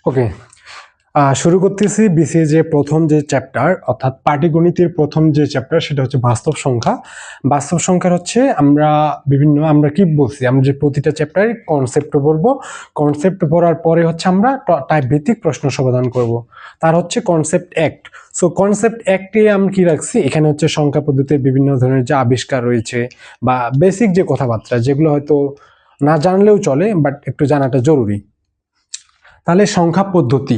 ওকে, শুরু করতেছি বিসিএ যে প্রথম যে চ্যাপ্টার অর্থাৎ পাটিগণিতের প্রথম যে চ্যাপ্টার সেটা হচ্ছে বাস্তব সংখ্যা। বাস্তব সংখ্যার হচ্ছে আমরা কি বলছি, আমরা যে প্রতিটা চ্যাপ্টারে কনসেপ্ট পড়বো, কনসেপ্ট পড়ার পরে হচ্ছে আমরা টাইপ ভিত্তিক প্রশ্ন সমাধান করব। তার হচ্ছে কনসেপ্ট অ্যাক্ট। সো কনসেপ্ট অ্যাক্টে আমি কি রাখছি, এখানে হচ্ছে সংখ্যা পদ্ধতির বিভিন্ন ধরনের যে আবিষ্কার রয়েছে বা বেসিক যে কথাবার্তা যেগুলো হয়তো না জানলেও চলে বাট একটু জানাটা জরুরি। তাহলে সংখ্যা পদ্ধতি,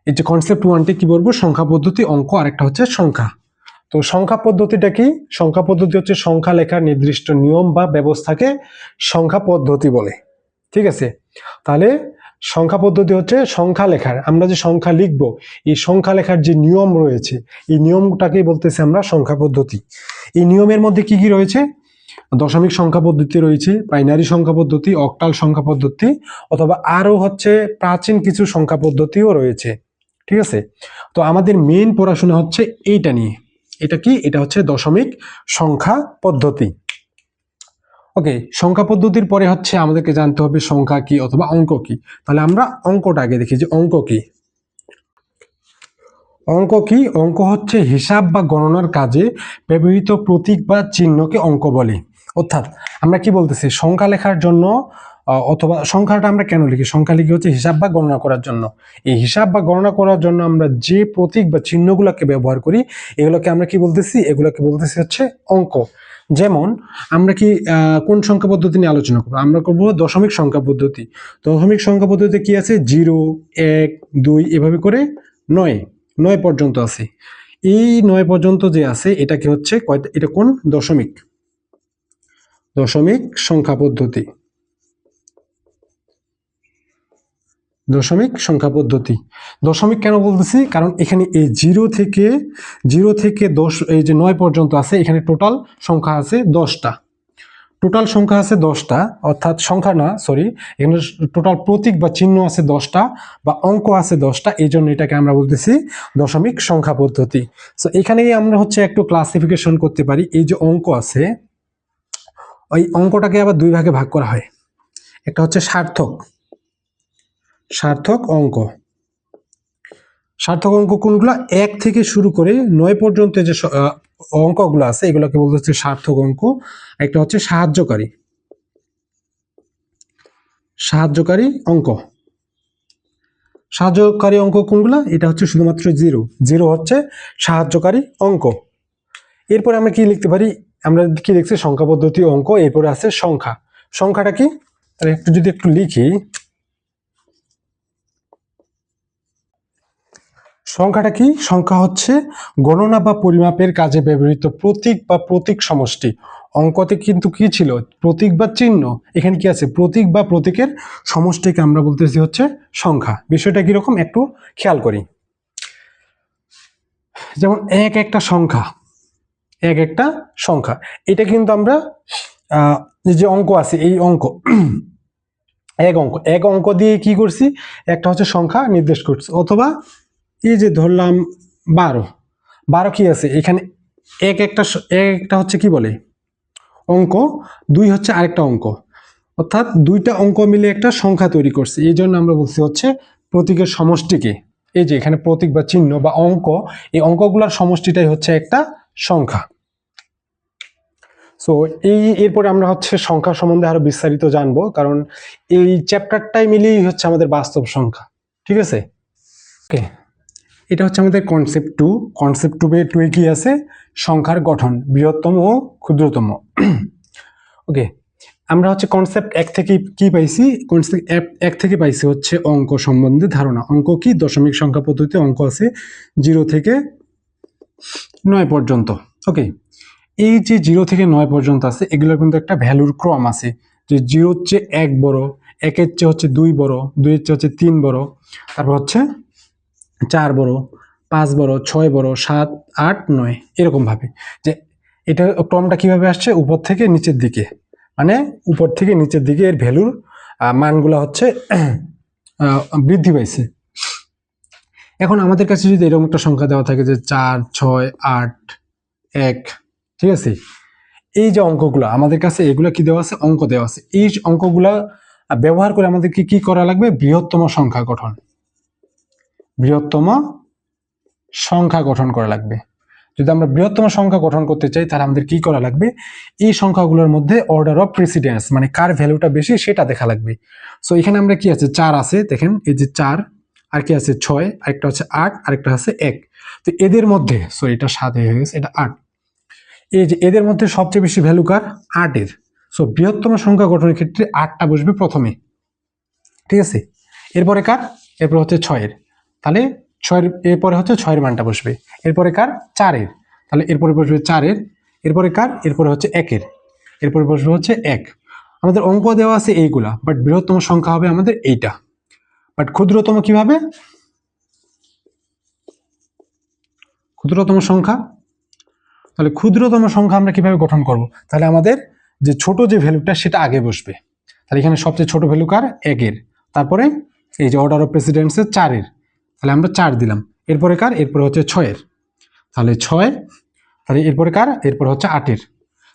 এই যে কনসেপ্ট ওয়ানটি কি বলবো, সংখ্যা পদ্ধতি, অঙ্ক, আরেকটা হচ্ছে সংখ্যা। তো সংখ্যা পদ্ধতিটা কি? সংখ্যা পদ্ধতি হচ্ছে সংখ্যা লেখার নির্দিষ্ট নিয়ম বা ব্যবস্থাকে সংখ্যা পদ্ধতি বলে। ঠিক আছে, তাহলে সংখ্যা পদ্ধতি হচ্ছে সংখ্যা লেখার, আমরা যে সংখ্যা লিখবো এই সংখ্যা লেখার যে নিয়ম রয়েছে এই নিয়মটাকেই বলতেছি আমরা সংখ্যা পদ্ধতি। এই নিয়মের মধ্যে কি কি রয়েছে? দশমিক সংখ্যা পদ্ধতি রয়েছে, বাইনারি সংখ্যা পদ্ধতি, অক্টাল সংখ্যা পদ্ধতি, অথবা আরো হচ্ছে প্রাচীন কিছু সংখ্যা পদ্ধতিও রয়েছে। ঠিক আছে, তো আমাদের মেইন পড়াশোনা হচ্ছে এইটা নিয়ে। এটা কি? এটা হচ্ছে দশমিক সংখ্যা পদ্ধতি। ওকে, সংখ্যা পদ্ধতির পরে হচ্ছে আমাদেরকে জানতে হবে সংখ্যা কি অথবা অঙ্ক কি। তাহলে আমরা অঙ্কটা আগে দেখি যে অঙ্ক কি। অঙ্ক কি? অঙ্ক হচ্ছে হিসাব বা গণনার কাজে ব্যবহৃত প্রতীক বা চিহ্নকে অঙ্ক বলে। অর্থাৎ আমরা কি বলতেছি, সংখ্যা লেখার জন্য অথবা সংখ্যাটা আমরা কেন লিখি? সংখ্যা লিখি হচ্ছে হিসাব বা গণনা করার জন্য। এই হিসাব বা গণনা করার জন্য আমরা যে প্রতীক বা চিহ্নগুলোকে ব্যবহার করি এগুলোকে আমরা কি বলতেছি? এগুলোকে বলতেছি হচ্ছে অঙ্ক। যেমন আমরা কি কোন সংখ্যা পদ্ধতি নিয়ে আলোচনা করবো? আমরা করবো দশমিক সংখ্যা পদ্ধতি। দশমিক সংখ্যা পদ্ধতিতে কি আছে? 0, 1, 2 এভাবে করে 9 পর্যন্ত আছে। এই 9 পর্যন্ত যে আছে এটাকে হচ্ছে এটা কোন দশমিক? দশমিক সংখ্যা পদ্ধতি। দশমিক সংখ্যা পদ্ধতি। দশমিক কেন বলতেছি? কারণ এখানে এই 0 থেকে 10, এই যে 9 পর্যন্ত আছে, এখানে টোটাল সংখ্যা আছে 10টা। টোটাল সংখ্যা আছে 10টা, অর্থাৎ সংখ্যা না, সরি, এখানে টোটাল প্রতীক বা চিহ্ন আছে 10টা বা অঙ্ক আছে 10টা, এই জন্য এটাকে আমরা বলতেছি দশমিক সংখ্যা পদ্ধতি। সো এখানেই আমরা হচ্ছে একটু ক্লাসিফিকেশন করতে পারি। এই যে অঙ্ক আছে, ওই অঙ্কটাকে আবার দুই ভাগে ভাগ করা হয়। একটা হচ্ছে সার্থক অঙ্ক। সার্থক অঙ্ক কোনগুলো? 1 থেকে শুরু করে 9 পর্যন্ত যে অঙ্কগুলো আছে এগুলোকে বলতে হচ্ছে সার্থক অঙ্ক। একটা হচ্ছে সাহায্যকারী অঙ্ক। সাহায্যকারী অঙ্ক কোনগুলো? এটা হচ্ছে শুধুমাত্র 0 হচ্ছে সাহায্যকারী অঙ্ক। এরপরে আমরা কি লিখতে পারি? আমরা কি লিখছি? সংখ্যা পদ্ধতি, অঙ্ক, এরপরে আছে সংখ্যা। সংখ্যাটা কি? তাহলে যদি একটু লিখি, সংখ্যাটা কি? সংখ্যা হচ্ছে গণনা বা পরিমাপের কাজে ব্যবহৃত প্রতীক বা প্রতীক সমষ্টি। অঙ্কতে কিন্তু কি ছিল? প্রতীক বা চিহ্ন। এখানে কি আছে? প্রতীক বা প্রতীকের সমষ্টিকে আমরা বলতেছি হচ্ছে সংখ্যা। বিষয়টা কিরকম একটু খেয়াল করি। যেমন একটা সংখ্যা, একটা সংখ্যা, এটা কিন্তু আমরা যে অঙ্ক আছে এই অঙ্ক এক অঙ্ক দিয়ে কি করছি? একটা হচ্ছে সংখ্যা নির্দেশ করছি। অথবা এই যে ধরলাম 12 কি আছে এখানে? একটা হচ্ছে কি বলে? অঙ্ক। 2 হচ্ছে আরেকটা অঙ্ক, অর্থাৎ দুইটা অঙ্ক মিলে একটা সংখ্যা তৈরি করছে। এই জন্য আমরা বলছি হচ্ছে প্রতীকের সমষ্টিকে, এই যে এখানে প্রতীক বা চিহ্ন বা অঙ্ক, এই অঙ্কগুলোর সমষ্টিটাই হচ্ছে একটা সংখ্যা। সো এরপরে আমরা হচ্ছে সংখ্যা সম্বন্ধে আরো বিস্তারিত জানবো, কারণ এই চ্যাপ্টারটাই মিলেই হচ্ছে আমাদের বাস্তব সংখ্যা। ঠিক আছে, ওকে, এটা হচ্ছে আমাদের কনসেপ্ট 2। কনসেপ্ট 2 এ কি আছে? সংখ্যার গঠন, বৃহত্তম ও ক্ষুদ্রতম। ওকে, আমরা হচ্ছে কনসেপ্ট 1 থেকে কি পাইছি? কনসেপ্ট 1 থেকে পাইছি হচ্ছে অঙ্ক সম্বন্ধে ধারণা। অঙ্ক কি? দশমিক সংখ্যা পদ্ধতিতে অঙ্ক আছে 0 থেকে 9 পর্যন্ত। ওকে, এই যে 0 থেকে 9 পর্যন্ত আছে এগুলোর কিন্তু একটা ভ্যালুর ক্রম আছে, যে 0 চেয়ে 1 বড়, 1-এর চেয়ে হচ্ছে 2 বড়, 2-এর চেয়ে হচ্ছে 3 বড়, তারপর হচ্ছে 4 বড়, 5 বড়, 6 বড়, 7, 8, 9 এরকম ভাবে। যে এটা ক্রমটা কিভাবে আসছে? উপর থেকে নিচের দিকে, মানে উপর থেকে নিচের দিকে এর ভ্যালুর মানগুলো হচ্ছে বৃদ্ধি পাইছে। এখন আমাদের কাছে যদি এরকম একটা সংখ্যা দেওয়া থাকে যে 4, 6, 8, 1, ঠিক আছে, এই যে অঙ্কগুলো আমাদের কাছে, এগুলো কি দেওয়া আছে? অঙ্ক দেওয়া আছে। এই অঙ্কগুলা ব্যবহার করে আমাদেরকে কি করা লাগবে? বৃহত্তম সংখ্যা গঠন। বৃহত্তম সংখ্যা গঠন করা লাগবে। যদি আমরা বৃহত্তম সংখ্যা গঠন করতে চাই তাহলে আমাদের কি করা লাগবে, এই সংখ্যাগুলোর মধ্যে অর্ডার অফ প্রেসিডেন্স মানে কার ভ্যালুটা বেশি সেটা দেখা লাগবে। সো এখানে আমরা কি আছে 4 আছে, দেখেন এই যে 4, আর কি আছে 6, আরেকটা হচ্ছে 8, আরেকটা আছে 1। তো এদের মধ্যে সরি এটা 7 হয়ে গেছে, এটা 8। এই যে এদের মধ্যে সবচেয়ে বেশি ভ্যালু কার, 8 এর। সো বৃহত্তম সংখ্যা গঠনের ক্ষেত্রে 8টা বসবে প্রথমে, ঠিক আছে। এরপরে কার, এরপর হচ্ছে 6 এর, তাহলে 6 এরপরে হচ্ছে 6 এর মানটা বসবে। এরপরে কার, 4 এর, তাহলে এরপরে বসবে 4 এর। এরপরে কার, এরপরে হচ্ছে 1 এর, এরপরে বসবে হচ্ছে 1। আমাদের অঙ্ক দেওয়া আছে এইগুলা, বাট বৃহত্তম সংখ্যা হবে আমাদের এইটা। বাট ক্ষুদ্রতম কিভাবে, ক্ষুদ্রতম সংখ্যা, তাহলে ক্ষুদ্রতম সংখ্যা আমরা কিভাবে গঠন করব, তাহলে আমাদের যে ছোট যে ভ্যালুটা সেটা আগে বসবে। তাহলে এখানে সবচেয়ে ছোট ভ্যালু কার, 1 এর, তারপরে এই যে অর্ডার অফ প্রেসিডেন্সের 4 এর, তাহলে আমরা 4 দিলাম। এরপরে কার, এরপরে হচ্ছে 6 এর, তাহলে 6, তাহলে এরপরে কার, এরপরে হচ্ছে 8 এর।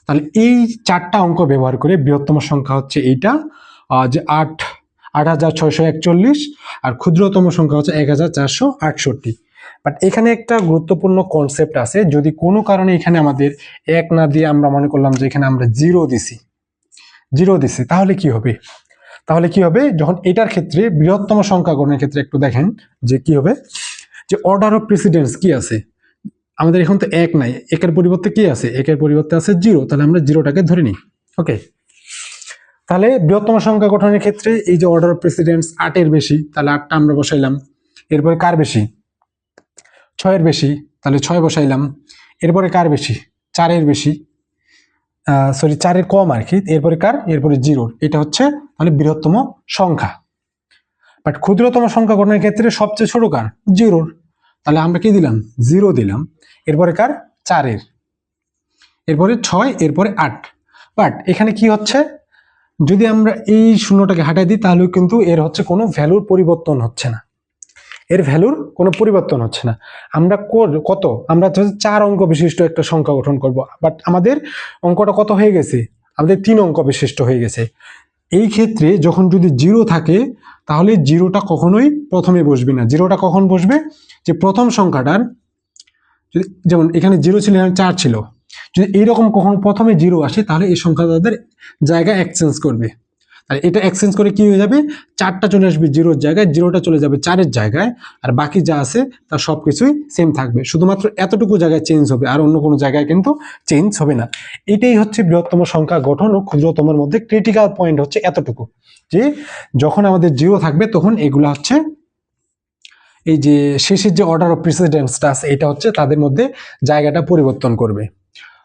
তাহলে এই 4টা অঙ্ক ব্যবহার করে বৃহত্তম সংখ্যা হচ্ছে এইটা, যে 8,641, আর ক্ষুদ্রতম সংখ্যা হচ্ছে 1,468। বাট এখানে একটা গুরুত্বপূর্ণ কনসেপ্ট আছে, যদি কোনো কারণে এখানে আমাদের 1 না দিয়ে আমরা মনে করলাম যে এখানে আমরা 0 দিছি, তাহলে কি হবে, তাহলে কি হবে, যখন এটার ক্ষেত্রে বৃহত্তম সংখ্যা গণনের ক্ষেত্রে একটু দেখেন যে কি হবে, যে অর্ডার অফ প্রেসিডেন্স কি আছে, আমাদের এখন তো 1 নাই, 1-এর পরিবর্তে কি আছে, 1-এর পরিবর্তে আছে 0, তাহলে আমরা 0টাকে ধরে নিই। ওকে, তাহলে বৃহত্তম সংখ্যা গঠনের ক্ষেত্রে এই যে অর্ডার অফ প্রেসিডেন্স 8 এর বেশি, তাহলে 8টা আমরা বসাইলাম। এরপরে কার বেশি, 6 এর বেশি, তাহলে 6 বসাইলাম। এরপরে কার বেশি, 4 এর বেশি, সরি 4 এর কম আর কি, এরপরে কার, এরপরে 0, এটা হচ্ছে তাহলে বৃহত্তম সংখ্যা। বাট ক্ষুদ্রতম সংখ্যা গঠনের ক্ষেত্রে সবচেয়ে ছোট কার, 0, তাহলে আমরা কি দিলাম, 0 দিলাম। এরপরে কার, 4 এর, এরপরে 6, এরপরে 8। বাট এখানে কি হচ্ছে, যদি আমরা এই শূন্যটাকে হাঁটাই দিই তাহলে কিন্তু এর হচ্ছে কোনো ভ্যালুর পরিবর্তন হচ্ছে না, এর ভ্যালুর কোনো পরিবর্তন হচ্ছে না। আমরা কত, আমরা 4 অঙ্ক বিশিষ্ট একটা সংখ্যা গঠন করব, বাট আমাদের অঙ্কটা কত হয়ে গেছে, আমাদের 3 অঙ্ক বিশিষ্ট হয়ে গেছে। এই ক্ষেত্রে যখন যদি 0 থাকে তাহলে 0টা কখনোই প্রথমে বসবে না। 0টা কখন বসবে, যে প্রথম সংখ্যাটার, যেমন এখানে 0 ছিল, এখানে 4 ছিল, যদি এইরকম কখন প্রথমে 0 আসে তাহলে এই সংখ্যা তাদের জায়গা এক্সচেঞ্জ করবে। আর এটা এক্সচেঞ্জ করে কি হয়ে যাবে, 4টা চলে আসবে 0-এর জায়গায়, 0টা চলে যাবে 4-এর জায়গায়, আর বাকি যা আছে তার সবকিছুই সেম থাকবে, শুধুমাত্র এতটুকু জায়গায় চেঞ্জ হবে, আর অন্য কোনো জায়গায় কিন্তু চেঞ্জ হবে না। এটাই হচ্ছে বৃহত্তম সংখ্যা গঠন ও ক্ষুদ্রতমের মধ্যে ক্রিটিক্যাল পয়েন্ট হচ্ছে এতটুকু, যে যখন আমাদের 0 থাকবে তখন এগুলা হচ্ছে এই যে শেষের যে অর্ডার অফ প্রেসিডেন্সটা আছে এটা হচ্ছে তাদের মধ্যে জায়গাটা পরিবর্তন করবে।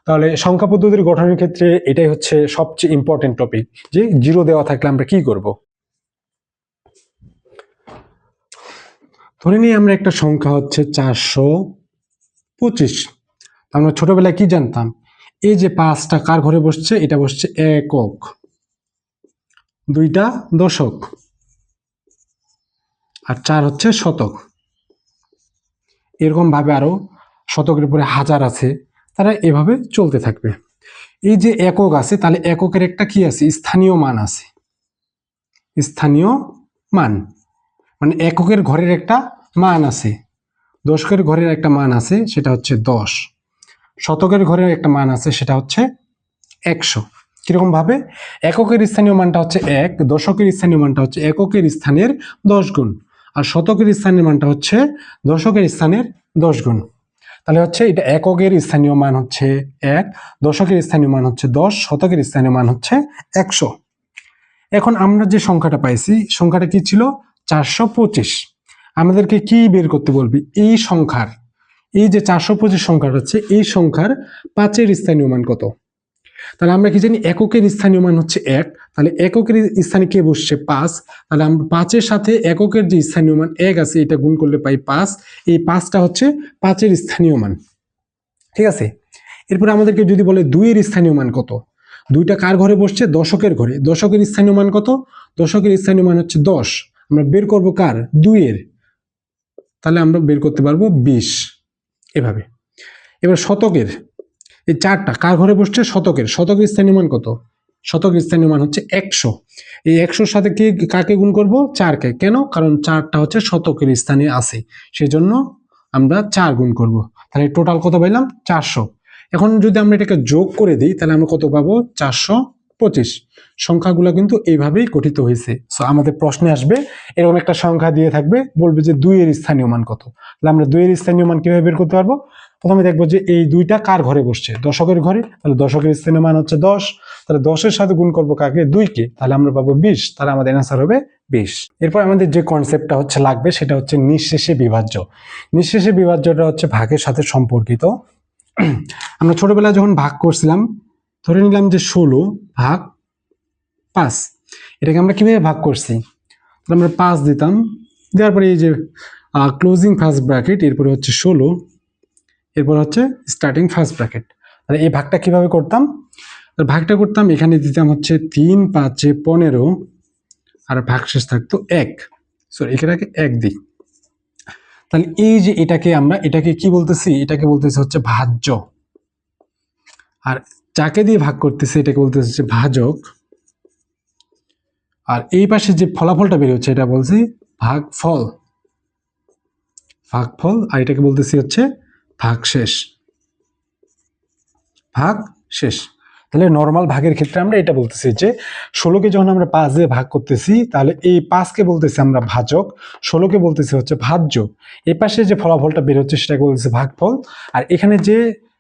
তাহলে সংখ্যা পদ্ধতির গঠনের ক্ষেত্রে এটাই হচ্ছে সবচেয়ে ইম্পর্টেন্ট টপিক, যে 0 দেওয়া থাকলে আমরা কি করব। ধরে নিই আমরা একটা সংখ্যা হচ্ছে 425। আমরা ছোটবেলায় কি জানতাম, এই যে 5টা কার ঘরে বসছে, এটা বসছে একক, 2টা দশক, আর 4 হচ্ছে শতক। এরকম ভাবে আরো শতকের উপরে হাজার আছে, তারা এভাবে চলতে থাকবে। এই যে একক আছে, তাহলে এককের একটা কি আছে, স্থানীয় মান আছে, স্থানীয় মান মানে এককের ঘরের একটা মান আছে, দশকের ঘরের একটা মান আছে সেটা হচ্ছে 10, শতকের ঘরের একটা মান আছে সেটা হচ্ছে 100। কিরকম ভাবে, এককের স্থানীয় মানটা হচ্ছে 1, দশকের স্থানীয় মানটা হচ্ছে এককের স্থানের 10 গুণ, আর শতকের স্থানীয় মানটা হচ্ছে দশকের স্থানের 10 গুণ। তাহলে হচ্ছে এটা এককের স্থানীয় মান হচ্ছে 1, দশকের স্থানীয় মান হচ্ছে 10, শতকের স্থানীয় মান হচ্ছে 100। এখন আমরা যে সংখ্যাটা পাইছি, সংখ্যাটা কি ছিল, 425। আমাদেরকে কি বের করতে বলবি, এই সংখ্যার, এই যে 425 সংখ্যাটা হচ্ছে এই সংখ্যার 5-এর স্থানীয় মান কত। তাহলে আমরা কি জানি, এককের স্থানীয় মান হচ্ছে 1, তাহলে এককের স্থানে কে বসছে, 5, তাহলে আমরা 5-এর সাথে এককের যে স্থানীয় মান 1 আছে এটা গুণ করলে পাই 5, এই 5টা হচ্ছে 5-এর স্থানীয় মান, ঠিক আছে। এরপরে আমাদেরকে যদি বলে 2-এর স্থানীয় মান কত, 2টা কার ঘরে বসছে, দশকের ঘরে, দশকের স্থানীয় মান কত, দশকের স্থানীয় মান হচ্ছে 10, আমরা বের করব কার, 2-এর, তাহলে আমরা বের করতে পারবো 20, এভাবে। এবার শতকের, এই 4টা কার ঘরে বসছে, শতকের, শতকের স্থানীয় মান কত, শতক স্থানীয় মান হচ্ছে 100। এই 100-র সাথে কি কাকে গুণ করব? 4-কে। কেন? কারণ 4টা হচ্ছে শতকের স্থানে আছে, সেই জন্য আমরা 4 গুণ করব। তাহলে টোটাল কত পাইলাম? 400। এখন যদি আমরা এটাকে যোগ করে দিই তাহলে আমরা কত পাবো? 425। সংখ্যাগুলো কিন্তু এইভাবেই গঠিত হয়েছে। সো আমাদের প্রশ্নে আসবে এরকম একটা সংখ্যা দিয়ে থাকবে, বলবে যে 2 এর স্থানীয় মান কত। তাহলে আমরা 2 এর স্থানীয় মান কিভাবে বের করতে পারবো? প্রথমে দেখবো যে এই 2টা কার ঘরে বসছে? দশকের ঘরে। তাহলে দশকের স্থানীয় মান হচ্ছে 10। তাহলে 10-এর সাথে গুণ করবো কাকে? 2-কে। তাহলে আমরা পাবো 20। তাহলে আমাদের অ্যান্সার হবে 20। এরপর আমাদের যে কনসেপ্টটা হচ্ছে লাগবে সেটা হচ্ছে নিঃশেষে বিভাজ্য। নিঃশেষে বিভাজ্যটা হচ্ছে ভাগের সাথে সম্পর্কিত। আমরা ছোটবেলায় যখন ভাগ করছিলাম, ধরে নিলাম যে 16 ভাগ 5। এটাকে আমরা কিভাবে ভাগ করছি? তাহলে আমরা 5 দিতাম, দেওয়ার পরে এই যে ক্লোজিং ফার্স্ট ব্র্যাকেট, এরপরে হচ্ছে 16, এরপর হচ্ছে স্টার্টিং ফার্স্ট ব্র্যাকেট। তাহলে এই ভাগটা কিভাবে করতাম? ভাগটা করতাম, এখানে দিতাম হচ্ছে 3 5 15, আর ভাগশেষ থাকতো 1। সরি, এটাকে 1 দিই। তাহলে এই যে এটাকে কি বলতেছি? এটাকে বলতেছি হচ্ছে ভাজ্য। আর যাকে দিয়ে ভাগ করতেছি এটাকে বলতেছি হচ্ছে ভাজক। আর এই পাশে যে ফলাফলটা বের হচ্ছে এটা বলছি ভাগফল। ভাগফল। আর এটাকে বলতেছি হচ্ছে ভাগশেষ। ভাগশেষ। তাহলে নর্মাল ভাগের ক্ষেত্রে আমরা এটা বলতেছি যে 16-কে যখন আমরা 5 দিয়ে ভাগ করতেছি তাহলে এই 5-কে বলতেছি আমরা ভাজক, 16-কে বলতেছি হচ্ছে ভাজ্য। এই পাশে যে ফলাফলটা বের হচ্ছে সেটাকে বলতেছি ভাগফল। আর এখানে যে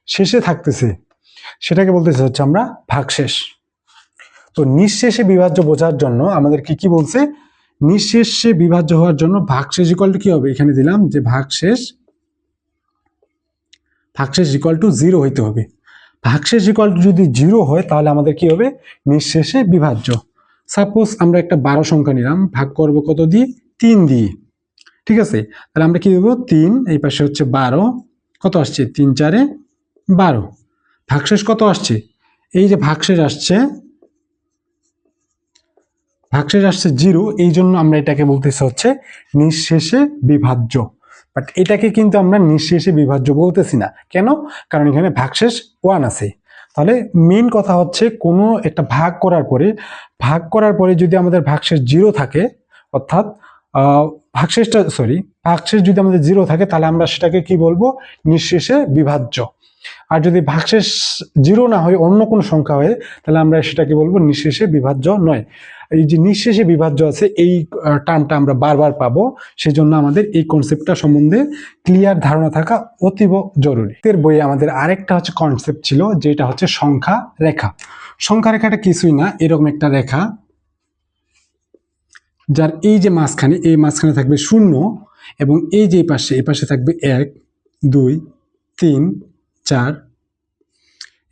শেষে থাকতেছে সেটাকে বলতেছি হচ্ছে আমরা ভাগশেষ। তো নিঃশেষে বিভাজ্য বোঝার জন্য আমাদের কি বলছে? নিঃশেষে বিভাজ্য হওয়ার জন্য ভাগশেষ ইকুয়াল টু কি হবে? এখানে দিলাম যে ভাগশেষ ইকুয়াল টু 0 হইতে হবে। ভাগশেষ ইকুয়াল টু যদি 0 হয় তাহলে আমাদের কি হবে? নিঃশেষে বিভাজ্য। সাপোজ আমরা একটা 12 সংখ্যা নিলাম, ভাগ করব কত দিয়ে? 3 দিয়ে। ঠিক আছে, তাহলে আমরা কি দেবো? 3, এই পাশে হচ্ছে 12, কত আসছে? 3 4 12। ভাগশেষ কত আসছে? এই যে ভাগশেষ আসছে 0, এই জন্য আমরা এটাকে বলতেছি হচ্ছে নিঃশেষে বিভাজ্য। বাট এটাকে কিন্তু আমরা নিঃশেষে বিভাজ্য বলতেছি না। কেন? কারণ এখানে ভাগশেষ 1 আছে। তাহলে মেইন কথা হচ্ছে কোনো একটা ভাগ করার পরে যদি আমাদের ভাগশেষ 0 থাকে, অর্থাৎ ভাগশেষ যদি আমাদের 0 থাকে তাহলে আমরা সেটাকে কি বলবো? নিঃশেষে বিভাজ্য। আর যদি ভাগশেষ 0 না হয়, অন্য কোনো সংখ্যা হয়, তাহলে আমরা সেটাকে বলবো নিঃশেষে বিভাজ্য নয়। এই যে নিঃশেষে বিভাজ্য আছে, এই টার্মটা আমরা বারবার পাবো, সেই জন্য আমাদের এই কনসেপ্টটা সম্বন্ধে ক্লিয়ার ধারণা থাকা অতীব জরুরি। এর বইয়ে আমাদের আরেকটা হচ্ছে কনসেপ্ট ছিল, যেটা হচ্ছে সংখ্যা রেখা। সংখ্যা রেখাটা কিছুই না, এরকম একটা রেখা যার এই যে মাঝখানে থাকবে 0, এবং এই যে এই পাশে থাকবে 1 2 3 4,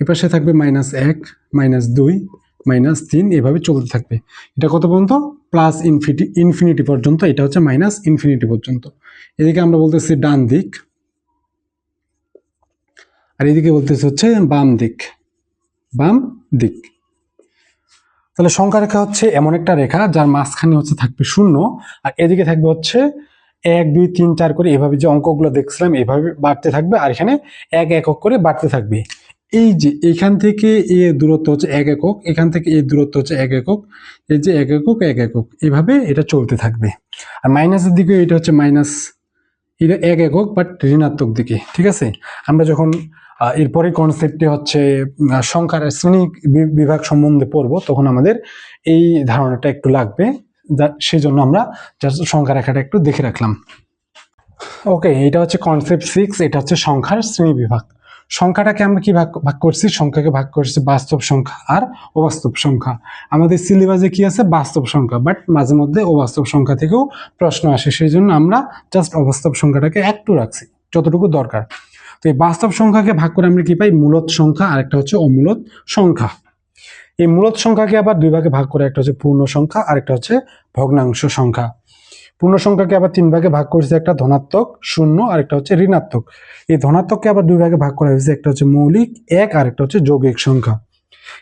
এ পাশে থাকবে -1 -2 -3, এভাবে চলতে থাকবে। এটা কত পর্যন্ত? প্লাস ইনফিনিটি পর্যন্ত। এটা হচ্ছে মাইনাস ইনফিনিটি পর্যন্ত। এদিকে আমরা বলতেছি ডান দিক, আর এদিকে বলতেছি হচ্ছে বাম দিক। তাহলে সংখ্যা রেখা হচ্ছে এমন একটা রেখা যার মাঝখানে হচ্ছে থাকবে 0, আর এদিকে থাকবে হচ্ছে 1 2 3 4 করে, এভাবে যে অঙ্কগুলো দেখছিলাম এভাবে বাড়তে থাকবে, আর এখানে 1 একক করে বাড়তে থাকবে। এই যে এখান থেকে এ দূরত্ব হচ্ছে 1 একক, এখান থেকে এর দূরত্ব হচ্ছে 1 একক, এই যে 1 একক 1 একক, এভাবে এটা চলতে থাকবে। আর মাইনাসের দিকে এটা হচ্ছে মাইনাস, এটা 1 একক বাট ঋণাত্মক দিকে। ঠিক আছে, আমরা যখন এরপরে কনসেপ্টে হচ্ছে সংখ্যার শ্রেণী বিভাগ সম্বন্ধে পড়বো, তখন আমাদের এই ধারণাটা একটু লাগবে, সেই জন্য আমরা সংখ্যা রেখাটা একটু দেখে রাখলাম। ওকে, এটা হচ্ছে কনসেপ্ট 6, এটা হচ্ছে সংখ্যার শ্রেণী বিভাগ। সংখ্যাটাকে আমরা কি ভাগ করছি? সংখ্যাকে ভাগ করছি বাস্তব সংখ্যা আর অবাস্তব সংখ্যা। আমাদের সিলেবাসে কি আছে? বাস্তব সংখ্যা, বাট মাঝে মধ্যে অবাস্তব সংখ্যা থেকেও প্রশ্ন আসে, সেই জন্য আমরা জাস্ট অবাস্তব সংখ্যাটাকে একটু রাখছি, যতটুকু দরকার। তো এই বাস্তব সংখ্যাকে ভাগ করে আমরা কি পাই? মূলদ সংখ্যা, আর একটা হচ্ছে অমূলদ সংখ্যা। এই মূলদ সংখ্যাকে আবার 2 ভাগে ভাগ করে, একটা হচ্ছে পূর্ণ সংখ্যা আর একটা হচ্ছে ভগ্নাংশ সংখ্যা। পূর্ণ সংখ্যাকে আবার 3 ভাগে ভাগ করেছে, একটা ধনাত্মক 0 আর একটা হচ্ছে ঋণাত্মক। এই ধনাত্মককে আবার 2 ভাগে ভাগ করা হয়েছে, একটা হচ্ছে মৌলিক 1 আর একটা হচ্ছে যৌগিক সংখ্যা।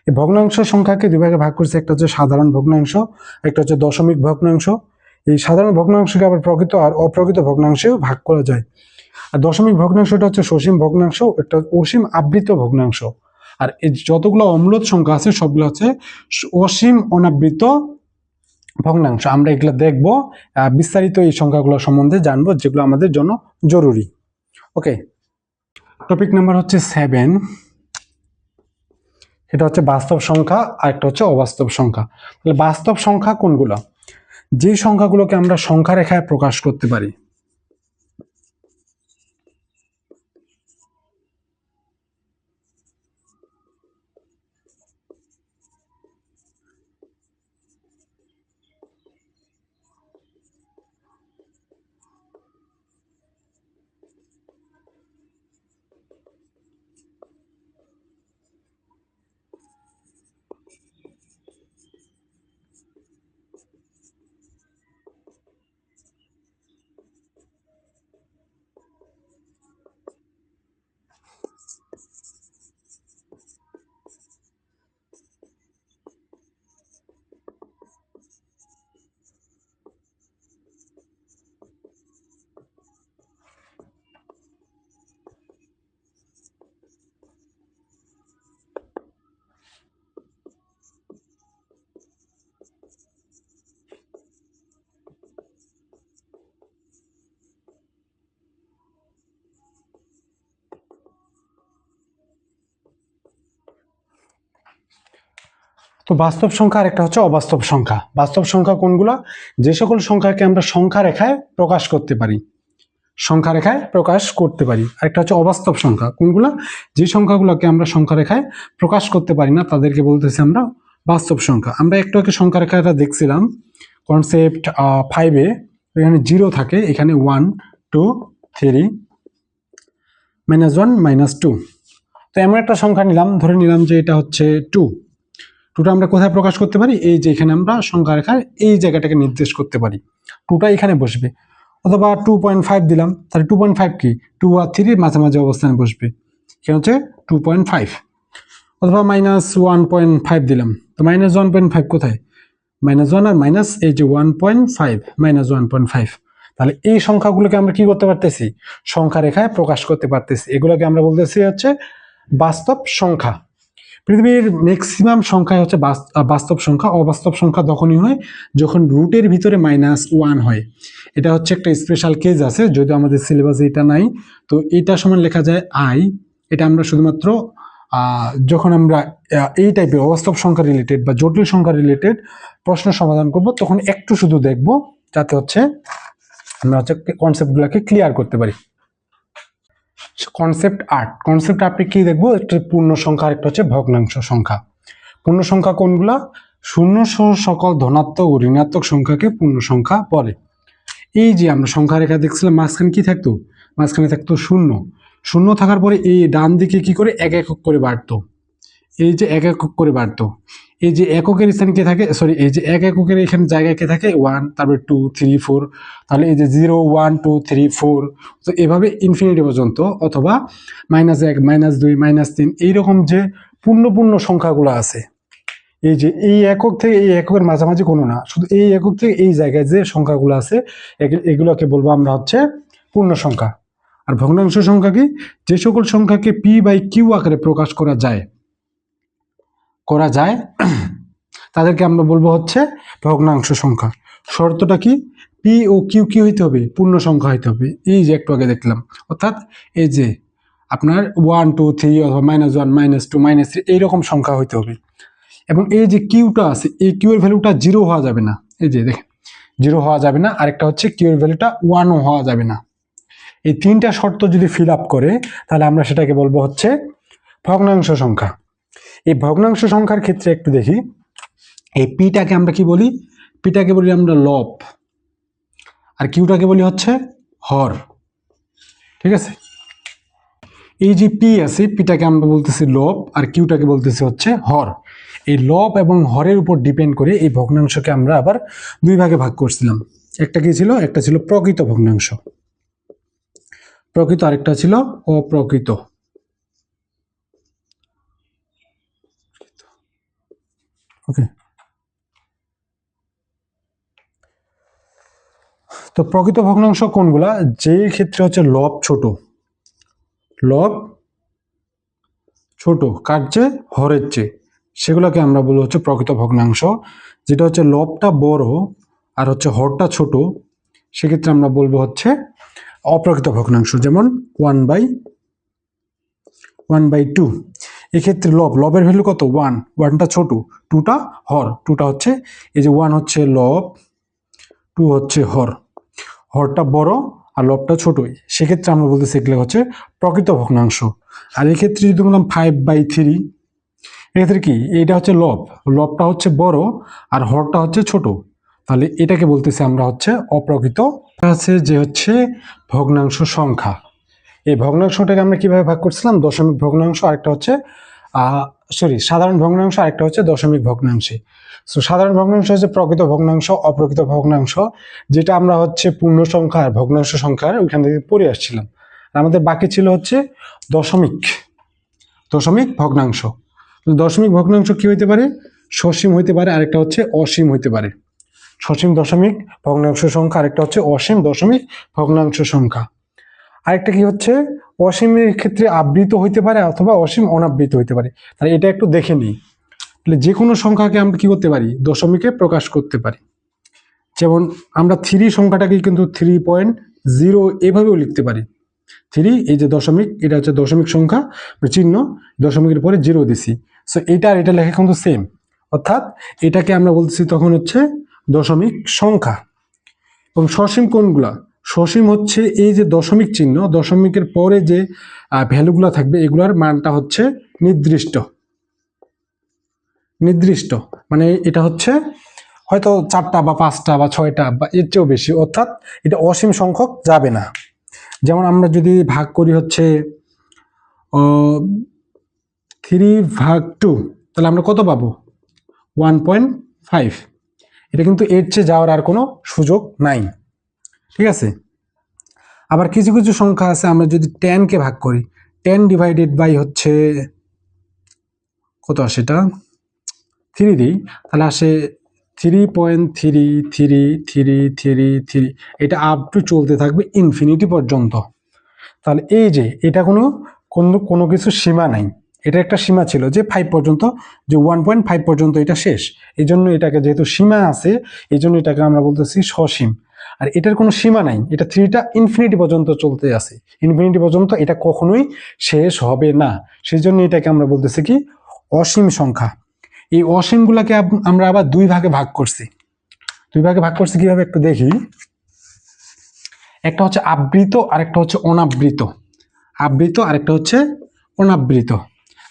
এই ভগ্নাংশ সংখ্যাকে 2 ভাগে ভাগ করেছে, একটা হচ্ছে সাধারণ ভগ্নাংশ, একটা হচ্ছে দশমিক ভগ্নাংশ। এই সাধারণ ভগ্নাংশকে আবার প্রকৃত আর অপ্রকৃত ভগ্নাংশেও ভাগ করা যায়। আর দশমিক ভগ্নাংশটা হচ্ছে সসীম ভগ্নাংশ, একটা অসীম আবৃত ভগ্নাংশ। আর এই যতগুলো অম্লত সংখ্যা আছে সবগুলো হচ্ছে অসীম অনাবৃত ভগ্নাংশ। আমরা এগুলো দেখবো, বিস্তারিত এই সংখ্যাগুলো সম্বন্ধে জানবো, যেগুলো আমাদের জন্য জরুরি। ওকে, টপিক নাম্বার হচ্ছে 7। এটা হচ্ছে বাস্তব সংখ্যা আর একটা হচ্ছে অবাস্তব সংখ্যা। তাহলে বাস্তব সংখ্যা কোনগুলো? যে সংখ্যাগুলোকে আমরা সংখ্যা রেখায় প্রকাশ করতে পারি। তো বাস্তব সংখ্যা আর একটা হচ্ছে অবাস্তব সংখ্যা। বাস্তব সংখ্যা কোনগুলো? যে সকল সংখ্যাকে আমরা সংখ্যা রেখায় প্রকাশ করতে পারি, সংখ্যা রেখায় প্রকাশ করতে পারি। আরেকটা হচ্ছে অবাস্তব সংখ্যা। কোনগুলো? যে সংখ্যাগুলোকে আমরা সংখ্যা রেখায় প্রকাশ করতে পারি না, তাদেরকে বলতেছি আমরা বাস্তব সংখ্যা। আমরা একটু আগে সংখ্যা রেখাটা দেখছিলাম কনসেপ্ট 5-এ। এখানে 0 থাকে, এখানে 1 2 3 -1 -2। তো এমন একটা সংখ্যা নিলাম, ধরে নিলাম যে এটা হচ্ছে 2। 2টা আমরা কোথায় প্রকাশ করতে পারি? এই যে এখানে আমরা সংখ্যা রেখায় এই জায়গাটাকে নির্দেশ করতে পারি। 2টা এখানে বসবে, অথবা 2.5 দিলাম, তাহলে 2.5 কি 2 আর 3 মাঝামাঝি অবস্থানে বসবে, এখানে হচ্ছে 2.5। অথবা -1.5 দিলাম, তো -1.5 কোথায়? -1 আর মাইনাস এই যে 1.5, -1.5। তাহলে এই সংখ্যাগুলোকে আমরা কি করতে পারতেছি? সংখ্যা রেখায় প্রকাশ করতে পারতেছি। এগুলোকে আমরা বলতেছি হচ্ছে বাস্তব সংখ্যা। পৃথিবীর ম্যাক্সিমাম সংখ্যাই হচ্ছে বাস্তব সংখ্যা। অবাস্তব সংখ্যা তখনই হয় যখন রুটের ভিতরে -1 হয়। এটা হচ্ছে একটা স্পেশাল কেস আছে, যদিও আমাদের সিলেবাসে এটা নাই। তো এটা সমান লেখা যায় i। এটা আমরা শুধুমাত্র যখন আমরা এই টাইপের অবাস্তব সংখ্যা রিলেটেড বা জটিল সংখ্যা রিলেটেড প্রশ্ন সমাধান করব, তখন একটু শুধু দেখব, যাতে হচ্ছে আমরা হচ্ছে কনসেপ্টগুলোকে ক্লিয়ার করতে পারি। কনসেপ্ট 8। কনসেপ্ট 8 কি দেখবো? একটা পূর্ণ সংখ্যা আর একটা হচ্ছে ভগ্নাংশ সংখ্যা। পূর্ণ সংখ্যা কোনগুলা? শূন্য সহ সকল ধনাত্মক ও ঋণাত্মক সংখ্যাকে পূর্ণ সংখ্যা বলে। এই যে আমরা সংখ্যা রেখা দেখছিলাম, মাঝখানে কি থাকতো? মাঝখানে থাকতো শূন্য। শূন্য থাকার পরে এই ডান দিকে কি করে এক একক করে বাড়তো, এই যে এক একক করে বাড়তো। এই যে এককের স্থানে কে থাকে, সরি, এই যে এক এককের এখানে জায়গায় কে থাকে? 1, তারপরে 2 3 4। তাহলে এই যে 0 1 2 3 4, তো এভাবে ইনফিনিটি পর্যন্ত, অথবা -1 -2 -3, এইরকম যে পূর্ণ পূর্ণ সংখ্যাগুলো আছে, এই যে এই একক থেকে এই এককের মাঝামাঝি কোনো না, শুধু এই একক থেকে এই জায়গায় যে সংখ্যাগুলো আছে এগুলোকে বলবো আমরা হচ্ছে পূর্ণ সংখ্যা। আর ভগ্নাংশ সংখ্যা কি? যে সকল সংখ্যাকে p/q আকারে প্রকাশ করা যায় তাদেরকে আমরা বলবো হচ্ছে ভগ্নাংশ সংখ্যা। শর্তটা কি? পি ও কিউ কি হইতে হবে? পূর্ণ সংখ্যা হইতে হবে। এই যে একটু আগে দেখলাম, অর্থাৎ এই যে আপনার 1 2 3 অথবা -1 -2 -3 এইরকম সংখ্যা হইতে হবে। এবং এই যে কিউটা আছে, এই কিউ এর ভ্যালুটা 0 হওয়া যাবে না। এই যে দেখেন, 0 হওয়া যাবে না। আরেকটা হচ্ছে কিউ এর ভ্যালুটা 1ও হওয়া যাবে না। এই 3টা শর্ত যদি ফিল আপ করে, তাহলে আমরা সেটাকে বলবো হচ্ছে ভগ্নাংশ সংখ্যা। এই ভগ্নাংশ সংখ্যার ক্ষেত্রে একটু দেখি, এই পিটাকে আমরা কি বলি? পিটাকে বলি আমরা লব, আর কিউটাকে বলি হচ্ছে হর। ঠিক আছে? এই যে পি আছে, পিটাকে আমরা বলতেছি লব, আর কিউটাকে বলতেছি হচ্ছে হর। এই লব এবং হরের উপর ডিপেন্ড করে এই ভগ্নাংশকে আমরা আবার দুই ভাগে ভাগ করছিলাম। একটা কি ছিল? একটা ছিল প্রকৃত ভগ্নাংশ, প্রকৃত, আরেকটা ছিল অপ্রকৃত। ওকে, তো প্রকৃত ভগ্নাংশ কোনগুলা? যে ক্ষেত্রে হচ্ছে লব ছোট, লব ছোট কার চেয়ে, হরের চেয়ে, সেগুলোকে আমরা বলবো হচ্ছে প্রকৃত ভগ্নাংশ। যেটা হচ্ছে লবটা বড় আর হচ্ছে হরটা ছোট, সেক্ষেত্রে আমরা বলবো হচ্ছে অপ্রকৃত ভগ্নাংশ। যেমন 1/2। এক্ষেত্রে লবের ভ্যালু কত? 1, 1টা ছোট, 2টা হর, 2টা হচ্ছে এই যে 1 হচ্ছে লব, 2 হচ্ছে হর, হরটা বড় আর লবটা ছোটই, সেক্ষেত্রে আমরা বলতেছি এগুলো হচ্ছে প্রকৃত ভগ্নাংশ। আর এক্ষেত্রে যদি বললাম 5/3, এক্ষেত্রে কি, এইটা হচ্ছে লবটা হচ্ছে বড় আর হরটা হচ্ছে ছোট, তাহলে এটাকে বলতেছি আমরা হচ্ছে অপ্রকৃত। আছে যে হচ্ছে ভগ্নাংশ সংখ্যা। এই ভগ্নাংশটাকে আমরা কিভাবে ভাগ করছিলাম? দশমিক ভগ্নাংশ, আরেকটা হচ্ছে সাধারণ ভগ্নাংশ, আরেকটা হচ্ছে দশমিক ভগ্নাংশে। সো সাধারণ ভগ্নাংশ হচ্ছে প্রকৃত ভগ্নাংশ, অপ্রকৃত ভগ্নাংশ, যেটা আমরা হচ্ছে পূর্ণ সংখ্যা আর ভগ্নাংশ সংখ্যার ওইখান থেকে পড়ে আসছিলাম। আর আমাদের বাকি ছিল হচ্ছে দশমিক ভগ্নাংশ। দশমিক ভগ্নাংশ কি হইতে পারে? সসীম হইতে পারে, আরেকটা হচ্ছে অসীম হইতে পারে। সসীম দশমিক ভগ্নাংশ সংখ্যা, আরেকটা হচ্ছে অসীম দশমিক ভগ্নাংশ সংখ্যা। আরেকটা কি হচ্ছে, অসীমের ক্ষেত্রে আবৃত হইতে পারে অথবা অসীম অনাবৃত হইতে পারে। তাহলে এটা একটু দেখে নিই। তাহলে যে কোনো সংখ্যাকে আমরা কি করতে পারি? দশমিকে প্রকাশ করতে পারি। যেমন আমরা 3 সংখ্যাটাকে কিন্তু 3.0 এভাবেও লিখতে পারি। 3, এই যে দশমিক, এটা হচ্ছে দশমিক সংখ্যা, চিহ্ন দশমিকের পরে 0 দিছি। সো এটা আর এটা লেখা কিন্তু সেম, অর্থাৎ এটাকে আমরা বলতেছি তখন হচ্ছে দশমিক সংখ্যা। এবং সসীম কোনগুলা? সসীম হচ্ছে এই যে দশমিক চিহ্ন, দশমিকের পরে যে ভ্যালুগুলো থাকবে, এগুলার মানটা হচ্ছে নির্দিষ্ট, মানে এটা হচ্ছে হয়তো 4টা বা 5টা বা 6টা বা এর চেয়েও বেশি, অর্থাৎ এটা অসীম সংখ্যক যাবে না। যেমন আমরা যদি ভাগ করি হচ্ছে 3/2, তাহলে আমরা কত পাবো? 1.5। এটা কিন্তু এর চেয়ে যাওয়ার আর কোনো সুযোগ নাই, ঠিক আছে? আবার কিছু কিছু সংখ্যা আছে, আমরা যদি 10কে ভাগ করি, 10 ডিভাইডেড বাই হচ্ছে কত আসে, এটা 3 দিই, তাহলে আসে 3.3333, এটা আপ টু চলতে থাকবে ইনফিনিটি পর্যন্ত। তাহলে এই যে এটা কোনো কিছু সীমা নাই, এটা একটা সীমা ছিল যে 5 পর্যন্ত, যে 1.5 পর্যন্ত এটা শেষ। এই জন্য এটাকে যেহেতু সীমা আছে, এই জন্য এটাকে আমরা বলতেছি সসীম। আর এটার কোনো সীমা নাই, এটা 3টা ইনফিনিটি পর্যন্ত চলতে আছে, ইনফিনিটি পর্যন্ত এটা কখনোই শেষ হবে না। সেই জন্য এটাকে আমরা বলতেছি কি? অসীম সংখ্যা। এই অসীমগুলাকে আমরা আবার 2 ভাগে ভাগ করছি। কিভাবে একটু দেখি। একটা হচ্ছে আবৃত, আরেকটা হচ্ছে অনাবৃত। আরেকটা হচ্ছে অনাবৃত।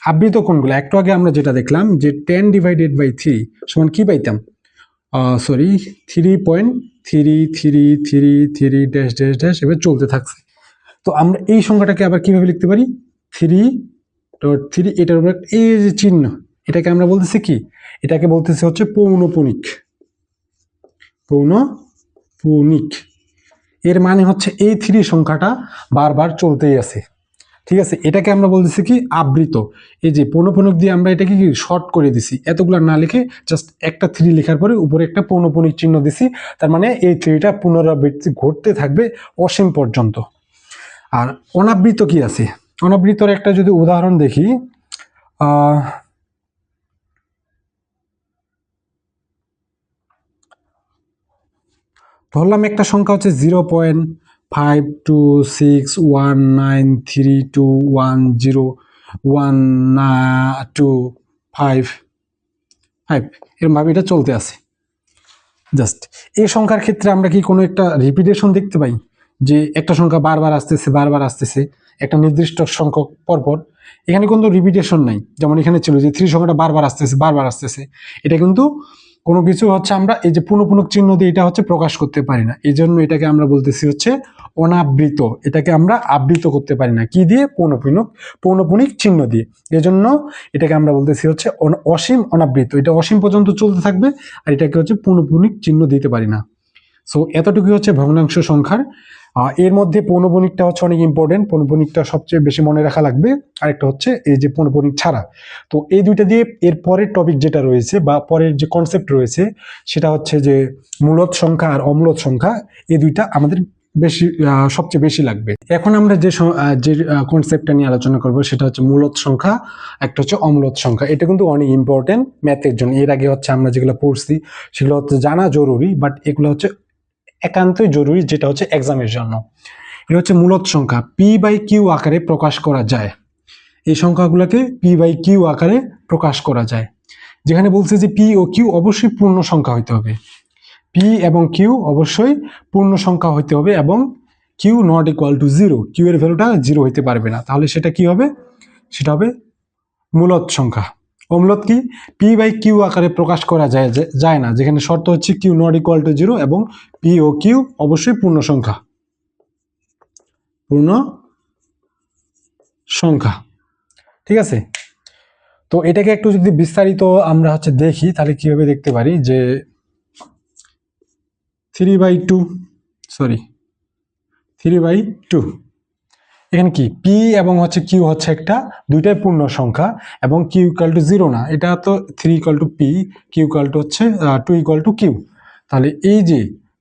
আবৃত কোনগুলো? একটু আগে আমরা যেটা দেখলাম যে 10 ডিভাইডেড বাই 3 সমান কি পাইতাম? 3.3333 এবার চলতে থাকছে। তো আমরা এই সংখ্যাটাকে আবার কিভাবে লিখতে পারি? 3.3, এটার উপর এই যে চিহ্ন, এটাকে আমরা বলতেছি কি? এটাকে বলতেছি হচ্ছে পৌনপুনিক। এর মানে হচ্ছে এই 3 সংখ্যাটা বারবার চলতেই আছে, ঠিক আছে? এটাকে আমরা বলতেছি কি? আবৃত। এই যে পৌনপুনিক দিয়ে আমরা এটাকে কি শর্ট করে দিছি, এতগুলো না লিখে জাস্ট একটা 3 লেখার পরে উপরে একটা পৌনপুনিক চিহ্ন দিছি। তার মানে এই 3টা পুনরাবৃত্তি ঘটতে থাকবে অসীম পর্যন্ত। আর অনাবৃত কি আছে? অনাবৃতর একটা যদি উদাহরণ দেখি, ধরলাম একটা সংখ্যা হচ্ছে 0.526193210125 এরকম ভাবে এটা চলতে আছে। জাস্ট এই সংখ্যার ক্ষেত্রে আমরা কি কোনো একটা রিপিটেশন দেখতে পাই, যে একটা সংখ্যা বারবার আসতেছে একটা নির্দিষ্ট সংখ্যক পরপর? এখানে কিন্তু রিপিটেশন নাই। যেমন এখানে ছিল যে 3 সংখ্যাটা বারবার আসতেছে, এটা কিন্তু কোনো কিছু হচ্ছে আমরা এই যে পুনঃপুনক চিহ্ন দিয়ে এটা হচ্ছে প্রকাশ করতে পারি না। এই জন্য এটাকে আমরা বলতেছি হচ্ছে অনাবৃত। এটাকে আমরা আবৃত করতে পারি না, কি দিয়ে? পৌনপুনিক চিহ্ন দিয়ে। এজন্য এটাকে আমরা বলতেছি হচ্ছে অসীম অনাবৃত। এটা অসীম পর্যন্ত চলতে থাকবে, আর এটাকে হচ্ছে পৌনপুনিক চিহ্ন দিতে পারি না। সো এতটুকু হচ্ছে ভগ্নাংশ সংখ্যার। এর মধ্যে পৌনপুনিকটা হচ্ছে অনেক ইম্পর্টেন্ট, পৌনপুনিকটা সবচেয়ে বেশি মনে রাখা লাগবে। আরেকটা হচ্ছে এই যে পৌনপুনিক ছাড়া। তো এই দুইটা দিয়ে এর পরের টপিক যেটা রয়েছে বা পরের যে কনসেপ্ট রয়েছে, সেটা হচ্ছে যে মূলদ সংখ্যা আর অমূলদ সংখ্যা। এই দুইটা আমাদের বেশি সবচেয়ে বেশি লাগবে। এখন আমরা যে কনসেপ্টটা নিয়ে আলোচনা করব সেটা হচ্ছে মূলদ সংখ্যা, একটা হচ্ছে অম্লদ সংখ্যা। এটা কিন্তু অনেক ইম্পর্টেন্ট ম্যাথের জন্য। এর আগে হচ্ছে আমরা যেগুলো পড়ছি সেগুলো হচ্ছে জানা জরুরি, বাট এগুলো হচ্ছে একান্তই জরুরি, যেটা হচ্ছে এক্সামের জন্য। এটা হচ্ছে মূলদ সংখ্যা, p/q আকারে প্রকাশ করা যায়। এই সংখ্যাগুলোকে p/q আকারে প্রকাশ করা যায়। যেখানে বলছে যে p ও q অবশ্যই পূর্ণ সংখ্যা হইতে হবে, p এবং q অবশ্যই পূর্ণ সংখ্যা হইতে হবে, এবং q not equal to 0, q এর ভ্যালুটা 0 হইতে পারবে না। তাহলে সেটা কি হবে? সেটা হবে মূলদ সংখ্যা। অম্লদ কি? p/q আকারে প্রকাশ করা যায় না, যেখানে শর্ত হচ্ছে q নট ইকুয়াল টু 0 এবং p ও q অবশ্যই পূর্ণ সংখ্যা। পূর্ণ সংখ্যা, ঠিক আছে? তো এটাকে একটু যদি বিস্তারিত আমরা হচ্ছে দেখি, তাহলে কিভাবে দেখতে পারি যে 3/2 এখানে কি p এবং হচ্ছে q হচ্ছে দুইটাই পূর্ণ সংখ্যা, এবং q ইকুয়াল টু 0 না, এটা তো 3 equal to p, q equal to হচ্ছে 2 ইকুয়াল টু q। তাহলে এই যে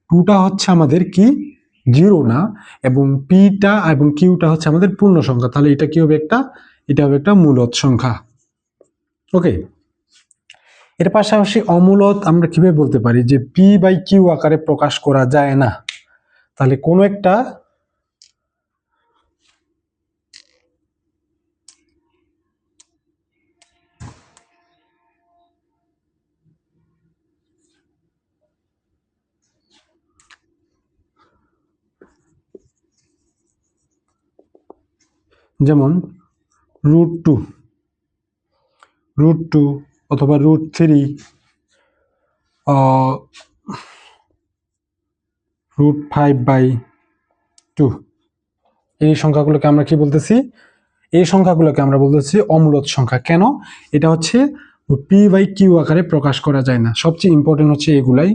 2টা হচ্ছে আমাদের কি 0 না, এবং pটা এবং qটা হচ্ছে আমাদের পূর্ণ সংখ্যা। তাহলে এটা কি হবে? এটা হবে একটা মূলদ সংখ্যা। ওকে, এর পাশাপাশি অমূলদ আমরা কিভাবে বলতে পারি যে p/q আকারে প্রকাশ করা যায় না? তাহলে কোনো একটা যেমন √2 অথবা √3, √5/2, এই সংখ্যাগুলোকে আমরা কি বলতেছি? এই সংখ্যাগুলোকে আমরা বলতেছি অমূলদ সংখ্যা। কেন? এটা হচ্ছে p/q আকারে প্রকাশ করা যায় না। সবচেয়ে ইম্পর্টেন্ট হচ্ছে এগুলাই,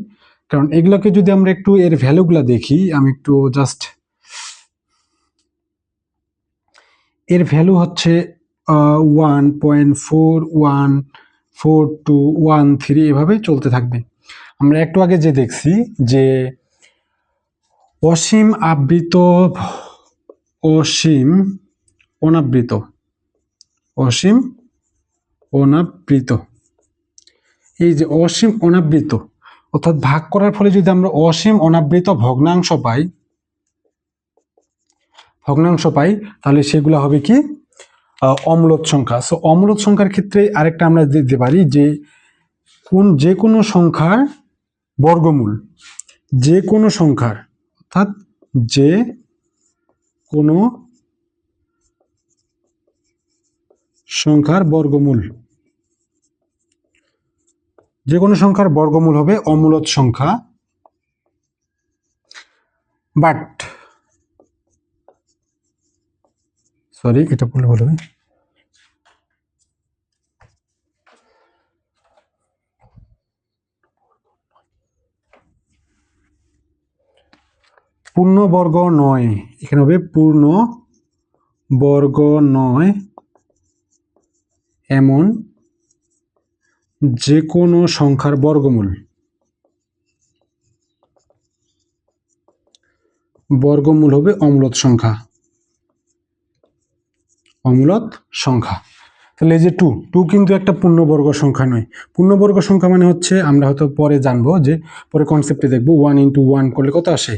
কারণ এগুলোকে যদি আমরা একটু এর ভ্যালুগুলা দেখি, আমি একটু জাস্ট এর ভ্যালু হচ্ছে 1.414213 এভাবে চলতে থাকবে। আমরা একটু আগে যে দেখছি যে অসীম অনাবৃত এই যে অসীম অনাবৃত, অর্থাৎ ভাগ করার ফলে যদি আমরা অসীম অনাবৃত ভগ্নাংশ পাই, তাহলে সেগুলো হবে কি? অম্লদ সংখ্যা। সো অম্লদ সংখ্যার ক্ষেত্রে আরেকটা আমরা দিতে পারি যে যে কোনো সংখ্যার বর্গমূল, অর্থাৎ যে কোনো সংখ্যার বর্গমূল হবে অমূলদ সংখ্যা। বাট এটা বললে ভালো হবে, পূর্ণবর্গ নয়, এখানে হবে পূর্ণবর্গ নয় এমন যে কোনো সংখ্যার বর্গমূল হবে অম্লদ সংখ্যা। তাহলে এই যে 2 কিন্তু একটা পূর্ণবর্গ সংখ্যা নয়। পূর্ণবর্গ সংখ্যা মানে হচ্ছে, আমরা হয়তো পরে জানবো, যে পরে কনসেপ্টে দেখবো 1 × 1 করলে কত আসে?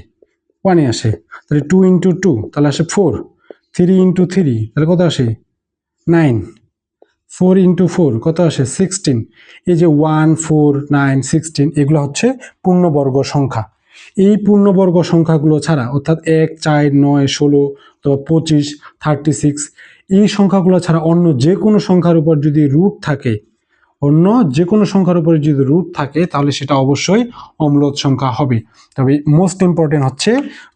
1 আসে। তাহলে 2 × 2 তাহলে আসে 4, 3 × 3 তাহলে কত আসে? 9, 4 × 4 কত আসে? 16। এই যে 1, 4, 9, 16 এগুলো হচ্ছে পূর্ণবর্গ সংখ্যা। এই পূর্ণবর্গ সংখ্যাগুলো ছাড়া, অর্থাৎ 1, 4, 9, 16 অথবা 25, 36, এই সংখ্যাগুলো ছাড়া অন্য যে কোনো সংখ্যার উপর যদি রুট তাহলে সেটা অবশ্যই অম্লদ সংখ্যা হবে। তবে মোস্ট ইম্পর্টেন্ট হচ্ছে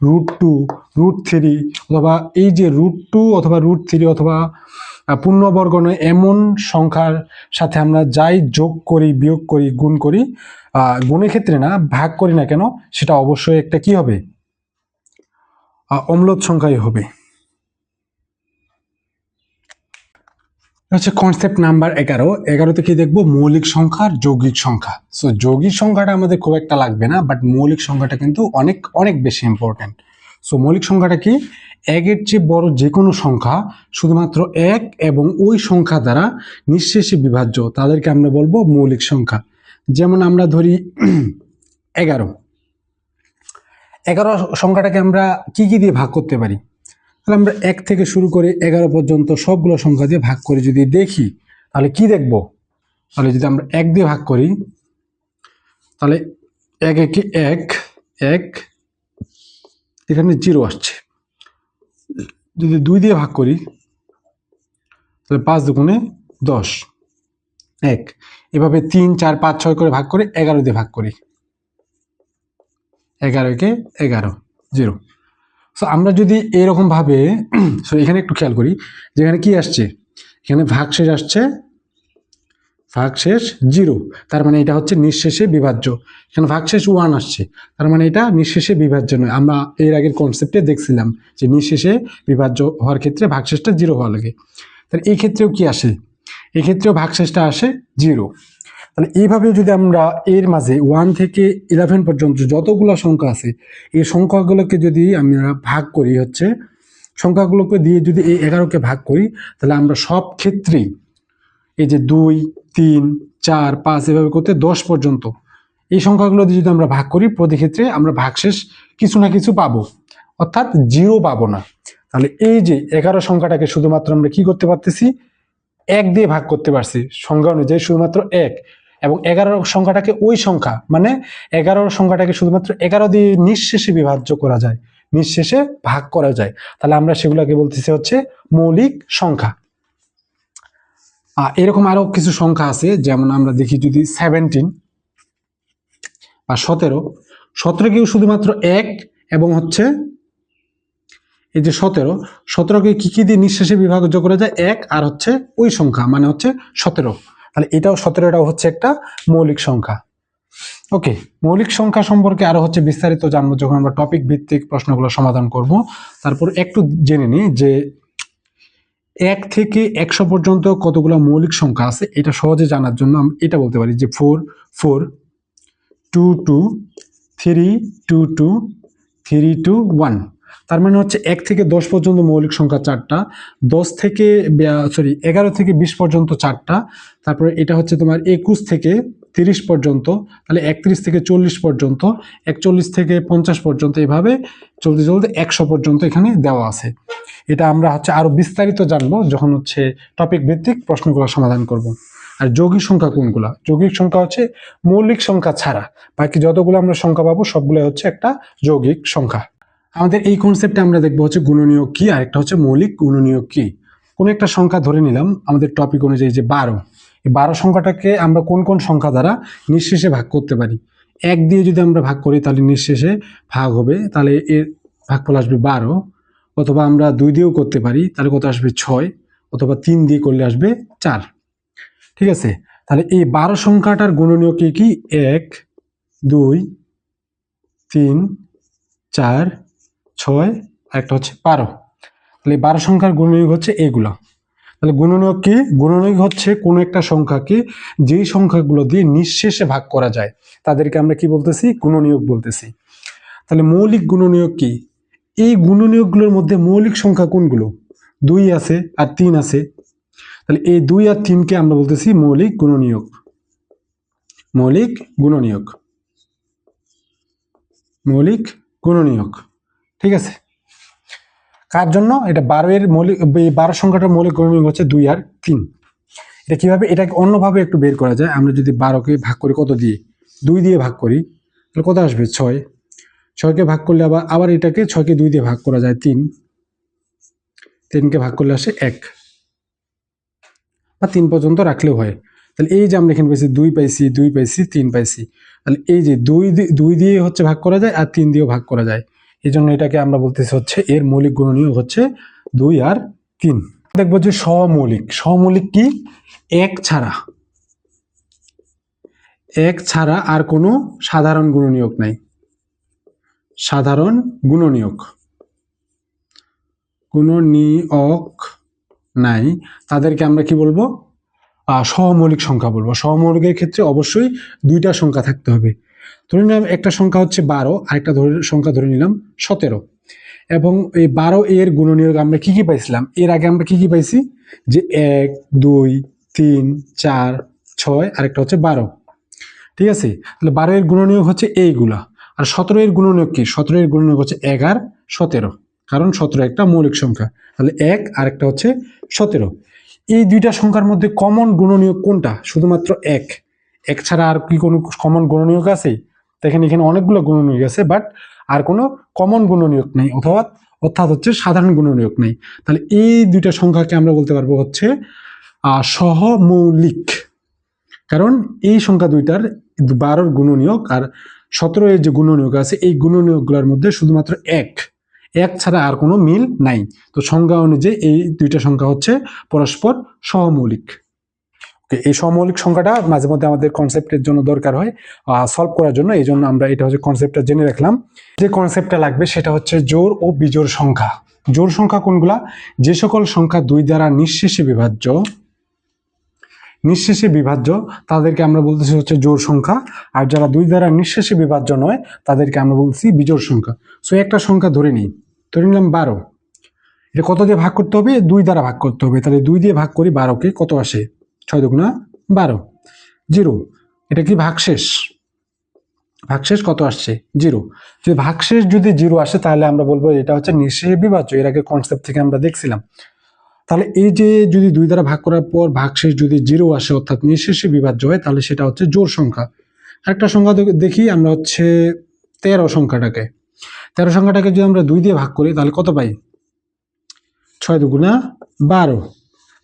√2, √3 অথবা এই যে √2 অথবা √3 অথবা পূর্ণবর্গ নয় এমন সংখ্যার সাথে আমরা যাই যোগ করি, বিয়োগ করি, গুণ করি, গুণের ক্ষেত্রে না, ভাগ করি না কেন, সেটা অবশ্যই একটা কি হবে? অম্লদ সংখ্যাই হবে। হচ্ছে কনসেপ্ট নাম্বার 11 কি দেখবো? মৌলিক সংখ্যার যৌগিক সংখ্যা। সো যৌগিক সংখ্যাটা আমাদের খুব একটা লাগবে না, বাট মৌলিক সংখ্যাটা কিন্তু অনেক অনেক বেশি ইম্পর্টেন্ট। সো মৌলিক সংখ্যাটা কি? একের চেয়ে বড় যে কোনো সংখ্যা শুধুমাত্র এক এবং ওই সংখ্যা দ্বারা নিঃশেষে বিভাজ্য, তাদেরকে আমরা বলবো মৌলিক সংখ্যা। যেমন আমরা ধরি 11। 11 সংখ্যাটাকে আমরা কি কি দিয়ে ভাগ করতে পারি? তাহলে আমরা 1 থেকে শুরু করে 11 পর্যন্ত সবগুলো সংখ্যা দিয়ে ভাগ করে যদি দেখি, তাহলে কি দেখব? তাহলে যদি আমরা 1 দিয়ে ভাগ করি, তাহলে 1 একে 1, 1, এখানে 0 আসছে। যদি 2 দিয়ে ভাগ করি, তাহলে 5 দুগুণে 10, 1। এভাবে 3, 4, 5, 6 করে ভাগ করে 11 দিয়ে ভাগ করি, 11 একে 11, 0। সো আমরা যদি এরকম ভাবে এখানে একটু খেয়াল করি, যেখানে কি আসছে, এখানে ভাগশেষ আসছে, ভাগশেষ 0, তার মানে এটা হচ্ছে নিঃশেষে বিভাজ্য। এখানে ভাগশেষ 1 আসছে, তার মানে এটা নিঃশেষে বিভাজ্য নয়। আমরা এর আগের কনসেপ্টে দেখছিলাম যে নিঃশেষে বিভাজ্য হওয়ার ক্ষেত্রে ভাগশেষটা 0 হওয়া লাগে। তাহলে এই ক্ষেত্রেও কি আসে? এই ক্ষেত্রেও ভাগশেষটা আসে 0। তাহলে এইভাবে যদি আমরা এর মাঝে 1 থেকে 11 পর্যন্ত যতগুলো সংখ্যা আছে, এই সংখ্যাগুলোকে যদি আমরা ভাগ করি, হচ্ছে সংখ্যাগুলোকে দিয়ে যদি এই 11কে ভাগ করি, তাহলে আমরা সব ক্ষেত্রেই এই যে 2, 3, 4, 5 এভাবে করতে 10 পর্যন্ত এই সংখ্যাগুলো দিয়ে যদি আমরা ভাগ করি, প্রতি ক্ষেত্রে আমরা ভাগশেষ কিছু না কিছু পাবো, অর্থাৎ 0 পাবো না। তাহলে এই যে 11 সংখ্যাটাকে শুধুমাত্র আমরা কি করতে পারতেছি? 1 দিয়ে ভাগ করতে পারছি, সংখ্যা অনুযায়ী শুধুমাত্র 1। এবং 11 সংখ্যাটাকে ওই সংখ্যা, মানে 11 সংখ্যাটাকে শুধুমাত্র 11 দিয়ে নিঃশেষে বিভাজ্য করা যায়, নিঃশেষে ভাগ করা যায়। তাহলে আমরা সেগুলোকে বলতেছি হচ্ছে মৌলিক সংখ্যা। এরকম আরো কিছু সংখ্যা আছে, যেমন আমরা দেখি যদি 17 বা 17, 17কেও শুধুমাত্র 1 এবং হচ্ছে এই যে 17কে কি দিয়ে নিঃশেষে বিভাজ্য করা যায়? 1 আর হচ্ছে ওই সংখ্যা, মানে হচ্ছে 17। তাহলে এটাও 17টাও হচ্ছে একটা মৌলিক সংখ্যা। ওকে, মৌলিক সংখ্যা সম্পর্কে আরো হচ্ছে বিস্তারিত জানবো যখন আমরা টপিক ভিত্তিক প্রশ্নগুলো সমাধান করব। তারপর একটু জেনে নিই যে 1 থেকে 100 পর্যন্ত কতগুলো মৌলিক সংখ্যা আছে, এটা সহজে জানার জন্য আমরা এটা বলতে পারি যে 4, 4, 2, 2, 3, 2, 2, 3, 2, 1। তার মানে হচ্ছে 1 থেকে 10 পর্যন্ত মৌলিক সংখ্যা 4টা, 11 থেকে 20 পর্যন্ত 4টা, তারপরে এটা হচ্ছে তোমার 21 থেকে 30 পর্যন্ত, তাহলে 31 থেকে 40 পর্যন্ত, 41 থেকে 50 পর্যন্ত, এভাবে চলতে চলতে 100 পর্যন্ত এখানে দেওয়া আছে। এটা আমরা হচ্ছে আরো বিস্তারিত জানবো যখন হচ্ছে টপিক ভিত্তিক প্রশ্নগুলো সমাধান করব। আর যৌগিক সংখ্যা কোনগুলা? যৌগিক সংখ্যা হচ্ছে মৌলিক সংখ্যা ছাড়া বাকি যতগুলো আমরা সংখ্যা পাবো সবগুলো হচ্ছে একটা যৌগিক সংখ্যা। আমাদের এই কনসেপ্টে আমরা দেখবো হচ্ছে গুণনীয়ক কি, আর একটা হচ্ছে মৌলিক গুণনীয়ক কি। কোন একটা সংখ্যা ধরে নিলাম আমাদের টপিক অনুযায়ী যে 12, এই 12 সংখ্যাটাকে আমরা কোন কোন সংখ্যা দ্বারা নিঃশেষে ভাগ করতে পারি? 1 দিয়ে যদি আমরা ভাগ করি তাহলে নিঃশেষে ভাগ হবে, তাহলে এর ভাগফল আসবে 12। অথবা আমরা 2 দিয়েও করতে পারি, তাহলে কত আসবে? 6। অথবা 3 দিয়ে করলে আসবে 4। ঠিক আছে, তাহলে এই 12 সংখ্যাটার গুণনীয়ক কি? 1, 2, 3, 4, 6, একটা হচ্ছে 12। তাহলে 12 সংখ্যার গুণনীয়ক হচ্ছে এইগুলো। তাহলে গুণনীয়ক কি? গুণনীয়ক হচ্ছে কোনো একটা সংখ্যাকে যেই সংখ্যাগুলো দিয়ে নিঃশেষে ভাগ করা যায় তাদেরকে আমরা কি বলতেছি? গুণনীয়ক বলতেছি। তাহলে মৌলিক গুণনীয়ক কি? এই গুণনীয়কগুলোর মধ্যে মৌলিক সংখ্যা কোনগুলো? 2 আছে আর 3 আছে, তাহলে এই 2 আর 3কে আমরা বলতেছি মৌলিক গুণনীয়ক। মৌলিক গুণনীয়ক, মৌলিক গুণনীয়ক। ঠিক আছে, কার জন্য? এটা 12 এর মৌলিক, 12 সংখ্যাটার মৌলিক গুণনীয়ক হচ্ছে 2 আর 3। এটা কিভাবে? এটাকে অন্যভাবে একটু বের করা যায়। আমরা যদি 12কে ভাগ করি কত দিয়ে? 2 দিয়ে ভাগ করি, তাহলে কত আসবে? 6। 6কে ভাগ করলে আবার এটাকে 6কে 2 দিয়ে ভাগ করা যায় 3। 3কে ভাগ করলে আসে 1, বা 3 পর্যন্ত রাখলেও হয়। তাহলে এই যে আমরা এখানে পাইছি 2 পাইছি, 2 পাইছি, 3 পাইছি, তাহলে এই যে 2 দিয়ে হচ্ছে ভাগ করা যায় আর 3 দিয়েও ভাগ করা যায়, এই জন্য এটাকে আমরা বলতেছি হচ্ছে এর মৌলিক গুণনীয়ক হচ্ছে 2 আর 3। দেখবো যে সমৌলিক। সমৌলিক কি? 1 ছাড়া, 1 ছাড়া আর কোনো সাধারণ গুণনীয়ক নাই। সাধারণ গুণনীয়ক, গুণনীয়ক নাই, তাদেরকে আমরা কি বলবো? সহমৌলিক সংখ্যা বলবো। সহমৌলিকের ক্ষেত্রে অবশ্যই 2টা সংখ্যা থাকতে হবে। ধরে নিলাম একটা সংখ্যা হচ্ছে 12, আরেকটা সংখ্যা ধরে নিলাম 17। এবং এই 12 এর গুণনীয়ক আমরা কি কি পাইছিলাম, এর আগে আমরা কি কি পাইছি, যে 1 2 3 4 6 আরেকটা হচ্ছে 12। ঠিক আছে, তাহলে 12 এর গুণনীয়ক হচ্ছে এইগুলা। আর 17 এর গুণনীয়ক কি, 17 এর গুণনীয়ক হচ্ছে 1 আর 17, কারণ 17 একটা মৌলিক সংখ্যা। তাহলে 1 আর একটা হচ্ছে 17। এই দুইটা সংখ্যার মধ্যে কমন গুণনীয়ক কোনটা, শুধুমাত্র 1। 1 ছাড়া আর কি কোনো কমন গুণনীয়ক আছে? দেখেন এখানে অনেকগুলো গুণনীয়ক আছে, বাট আর কোনো কমন গুণনীয়ক নেই, অর্থাৎ হচ্ছে সাধারণ গুণনীয়ক নেই। তাহলে এই দুইটা সংখ্যাকে আমরা বলতে পারবো হচ্ছে সহমৌলিক, কারণ এই সংখ্যা দুইটার 12 গুণনীয়ক আর 17 এর যে গুণনীয়ক আছে, এই গুণনীয়কগুলোর মধ্যে শুধুমাত্র 1 ছাড়া আর কোনো মিল নাই। তো সংজ্ঞা অনুযায়ী এই দুইটা সংখ্যা হচ্ছে পরস্পর সহমৌলিক। এই সহমৌলিক সংখ্যাটা মাঝে মধ্যে আমাদের কনসেপ্টের জন্য দরকার হয়, সলভ করার জন্য, এই জন্য আমরা এটা হচ্ছে কনসেপ্টটা জেনে রাখলাম। যে কনসেপ্টটা লাগবে সেটা হচ্ছে জোড় ও বিজোড় সংখ্যা। জোড় সংখ্যা কোনগুলা, যে সকল সংখ্যা 2 দ্বারা নিঃশেষে বিভাজ্য তাদেরকে আমরা বলতেছি হচ্ছে জোড় সংখ্যা, আর যারা 2 দ্বারা নিঃশেষে বিভাজ্য নয় তাদেরকে আমরা বলছি বিজোড় সংখ্যা। সো একটা সংখ্যা ধরে নিলাম 12, এটা কত দিয়ে ভাগ করতে হবে, 2 দ্বারা ভাগ করতে হবে। তাহলে 2 দিয়ে ভাগ করি 12কে, কত আসে, 6 দুগুণা 12, 0। এটা কি ভাগশেষ কত আসছে, 0। যদি ভাগশেষ যদি 0 আসে তাহলে আমরা বলবো এটা হচ্ছে নিঃশেষে বিভাজ্য। এর আগে কনসেপ্ট থেকে আমরা দেখছিলাম। তাহলে এই যে যদি 2 দ্বারা ভাগ করার পর ভাগশেষ যদি 0 আসে, অর্থাৎ নিঃশেষে বিভাজ্য হয়, তাহলে সেটা হচ্ছে জোড় সংখ্যা। আরেকটা সংখ্যা দেখি আমরা হচ্ছে 13 সংখ্যাটাকে যদি আমরা 2 দিয়ে ভাগ করি তাহলে কত পাই, 6 দুগুণা 12,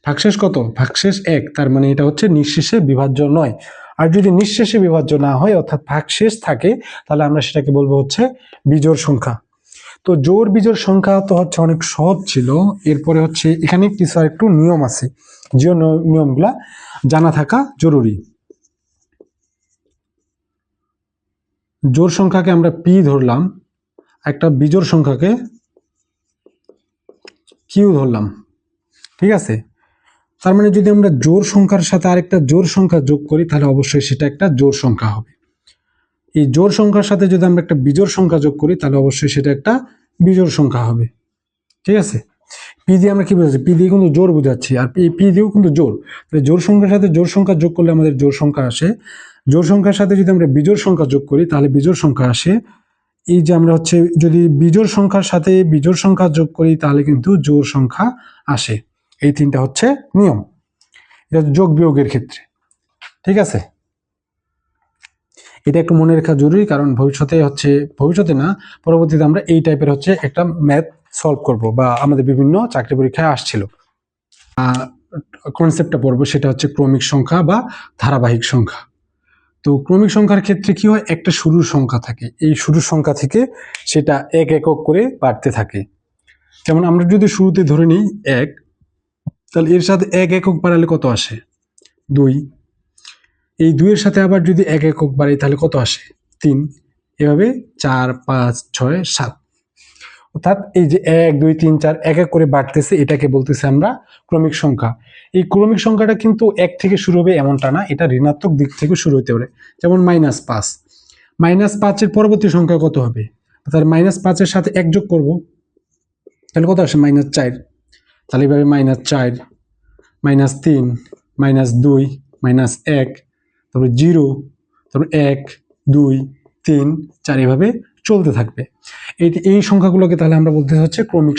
ভাগশেষ কত, ভাগশেষ 1, তার মানে এটা হচ্ছে নিঃশেষে বিভাজ্য নয়। আর যদি নিঃশেষে বিভাজ্য না হয়, অর্থাৎ ভাগশেষ থাকে, তাহলে আমরা সেটাকে বলবো হচ্ছে বিজোড় সংখ্যা। তো জোড় বিজোড় সংখ্যা তো হচ্ছে অনেক সহজ ছিল। এরপরে হচ্ছে এখানে কিছু একটু নিয়ম আছে, যে নিয়মগুলা জানা থাকা জরুরি। জোড় সংখ্যাকে আমরা পি ধরলাম, একটা বিজোড় সংখ্যাকে কিউ ধরলাম। ঠিক আছে, তার মানে যদি আমরা জোড় সংখ্যার সাথে আরেকটা জোড় সংখ্যা যোগ করি তাহলে অবশ্যই সেটা একটা জোড় সংখ্যা হবে। এই জোড় সংখ্যার সাথে যদি আমরা একটা বিজোড় সংখ্যা যোগ করি তাহলে অবশ্যই সেটা একটা বিজোড় সংখ্যা হবে। ঠিক আছে, পি দিয়ে আমরা কি বোঝাচ্ছি, পি দিয়ে কিন্তু জোড় বোঝাচ্ছি, আর পি দিয়েও কিন্তু জোড়। তাহলে জোড় সংখ্যার সাথে জোড় সংখ্যা যোগ করলে আমাদের জোড় সংখ্যা আসে। জোড় সংখ্যার সাথে যদি আমরা বিজোড় সংখ্যা যোগ করি তাহলে বিজোড় সংখ্যা আসে। এই যে আমরা হচ্ছে যদি বিজোড় সংখ্যার সাথে বিজোড় সংখ্যা যোগ করি তাহলে কিন্তু জোড় সংখ্যা আসে। এই তিনটা হচ্ছে নিয়ম, এটা যোগ বিয়োগের ক্ষেত্রে। ঠিক আছে, এটা একটু মনে রাখা জরুরি, কারণ ভবিষ্যতে না, পরবর্তীতে আমরা এই টাইপের হচ্ছে একটা ম্যাথ সলভ করব, বা আমাদের বিভিন্ন চাকরি পরীক্ষায় আসছিল কনসেপ্টটা পড়বো, সেটা হচ্ছে ক্রমিক সংখ্যা বা ধারাবাহিক সংখ্যা। তো ক্রমিক সংখ্যার ক্ষেত্রে কি হয়, একটা শুরুর সংখ্যা থাকে, এই শুরুর সংখ্যা থেকে সেটা এক একক করে বাড়তে থাকে। যেমন আমরা যদি শুরুতে ধরে নিই 1, তাহলে এর সাথে 1 একক বাড়ালে কত আসে, 2। এই 2 এর সাথে আবার যদি 1 একক বাড়াই তাহলে কত আসে, 3। এভাবে 4 5 6 7, অর্থাৎ এই যে 1 2 3 4 এক এক করে বাড়তেছে, এটাকে বলতেছে আমরা ক্রমিক সংখ্যা। এই ক্রমিক সংখ্যাটা কিন্তু 1 থেকে শুরু হবে এমনটা না, এটা ঋণাত্মক দিক থেকে শুরু হতে পারে। যেমন -5, -5 এর পরবর্তী সংখ্যা কত হবে, অর্থাৎ -5 এর সাথে 1 যোগ করব, তাহলে কত আসে, -4। তাহলে এভাবে -4 -3 -2 -1, তারপরে 0, তারপরে 1 2 3 4, এভাবে চলতে থাকবে। এই সংখ্যাগুলোকে তাহলে আমরা বলতে হচ্ছে ক্রমিক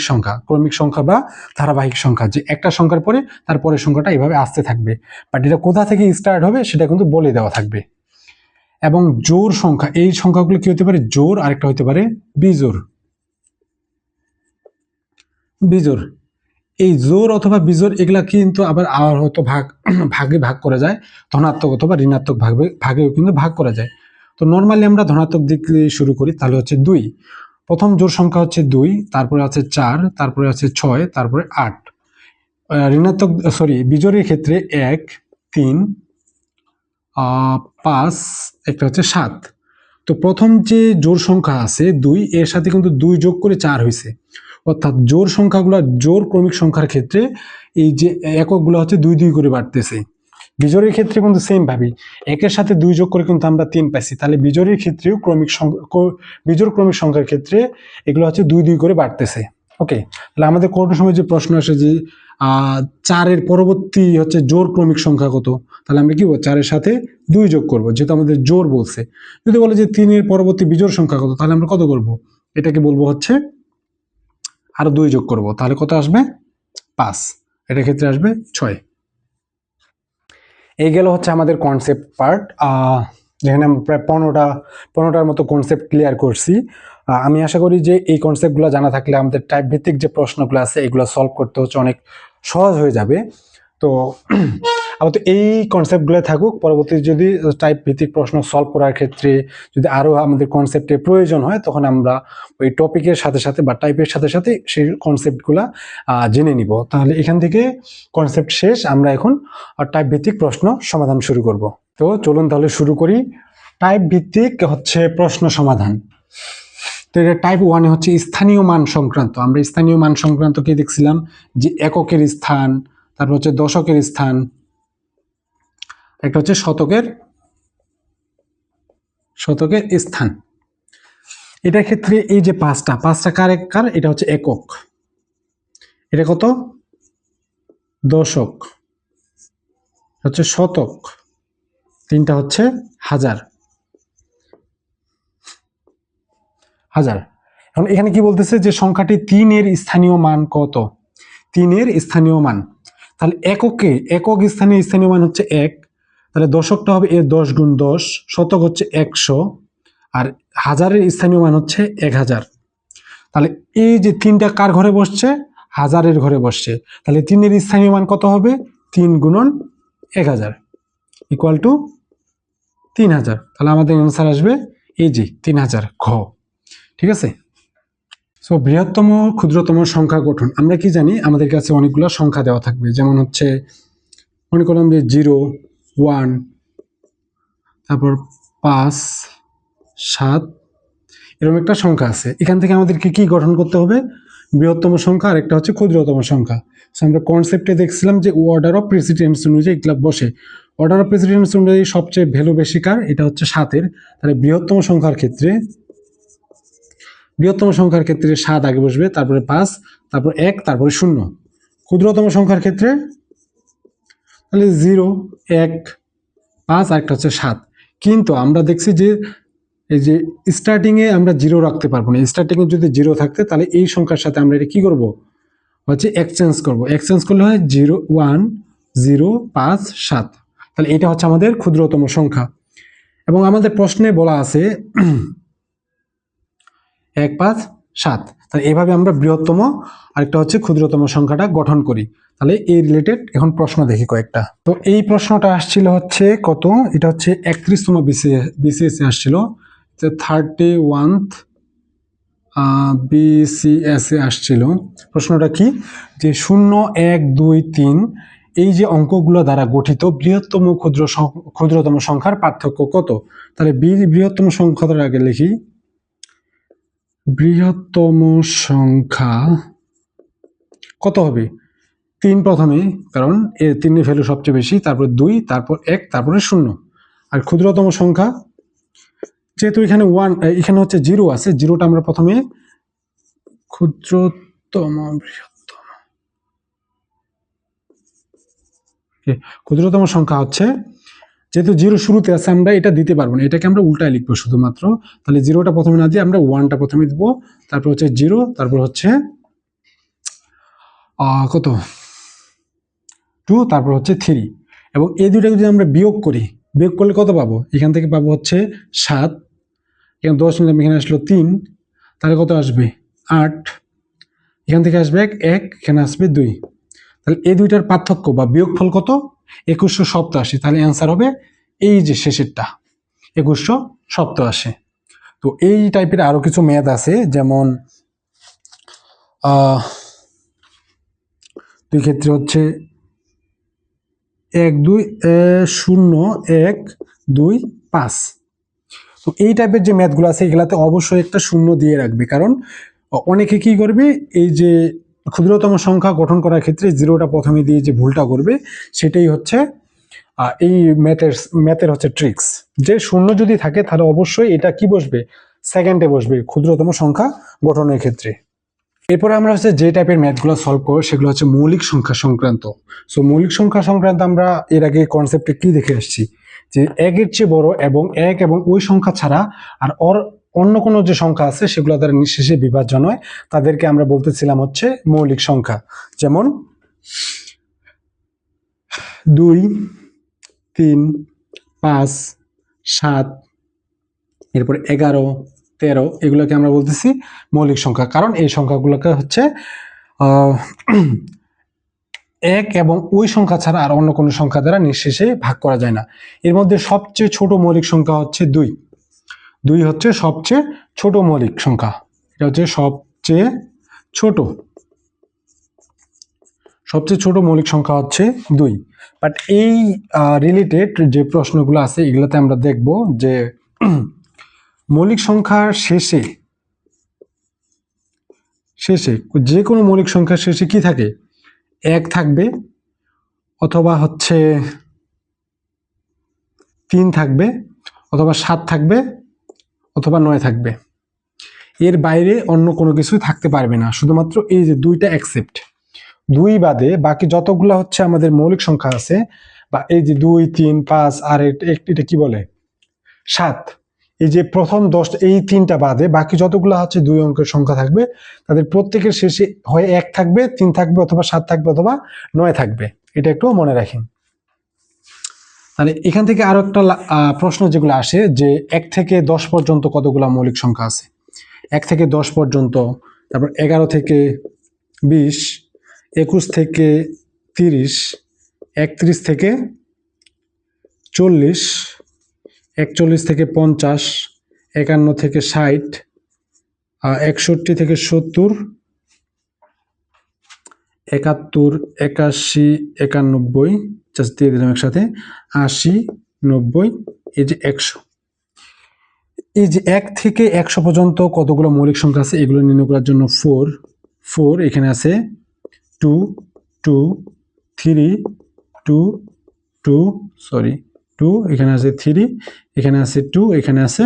সংখ্যা বা ধারাবাহিক সংখ্যা, যে একটা সংখ্যার পরে তারপরের সংখ্যাটা এইভাবে আসতে থাকবে, বাট এটা কোথা থেকে স্টার্ট হবে সেটা কিন্তু বলে দেওয়া থাকবে। এবং জোড় সংখ্যা, এই সংখ্যাগুলো কি হতে পারে, জোড়, আরেকটা হতে পারে বিজোড়। এই জোড় অথবা বিজোড় এগুলা কিন্তু আবার হয়তো ভাগে ভাগ করা যায়, ধনাত্মক অথবা ঋণাত্মক ভাগেও কিন্তু ভাগ করা যায়। তো নর্মালি আমরা ধনাত্মক দিক দিয়ে শুরু করি, তাহলে হচ্ছে 2, প্রথম জোড় সংখ্যা হচ্ছে 2, তারপরে আছে 4, তারপরে আছে 6, তারপরে 8। বিজোড়ের ক্ষেত্রে 1 3 5, একটা হচ্ছে 7। তো প্রথম যে জোড় সংখ্যা আছে 2, এর সাথে কিন্তু 2 যোগ করে 4 হয়েছে, অর্থাৎ জোড় সংখ্যাগুলো, জোড় ক্রমিক সংখ্যার ক্ষেত্রে এই যে এককগুলো হচ্ছে 2 2 করে বাড়তেছে। বিজোড়ের ক্ষেত্রে কিন্তু সেম ভাবে একের সাথে 2 যোগ করে কিন্তু আমরা 3 পাইছি, তাহলে বিজোড়ের ক্ষেত্রেও বিজোড় ক্রমিক সংখ্যার ক্ষেত্রে এগুলো হচ্ছে 2 2 করে বাড়তেছে। ওকে, তাহলে আমাদের কোনো সময় যে প্রশ্ন আসে যে 4-এর পরবর্তী হচ্ছে জোড় ক্রমিক সংখ্যা কত, তাহলে আমরা কি 4-এর সাথে 2 যোগ করব, যেহেতু আমাদের জোড় বলছে। যদি বলে যে 3-এর পরবর্তী বিজোড় সংখ্যা কত, তাহলে আমরা কত করব, এটাকে বলবো হচ্ছে আরো 2 যোগ করব, তাহলে কত আসবে 5, এটার ক্ষেত্রে আসবে 6। এই গেল হচ্ছে আমাদের কনসেপ্ট পার্ট, যেখানে আমরা প্রায় 15টার মতো কনসেপ্ট ক্লিয়ার করছি। আমি আশা করি যে এই কনসেপ্টগুলো জানা থাকলে আমাদের টাইপ ভিত্তিক যে প্রশ্নগুলো আছে এগুলো সলভ করতে হচ্ছে অনেক সহজ হয়ে যাবে। তো আপাতত এই কনসেপ্টগুলো থাকুক, পরবর্তী যদি টাইপ ভিত্তিক প্রশ্ন সলভ করার ক্ষেত্রে যদি আরও আমাদের কনসেপ্টের প্রয়োজন হয় তখন আমরা ওই টপিকের সাথে সাথে বা টাইপের সাথে সাথে সেই কনসেপ্টগুলো জেনে নিব। তাহলে এখান থেকে কনসেপ্ট শেষ, আমরা এখন টাইপ ভিত্তিক প্রশ্ন সমাধান শুরু করব। তো চলুন তাহলে শুরু করি। টাইপ ভিত্তিক হচ্ছে প্রশ্ন সমাধান। তো এটা টাইপ 1-এ হচ্ছে স্থানীয় মান সংক্রান্ত। আমরা স্থানীয় মান সংক্রান্ত কি দেখছিলাম, যে এককের স্থান, তারপর হচ্ছে দশকের স্থান, একটা হচ্ছে শতকের স্থান। এটার ক্ষেত্রে এই যে পাঁচটা কার, এটা হচ্ছে একক, এটা কত দশক, হচ্ছে শতক, 3টা হচ্ছে হাজার। এখন এখানে কি বলতেছে যে সংখ্যাটি 3-এর স্থানীয় মান কত, 3-এর স্থানীয় মান। তাহলে একক স্থানীয় মান হচ্ছে 1, তাহলে দশকটা হবে 10 গুণ 10, শতক হচ্ছে 100, আর হাজারের স্থানীয় মান হচ্ছে 1000। তাহলে এই যে 3টা কার ঘরে বসছে, হাজারের ঘরে বসছে, তাহলে 3-এর স্থানীয় মান কত হবে, 3 গুণন 1000 ইকুয়াল টু 3000। তাহলে আমাদের অ্যান্সার আসবে এই যে 3000 ঘ। ঠিক আছে। সো বৃহত্তম ক্ষুদ্রতম সংখ্যা গঠন, আমরা কি জানি আমাদের কাছে অনেকগুলো সংখ্যা দেওয়া থাকবে, যেমন হচ্ছে মনে করলাম যে 0, 1, তারপর 5, 7, এরকম একটা সংখ্যা আছে। এখান থেকে আমাদেরকে কি গঠন করতে হবে, বৃহত্তম সংখ্যা আর একটা হচ্ছে ক্ষুদ্রতম সংখ্যা। আমরা কনসেপ্টে দেখছিলাম যে অর্ডার অফ প্রেসিডেন্স অনুযায়ী এগুলো বসে। অর্ডার অফ প্রেসিডেন্স অনুযায়ী সবচেয়ে ভ্যালু বেশি কার, এটা হচ্ছে 7-এর। তাহলে বৃহত্তম সংখ্যার ক্ষেত্রে 7 আগে বসবে, তারপরে 5, তারপর 1, তারপরে 0। ক্ষুদ্রতম সংখ্যার ক্ষেত্রে তাহলে 0, 1, 5 আর একটা হচ্ছে 7। কিন্তু আমরা দেখছি যে এই যে স্টার্টিংয়ে আমরা 0 রাখতে পারবো না। স্টার্টিংয়ে যদি 0 থাকতে তাহলে এই সংখ্যার সাথে আমরা এটা কি করব, হচ্ছে এক্সচেঞ্জ করব। এক্সচেঞ্জ করলে হয় 0, 1, 0, 5, 7। তাহলে এটা হচ্ছে আমাদের ক্ষুদ্রতম সংখ্যা। এবং আমাদের প্রশ্নে বলা আছে 1, 5, 7। তাহলে এইভাবে আমরা বৃহত্তম আরেকটা হচ্ছে ক্ষুদ্রতম সংখ্যাটা গঠন করি। তাহলে এই রিলেটেড এখন প্রশ্ন দেখি কয়েকটা। তো এই প্রশ্নটা আসছিল হচ্ছে কত, এটা হচ্ছে 31তম বিসিএস আসছিল, 31th বিসিএস এ আসছিল। প্রশ্নটা কি, যে 0, 1, 2, 3 এই যে অঙ্কগুলো দ্বারা গঠিত বৃহত্তম ক্ষুদ্রতম সংখ্যার পার্থক্য কত। তাহলে বৃহত্তম সংখ্যাটার আগে লিখি, বৃহত্তম সংখ্যা কত হবে, 3 প্রথমে, কারণ এর 3-এর ভ্যালু সবচেয়ে বেশি, তারপর 2, তারপর 1, তারপরে 0। আর ক্ষুদ্রতম সংখ্যা যেহেতু এখানে 1, এখানে হচ্ছে 0 আছে, 0টা আমরা প্রথমে ক্ষুদ্রতম সংখ্যা হচ্ছে, যেহেতু 0 শুরুতে আছে আমরা এটা দিতে পারবো না, এটাকে আমরা উল্টায় লিখবো শুধুমাত্র। তাহলে 0টা প্রথমে না দিয়ে আমরা 1টা প্রথমে দিব, তারপর হচ্ছে 0, তারপর হচ্ছে কত 2, তারপর হচ্ছে 3। এবং এই দুইটাকে যদি আমরা বিয়োগ করলে কত পাবো, এখান থেকে পাবো হচ্ছে 7, এখানে 10 নিলাম, এখানে আসলো 3, তাহলে কত আসবে 8, এখান থেকে আসবে 1, এখানে আসবে 2। তাহলে এই দুইটার পার্থক্য বা বিয়োগফল কত, 2187। তাহলে অ্যান্সার হবে এই যে শেষেরটা, 2187। তো এই টাইপের আরো কিছু ম্যাথ আছে, যেমন দুই ক্ষেত্রে হচ্ছে 1, 2, 0, 1, 2, 5। তো এই টাইপের যে ম্যাথগুলো আছে এগুলাতে অবশ্যই একটা 0 দিয়ে রাখবে, কারণ অনেকে কি করবে, এই যে ক্ষুদ্রতম সংখ্যা গঠন করার ক্ষেত্রে 0টা প্রথমে দিয়ে যে ভুলটা করবে সেটাই হচ্ছে এই ম্যাথের হচ্ছে ট্রিক্স, যে শূন্য যদি থাকে তাহলে অবশ্যই এটা কি বসবে, সেকেন্ডে বসবে ক্ষুদ্রতম সংখ্যা গঠনের ক্ষেত্রে। এরপরে আমরা হচ্ছে যে টাইপের ম্যাথগুলো সলভ করবো সেগুলো হচ্ছে মৌলিক সংখ্যা সংক্রান্ত। সো মৌলিক সংখ্যা সংক্রান্ত আমরা এর আগে কনসেপ্টে কি দেখে আসছি, যে একের চেয়ে বড় এবং এক এবং ওই সংখ্যা ছাড়া আর অন্য কোনো যে সংখ্যা আছে সেগুলো দ্বারা নিঃশেষে বিভাজ্য নয়, তাদেরকে আমরা বলতেছিলাম হচ্ছে মৌলিক সংখ্যা। যেমন 2, 3, 5, 7, এরপর 11, 13 এগুলোকে আমরা বলতেছি মৌলিক সংখ্যা, কারণ এই সংখ্যাগুলোকে হচ্ছে এক এবং ওই সংখ্যা ছাড়া আর অন্য কোনো সংখ্যা দ্বারা নিঃশেষে ভাগ করা যায় না। এর মধ্যে সবচেয়ে ছোট মৌলিক সংখ্যা হচ্ছে 2। 2 হচ্ছে সবচেয়ে ছোট মৌলিক সংখ্যা, এটা হচ্ছে সবচেয়ে ছোট মৌলিক সংখ্যা হচ্ছে 2। বাট এই রিলেটেড যে প্রশ্নগুলো আছে এগুলোতে আমরা দেখব যে মৌলিক সংখ্যার শেষে যে কোনো মৌলিক সংখ্যার শেষে কি থাকে, 1 থাকবে, অথবা হচ্ছে 3 থাকবে, অথবা 7 থাকবে, অথবা 9 থাকবে। এর বাইরে অন্য কোনো কিছুই থাকতে পারবে না, শুধুমাত্র এই যে 2টা অ্যাকসেপ্ট। 2 বাদে বাকি যতগুলো হচ্ছে আমাদের মৌলিক সংখ্যা আছে, বা এই যে 2, 3, 5 আর এটা কি বলে 7, এই যে প্রথম 10 এই 3টা বাদে বাকি যতগুলো হচ্ছে 2 অঙ্কের সংখ্যা থাকবে, তাদের প্রত্যেকের শেষে হয় 1 থাকবে, 3 থাকবে, অথবা 7 থাকবে, অথবা 9 থাকবে। এটা একটু মনে রাখেন। তাহলে এখান থেকে আরো একটা প্রশ্ন যেগুলো আসে, যে 1 থেকে 10 পর্যন্ত কতগুলো মৌলিক সংখ্যা আছে। 1 থেকে 10 পর্যন্ত, তারপর 11 থেকে 20, 21 থেকে 30, 31 থেকে 40, 41 থেকে 50, 51 থেকে 60, 61 থেকে 70, 71, 81, 91, জাস্ট দিয়ে দিলাম একসাথে, 80, 90, এই যে 100। এই যে 1 থেকে 100 পর্যন্ত কতগুলো মৌলিক সংখ্যা আছে এগুলো নির্ণয় করার জন্য 4 এখানে আছে, 2, 2, 3, 2, 2, সরি 2, এখানে আছে 3, এখানে আছে 2, এখানে আছে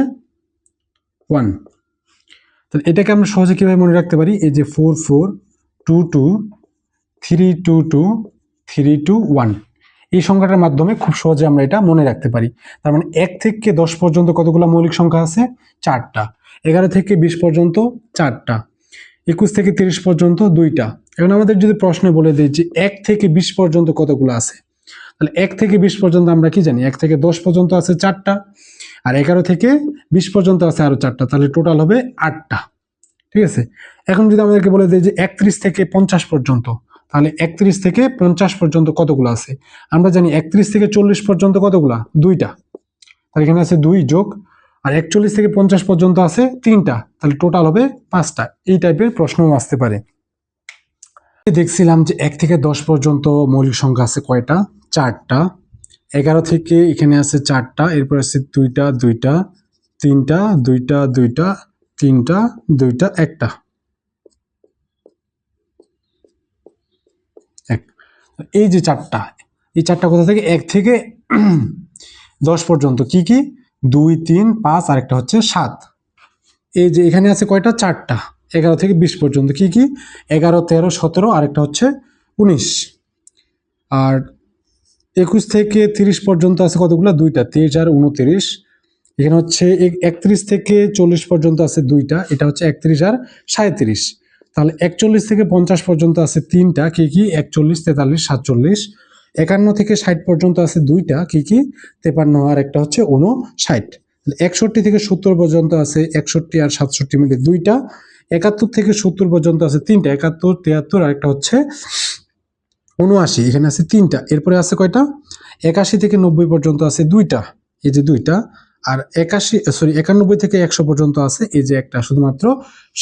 1। তাহলে এটাকে আমরা সহজে কিভাবে মনে রাখতে পারি, এই যে 4, 4, 2, 2, 3, 2, 2, 3, 2, 1, এই সংখ্যাটার মাধ্যমে খুব সহজে আমরা এটা মনে রাখতে পারি। তার মানে 1 থেকে 10 পর্যন্ত কতগুলো মৌলিক সংখ্যা আছে, 4টা। 11 থেকে 20 পর্যন্ত 4টা। 21 থেকে 30 পর্যন্ত 2টা। এখন আমাদের যদি প্রশ্নে বলে দেয় যে 1 থেকে 20 পর্যন্ত কতগুলো আছে, তাহলে 1 থেকে 20 পর্যন্ত আমরা কি জানি, 1 থেকে 10 পর্যন্ত আছে 4টা, আর 11 থেকে 20 পর্যন্ত আছে আরো 4টা, তাহলে টোটাল হবে 8টা। ঠিক আছে। এখন যদি আমাদেরকে বলে দেয় যে 31 থেকে 50 পর্যন্ত, তাহলে 31 থেকে 50 পর্যন্ত কতগুলো আছে, আমরা জানি 31 থেকে 40 পর্যন্ত কতগুলা, 2টা, তাহলে এখানে আছে 2 যোগ, আর 41 থেকে 50 পর্যন্ত আছে 3টা, তাহলে টোটাল হবে 5টা। এই টাইপের প্রশ্নও আসতে পারে। দেখছিলাম যে 1 থেকে 10 পর্যন্ত মৌলিক সংখ্যা আছে কয়টা, 4টা। 11 থেকে এখানে আছে 4টা, এরপর আছে 2টা, 2টা, 3টা, 2টা, 2টা, 3টা, 2টা, 1টা। এই যে 4টা, এই 4টা কোথা থেকে, 1 থেকে 10 পর্যন্ত কি কি, 2, 3, 5 আর একটা হচ্ছে 7। এই যে এখানে আছে কয়টা, 4টা। 11 থেকে 20 পর্যন্ত কি কি, 11, 13, 17 আর একটা হচ্ছে 19। আর 21 থেকে 30 পর্যন্ত আছে কতগুলো, 2টা, 23 আর 29। এখানে হচ্ছে 31 থেকে 40 পর্যন্ত আছে 2টা, এটা হচ্ছে 31 আর 37। তাহলে 41 থেকে 50 পর্যন্ত আছে 3টা, কি কি, 41, 43, 47। 51 থেকে 60 পর্যন্ত আছে 2টা, কি কি, 53 আর একটা হচ্ছে 59। 61 থেকে 70 পর্যন্ত আছে 61 আর 67 মিলে 2টা। 71 থেকে 70 পর্যন্ত আছে 3টা, 71, 73 আর একটা হচ্ছে 79, এখানে আছে 3টা। এরপরে আছে কয়টা, 81 থেকে 90 পর্যন্ত আছে 2টা, এই যে 2টা। আর 91 থেকে 100 পর্যন্ত আছে এই যে একটা, শুধুমাত্র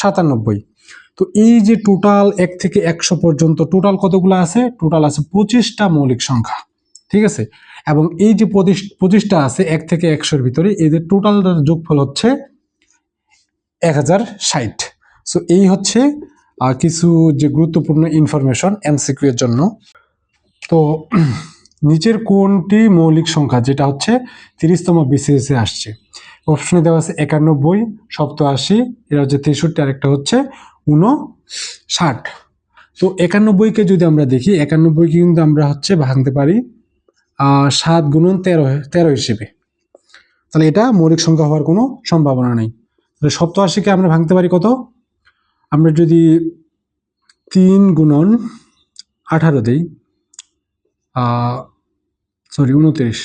97। তো এই যে টোটাল 1 থেকে 100 পর্যন্ত টোটাল কতগুলো আছে, টোটাল আছে 25টা মৌলিক সংখ্যা। ঠিক আছে। এবং এই যে 25টা আছে 1 থেকে 100-এর ভিতরে, এদের টোটাল যোগফল হচ্ছে 1060। সো এই হচ্ছে কিছু যে গুরুত্বপূর্ণ ইনফরমেশন এমসিকিউ এর জন্য। তো নিচের কোনটি মৌলিক সংখ্যা, যেটা হচ্ছে 30তম BCS এ আসছে? অপশনে দেওয়া আছে 91, 87, এটা হচ্ছে 63, আর একটা হচ্ছে 59। তো 91কে যদি আমরা দেখি, 91কে কিন্তু আমরা হচ্ছে ভাঙতে পারি 7 গুণন 13 হিসেবে। তাহলে এটা মৌলিক সংখ্যা হওয়ার কোনো সম্ভাবনা নেই। তাহলে 87কে আমরা ভাঙতে পারি কত? আমরা যদি 3 গুণন 18 দিই, 29,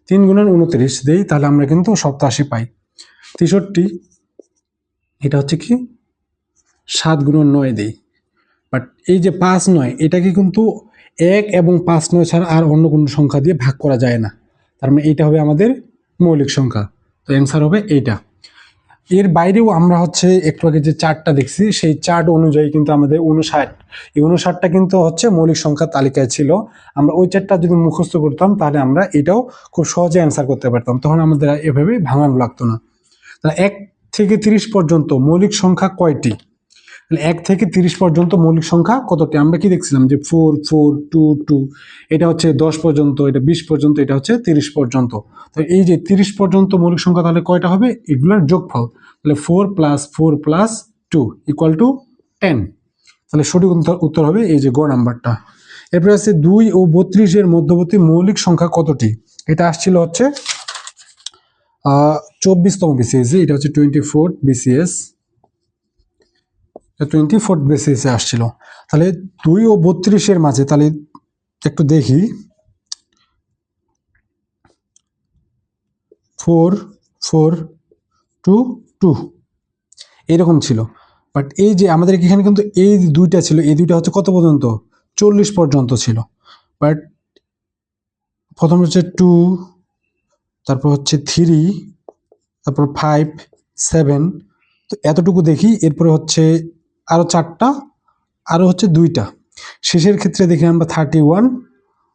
3 গুণন 29 দেই, তাহলে আমরা কিন্তু 87 পাই। 63, এটা হচ্ছে কি 7 গুণন 9 দেই। বাট এই যে 5, 9, এটাকে কিন্তু 1 এবং 5, 9 ছাড়া আর অন্য কোনো সংখ্যা দিয়ে ভাগ করা যায় না। তার মানে এইটা হবে আমাদের মৌলিক সংখ্যা। তো অ্যান্সার হবে এইটা। এর বাইরেও আমরা হচ্ছে একটু আগে যে চার্টটা দেখছি, সেই চার্ট অনুযায়ী কিন্তু আমাদের 59, এই 59টা কিন্তু হচ্ছে মৌলিক সংখ্যা তালিকায় ছিল। আমরা ওই চার্টটা যদি মুখস্থ করতাম, তাহলে আমরা এটাও খুব সহজে অ্যান্সার করতে পারতাম, তখন আমাদের এভাবে ভাঙানো লাগতো না। তাহলে 1 থেকে 30 পর্যন্ত মৌলিক সংখ্যা কয়টি? 1 থেকে 30 পর্যন্ত মৌলিক সংখ্যা কতটি? আমরা কি দেখছিলাম যে 4, 4, 2, 2, এটা হচ্ছে 10 পর্যন্ত, এটা 20 পর্যন্ত, এটা হচ্ছে 30 পর্যন্ত। তো এই যে 30 পর্যন্ত মৌলিক সংখ্যা তাহলে কয়টা হবে? এগুলোর যোগফল। তাহলে 4 + 4 + 2 = 10। তাহলে সঠিক উত্তর হবে এই যে গ নাম্বারটা। এরপরে আছে 2 ও 32 এর মধ্যবর্তী মৌলিক সংখ্যা কতটি? এটা আসছিল হচ্ছে 24তম BCS, এটা হচ্ছে 24th BCS, 24th BCS এ আসছিল। তাহলে 2 ও 32 এর মাঝে, তাহলে একটু দেখি, 4, 4, 2, 2 এরকম ছিল। বাট এই যে আমাদের এখানে কিন্তু এই দুইটা ছিল, এই দুইটা হচ্ছে কত পর্যন্ত? 40 পর্যন্ত ছিল। বাট প্রথম হচ্ছে 2, তারপর হচ্ছে 3, তারপর 5, 7, তো এতটুকু দেখি। এরপরে হচ্ছে আরো 4টা, আরো হচ্ছে 2টা। শেষের ক্ষেত্রে দেখি আমরা 31,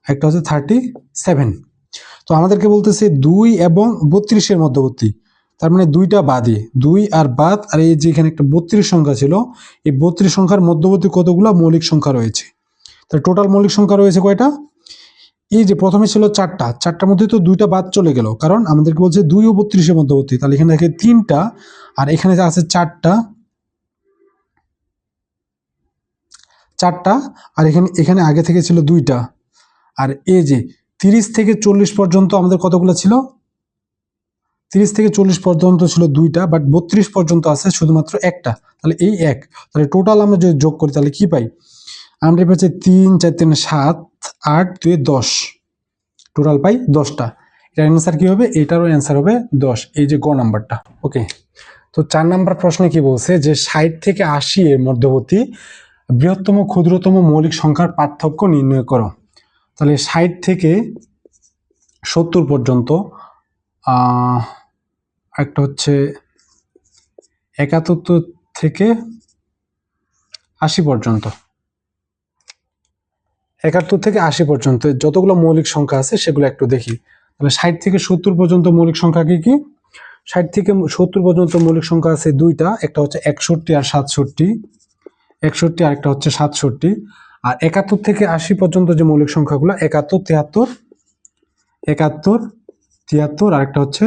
একটা হচ্ছে 37। তো আমাদেরকে বলতেছে 2 এবং 32 এর মধ্যবর্তী, তার মানে 2টা বাদে, 2 আর বাদ, আর এই যে এখানে একটা 32 সংখ্যা ছিল, এই 32 সংখ্যার মধ্যবর্তী কতগুলো মৌলিক সংখ্যা রয়েছে? তাহলে টোটাল মৌলিক সংখ্যা রয়েছে কয়টা? এই যে প্রথমে ছিল 4টা, 4টার মধ্যে তো 2টা বাদ চলে গেল, কারণ আমাদেরকে বলছে 2 ও 32 এর মধ্যবর্তী। তাহলে এখানে দেখে 3টা, আর এখানে আছে 4টা, আর এখানে আগে থেকে ছিল 2টা। আর এই যে 30 থেকে 40 পর্যন্ত আমাদের কতগুলো ছিল? 30 থেকে 40 পর্যন্ত ছিল 2টা, বাট 32 পর্যন্ত আছে শুধুমাত্র একটা। তাহলে এই এক, তাহলে টোটাল আমরা যদি যোগ করি তাহলে কি পাই? আমরা পাচ্ছি 3, 4, 3, 7, 8, 2, 10, টোটাল পাই 10টা। এটার অ্যান্সার কি হবে? এটারও অ্যান্সার হবে 10, এই যে গ নাম্বারটা। ওকে, তো 4 নাম্বার প্রশ্নে কি বলছে যে 60 থেকে 80 এর মধ্যবর্তী বৃহত্তম ক্ষুদ্রতম মৌলিক সংখ্যার পার্থক্য নির্ণয় করো। তাহলে 60 থেকে 70 পর্যন্ত, একটা হচ্ছে 71 থেকে 80 পর্যন্ত, 71 থেকে 80 পর্যন্ত যতগুলো মৌলিক সংখ্যা আছে সেগুলো একটু দেখি। তাহলে 60 থেকে 70 পর্যন্ত মৌলিক সংখ্যা কি কি? 60 থেকে 70 পর্যন্ত মৌলিক সংখ্যা আছে 2টা, একটা হচ্ছে 61 আর 67, 61 আর একটা হচ্ছে 67। আর 71 থেকে 80 পর্যন্ত যে মৌলিক সংখ্যাগুলো 71, 73, 71, 73, আর একটা হচ্ছে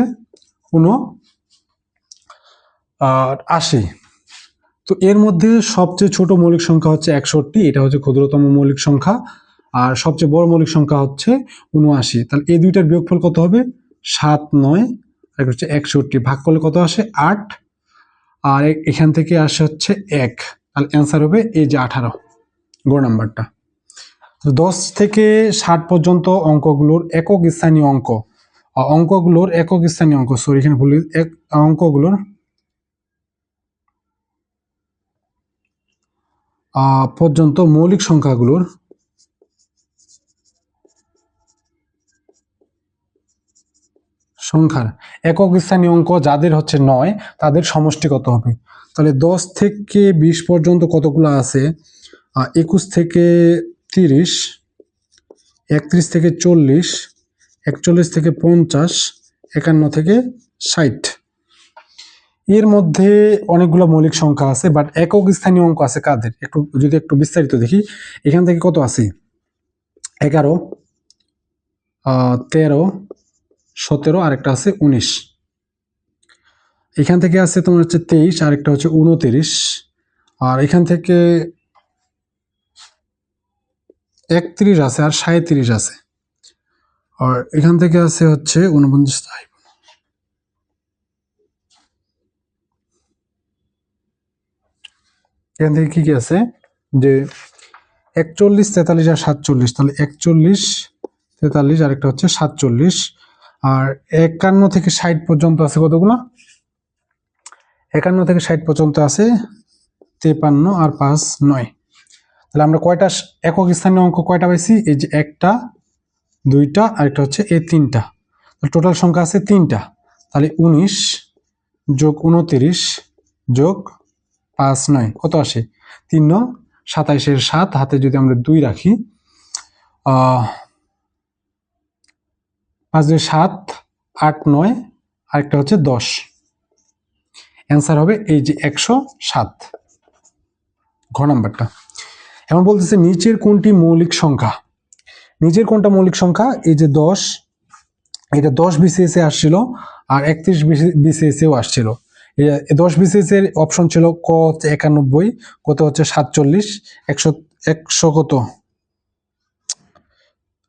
79, তো এর মধ্যে সবচেয়ে ছোট মৌলিক সংখ্যা হচ্ছে 61, এটা হচ্ছে ক্ষুদ্রতম মৌলিক সংখ্যা, আর সবচেয়ে বড় মৌলিক সংখ্যা হচ্ছে 79। তাহলে এই দুইটার বিয়োগফল কত হবে? 7, 9, আর হচ্ছে 61, ভাগ করলে কত আসে? 8, আর এখান থেকে আসে হচ্ছে 1। তাহলে অ্যান্সার হবে এই যে 18, গ নাম্বারটা। 10 থেকে 60 পর্যন্ত অঙ্কগুলোর একক স্থানীয় অঙ্কগুলোর পর্যন্ত মৌলিক সংখ্যাগুলোর সংখ্যার একক স্থানীয় অঙ্ক যাদের হচ্ছে 9, তাদের সমষ্টি কত হবে? তাহলে 10 থেকে 20 পর্যন্ত কতগুলো আছে? 21 থেকে 30, 31 থেকে 40, 41 থেকে 50, 51 থেকে 60। এর মধ্যে অনেকগুলো মৌলিক সংখ্যা আছে, বাট একক স্থানীয় অঙ্ক আছে কাদের? একটু বিস্তারিত দেখি। এখান থেকে কত আছে? 11, 13, 17, আরেকটা আছে 19। এখান থেকে আছে তোমার হচ্ছে 23, আরেকটা হচ্ছে 29, আর এখান থেকে 31 আছে আর 37 আছে, আর এখান থেকে আছে হচ্ছে 49। এখান থেকে কি কি আছে যে 41, 43 আর 47, তাহলে 41, 43, আরেকটা হচ্ছে 47, আর 51 থেকে 60 পর্যন্ত আছে কতগুলো? 51 থেকে 60 পর্যন্ত আছে 53 আর 5, 9। তাহলে আমরা কয়টা একক স্থানীয় অঙ্ক কয়টা পাইছি? এই যে একটা, দুইটা, আরেকটা হচ্ছে এই তিনটা। টোটাল সংখ্যা আছে 3টা। তাহলে 19 যোগ 29 যোগ 5, 9 কত আসে? 3 9, 27 7, হাতে যদি আমরা 2 রাখি, 5 2 7, 8 9, আরেকটা হচ্ছে 10। অ্যান্সার হবে এই যে 107, ঘ নাম্বারটা। এখন বলতেছে নিচের কোনটি মৌলিক সংখ্যা? নিচের কোনটা মৌলিক সংখ্যা? এই যে 10, এটা 10 বিসিএস এ আসছিল, আর 31 বিসিএস এও আসছিল। 10 বিসিএস এর অপশন ছিল ক হচ্ছে 91, কত হচ্ছে 47, 100 কত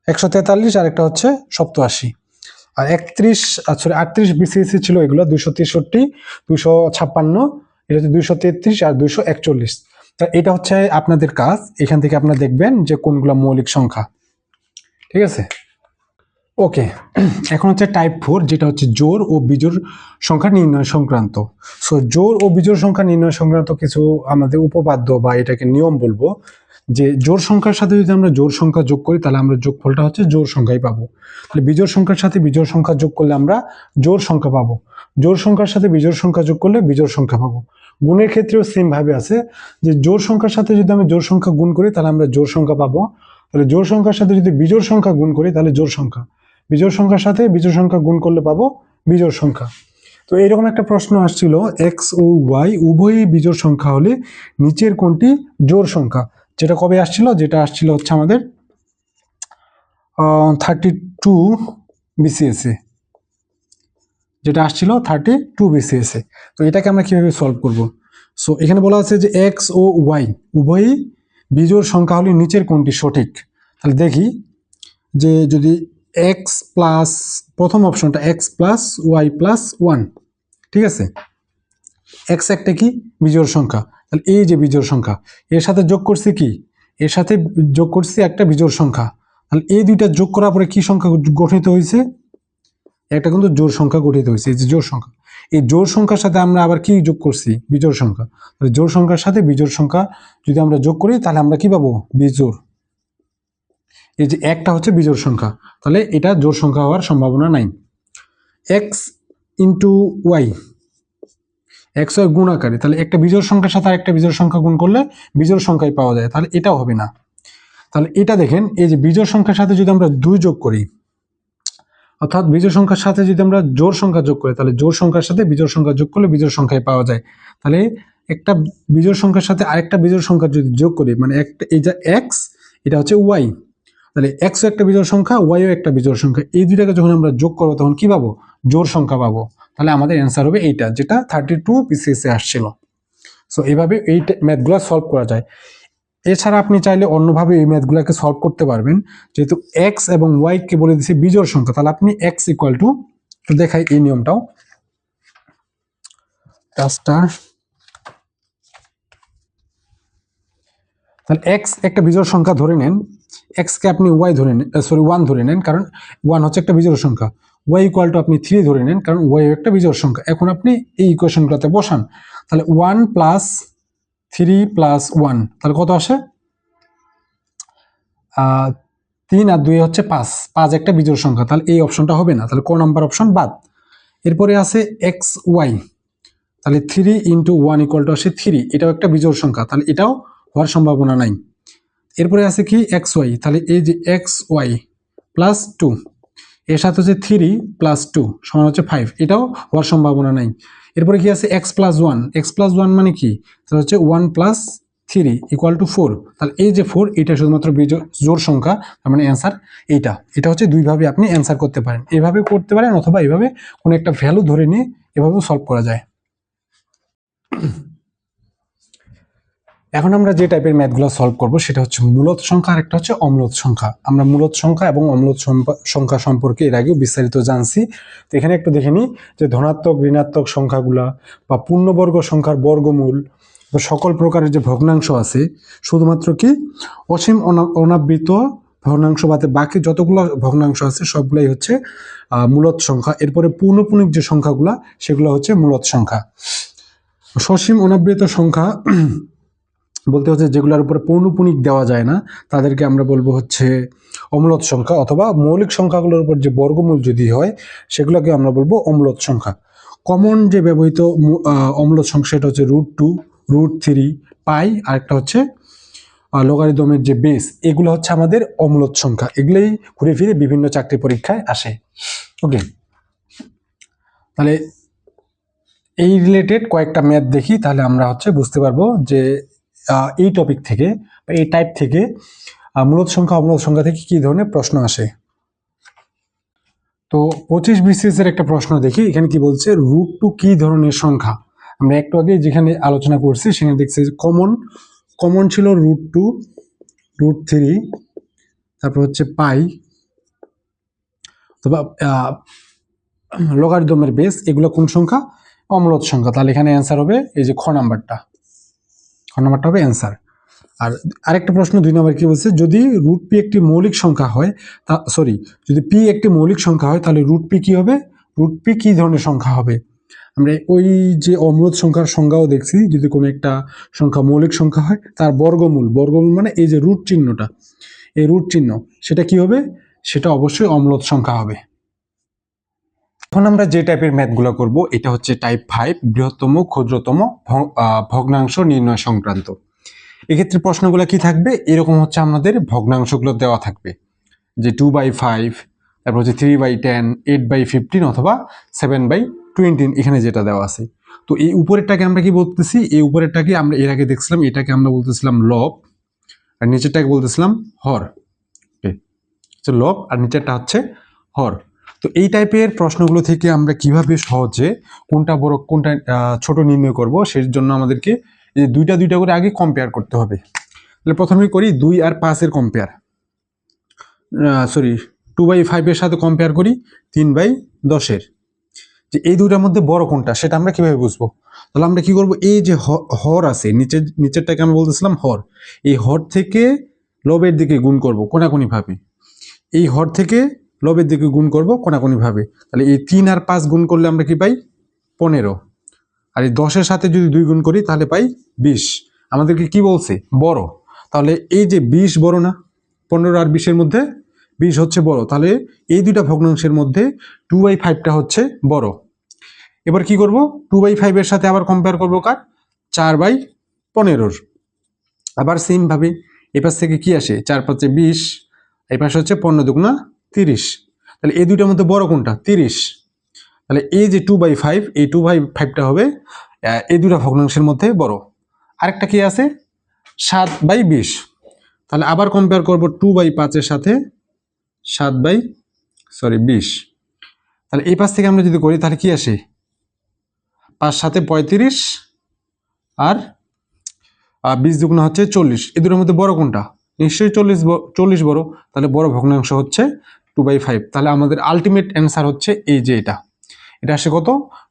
143, আর একটা হচ্ছে 87। আর 38 বিসিএস ছিল এগুলো 263, 256, এটা হচ্ছে 233 আর 241। তা এটা হচ্ছে আপনাদের কাজ, এখান থেকে আপনারা দেখবেন যে কোনগুলো মৌলিক সংখ্যা। ঠিক আছে, ওকে। এখন হচ্ছে টাইপ 4, যেটা হচ্ছে জোড় ও বিজোড় সংখ্যা নির্ণয় সংক্রান্ত। সো জোড় ও বিজোড় সংখ্যা নির্ণয় সংক্রান্ত কিছু আমাদের উপপাদ্য বা এটাকে নিয়ম বলবো, যে জোড় সংখ্যার সাথে যদি আমরা জোড় সংখ্যা যোগ করি তাহলে আমরা যোগফলটা হচ্ছে জোড় সংখ্যাই পাবো। তাহলে বিজোড় সংখ্যার সাথে বিজোড় সংখ্যা যোগ করলে আমরা জোড় সংখ্যা পাবো, জোড় সংখ্যার সাথে বিজোড় সংখ্যা যোগ করলে বিজোড় সংখ্যা পাবো। গুণের ক্ষেত্রেও সেম ভাবে আছে, যে জোড় সংখ্যার সাথে যদি আমি জোড় সংখ্যা গুণ করি তাহলে আমরা জোড় সংখ্যা পাবো, তাহলে জোড় সংখ্যার সাথে যদি বিজোড় সংখ্যা গুণ করি তাহলে জোড় সংখ্যা, বিজোড় সংখ্যার সাথে বিজোড় সংখ্যা গুণ করলে পাবো বিজোড় সংখ্যা। তো এরকম একটা প্রশ্ন আসছিল, এক্স ও ওয়াই উভয়ই বিজোড় সংখ্যা হলে নিচের কোনটি জোড় সংখ্যা? যেটা কবে আসছিল? যেটা আসছিল হচ্ছে আমাদের 32 বিসিএস এ, যেটা আসছিল 32 বিসিএস এ। তো এটাকে আমরা কিভাবে সলভ করব? সো এখানে বলা আছে যে এক্স ও ওয়াই উভয়ই বিজোড় সংখ্যা হলে নিচের কোনটি সঠিক। তাহলে দেখি যে যদি এক্স প্লাস, প্রথম অপশনটা এক্স প্লাস ওয়াই প্লাস 1, ঠিক আছে, এক্স একটা কি বিজোড় সংখ্যা, তাহলে এই যে বিজোড় সংখ্যা, এর সাথে যোগ করছি কি, এর সাথে যোগ করছি একটা বিজোড় সংখ্যা, তাহলে এই দুইটা যোগ করার পরে কি সংখ্যা গঠিত হয়েছে? একটা কিন্তু জোড় সংখ্যা গঠিত হয়েছে, এই যে জোড় সংখ্যা। এই জোড় সংখ্যার সাথে আমরা আবার কি যোগ করছি? বিজোড় সংখ্যা। তাহলে জোড় সংখ্যার সাথে বিজোড় সংখ্যা যদি আমরা যোগ করি তাহলে আমরা কি পাবো? বিজোড়। এই যে একটা হচ্ছে বিজোড় সংখ্যা, তাহলে এটা জোড় সংখ্যা হওয়ার সম্ভাবনা নাই। X into y, x y গুণ আকারে, তাহলে একটা বিজোড় সংখ্যার সাথে আরেকটা বিজোড় সংখ্যা গুণ করলে বিজোড় সংখ্যাই পাওয়া যায়, তাহলে এটাও হবে না। তাহলে এটা দেখেন, এই যে বিজোড় সংখ্যার সাথে যদি আমরা 2 যোগ করি, অর্থাৎ বিজোড় সংখ্যার সাথে যদি আমরা জোড় সংখ্যা যোগ করি, তাহলে জোড় সংখ্যার সাথে বিজোড় সংখ্যা যোগ করলে বিজোড় সংখ্যাই পাওয়া যায়। তাহলে একটা বিজোড় সংখ্যার সাথে আরেকটা বিজোড় সংখ্যা যদি যোগ করি, মানে একটা, এই যে এক্স, এটা হচ্ছে ওয়াই, তাহলে এক্সও একটা বিজোড় সংখ্যা, ওয়াইও একটা বিজোড় সংখ্যা, এই দুইটাকে যখন আমরা যোগ করবো তখন কি পাবো? জোড় সংখ্যা পাবো। তাহলে আমাদের অ্যান্সার হবে এইটা, যেটা 32 বিসিএস এ আসছিল। সো এইভাবে এই ম্যাথগুলো সলভ করা যায়। এছাড়া আপনি চাইলে অন্যভাবে এই ম্যাথগুলোকে সলভ করতে পারবেন, যেহেতু এক্স এবং ওয়াই কে বলে দিচ্ছি বিজোড় সংখ্যা, তাহলে আপনি এক্স ইকুয়াল টু, দেখাই এই নিয়মটাও, তাহলে এক্স একটা বিজোড় সংখ্যা ধরে নেন, এক্স কে আপনি ওয়াই ধরে নেন, সরি 1 ধরে নেন, কারণ 1 হচ্ছে একটা বিজোড় সংখ্যা। ওয়াই ইকুয়াল টু আপনি 3 ধরে নেন, কারণ ওয়াই একটা বিজোড় সংখ্যা। এখন আপনি এই ইকুয়েশনগুলোতে বসান, তাহলে 1 প্লাস 3 প্লাস 1, তাহলে কত আসে? 3 আর 2 হচ্ছে 5, 5 একটা বিজোড় সংখ্যা, তাহলে এই অপশনটা হবে না, তাহলে ক নাম্বার অপশন বাদ। এরপরে আছে এক্স ওয়াই, তাহলে 3 ইন্টু 1 ইকুয়াল টু আসে 3, এটাও একটা বিজোড় সংখ্যা, তাহলে এটাও হওয়ার সম্ভাবনা নাই। এরপরে আছে কি এক্স ওয়াই, তাহলে এই যে এক্স ওয়াই প্লাস 2, এর সাথে হচ্ছে 3 প্লাস 2 সমান হচ্ছে 5, এটাও হওয়ার সম্ভাবনা নাই। এরপরে কি আছে এক্স প্লাস 1, এক্স প্লাস 1 মানে কি? তাহলে হচ্ছে 1 প্লাস 3 ইকুয়াল টু 4, তাহলে এই যে 4 এটা শুধুমাত্র জোড় সংখ্যা, তার মানে অ্যান্সার এটা হচ্ছে দুইভাবে আপনি অ্যান্সার করতে পারেন, এভাবে করতে পারেন অথবা এইভাবে কোনো একটা ভ্যালু ধরে নিয়ে এভাবেও সলভ করা যায়। এখন আমরা যে টাইপের ম্যাথগুলো সলভ করব সেটা হচ্ছে মূলদ সংখ্যা আর একটা হচ্ছে অম্লদ সংখ্যা। আমরা মূলদ সংখ্যা এবং অম্লদ সংখ্যা সম্পর্কে এর আগেও বিস্তারিত জানছি। তো এখানে একটু দেখে নিই যে ধনাত্মক ঋণাত্মক সংখ্যাগুলা বা পূর্ণবর্গ সংখ্যার বর্গমূল বা সকল প্রকারের যে ভগ্নাংশ আছে, শুধুমাত্র কি অসীম অনাবৃত ভগ্নাংশ বাদে বাকি যতগুলো ভগ্নাংশ আছে সবগুলাই হচ্ছে মূলদ সংখ্যা। এরপরে পূর্ণপূর্ণিক যে সংখ্যাগুলা সেগুলো হচ্ছে মূলদ সংখ্যা। সসীম অনাবৃত সংখ্যা বলতে হচ্ছে যেগুলোর উপরে পৌনঃপুনিক দেওয়া যায় না তাদেরকে আমরা বলবো হচ্ছে অম্লদ সংখ্যা, অথবা মৌলিক সংখ্যাগুলোর উপর যে বর্গমূল যদি হয় সেগুলোকে আমরা বলবো অম্লদ সংখ্যা। কমন যে ব্যবহৃত অম্লদ সংখ্যা সেটা হচ্ছে √2, √3, পাই আর একটা হচ্ছে লগারিদমের যে বেস, এগুলো হচ্ছে আমাদের অম্লদ সংখ্যা। এগুলোই ঘুরে ফিরে বিভিন্ন চাকরি পরীক্ষায় আসে। ওকে, তাহলে এই রিলেটেড কয়েকটা ম্যাথ দেখি, তাহলে আমরা হচ্ছে বুঝতে পারবো যে এই টপিক থেকে বা এই টাইপ থেকে মূলদ সংখ্যা অম্লদ সংখ্যা থেকে কি ধরনের প্রশ্ন আসে। তো 25 BCS এর একটা প্রশ্ন দেখি, এখানে কি বলছে √2 কি ধরনের সংখ্যা। আমরা একটু আগে যেখানে আলোচনা করছি সেখানে দেখছি কমন ছিল √2, √3, তারপর হচ্ছে পাই অথবা লগারিদমের বেস, এগুলো কোন সংখ্যা? অম্লদ সংখ্যা। তাহলে এখানে অ্যান্সার হবে এই যে খ নাম্বারটা হবে অ্যান্সার। আর আরেকটা প্রশ্ন 2 নম্বর কি বলছে, যদি √p একটি মৌলিক সংখ্যা হয়, যদি p একটি মৌলিক সংখ্যা হয় তাহলে √p কি হবে? √p কি ধরনের সংখ্যা হবে? আমরা ওই যে অম্লদ সংখ্যার সংজ্ঞাও দেখছি, যদি কোনো একটা সংখ্যা মৌলিক সংখ্যা হয় তার বর্গমূল মানে এই যে রুট চিহ্নটা, এই রুট চিহ্ন সেটা কি হবে? সেটা অবশ্যই অম্লদ সংখ্যা হবে। এখন আমরা যে টাইপের ম্যাথগুলো করব এটা হচ্ছে টাইপ 5, বৃহত্তম ক্ষুদ্রতম ভগ্নাংশ নির্ণয় সংক্রান্ত। এক্ষেত্রে প্রশ্নগুলো কি থাকবে? এরকম হচ্ছে আমাদের ভগ্নাংশগুলো দেওয়া থাকবে যে 2/5, তারপর হচ্ছে 3/10, 8/15 অথবা 7/20, এখানে যেটা দেওয়া আছে। তো এই উপরেরটাকে আমরা কি বলতেছি? এই উপরেরটাকে আমরা এর আগে দেখছিলাম, এটাকে আমরা বলতেছিলাম লব, আর নিচেরটাকে বলতেছিলাম হর। লব আর নিচেরটা হচ্ছে হর। তো এই টাইপের প্রশ্নগুলো থেকে আমরা কিভাবে সহজে কোনটা বড় কোনটা ছোট নির্ণয় করব, সেই জন্য আমাদেরকে এই দুইটা করে আগে কম্পেয়ার করতে হবে। তাহলে প্রথমে করি 2 আর 5 এর কম্পেয়ার, 2/5 এর সাথে কম্পেয়ার করি 3/10 এর। যে এই দুইটার মধ্যে বড় কোনটা সেটা আমরা কিভাবে বুঝবো? তাহলে আমরা কি করব, এই যে হর আছে নিচেরটাকে আমরা বলতেছিলাম হর, এই হর থেকে লবের দিকে গুণ করব কোনাকুনি ভাবে, এই হর থেকে লবের দিকে গুণ করব কোনাকুনি ভাবে। তাহলে এই 3 আর 5 গুণ করলে আমরা কি পাই? 15। আর এই 10 এর সাথে যদি 2 গুণ করি তাহলে পাই 20। আমাদেরকে কি বলছে? বড়। তাহলে এই যে 20 বড় না? 15 আর 20 এর মধ্যে 20 হচ্ছে বড়। তাহলে এই দুইটা ভগ্নাংশের মধ্যে 2/5টা হচ্ছে বড়। এবার কি করব? 2/5 এর সাথে আবার কম্পেয়ার করব কার? 4/15। আবার সেম ভাবে এপাশ থেকে কি আসে? 4×5 = 20, এই পাশে হচ্ছে 15×2 = 30। তাহলে এই দুইটার মধ্যে বড় কোনটা? 30। তাহলে এই যে 2/5, এই 2/5টা হবে এই দুটা ভগ্নাংশের মধ্যে বড়। আরেকটা কি আছে? 7/20। তাহলে আবার কম্পেয়ার করব 2/5 এর সাথে 20। তাহলে এই পাশ থেকে আমরা যদি করি তাহলে কি আসে? 5 7 35 আর 20×2 হচ্ছে 40। এই দুটোর মধ্যে বড় কোনটা? নিশ্চয়ই 40 বড়। তাহলে বড় ভগ্নাংশ হচ্ছে 2/5। তাহলে আমাদের আলটিমেট অ্যান্সার হচ্ছে এই যে এটা আসে কত?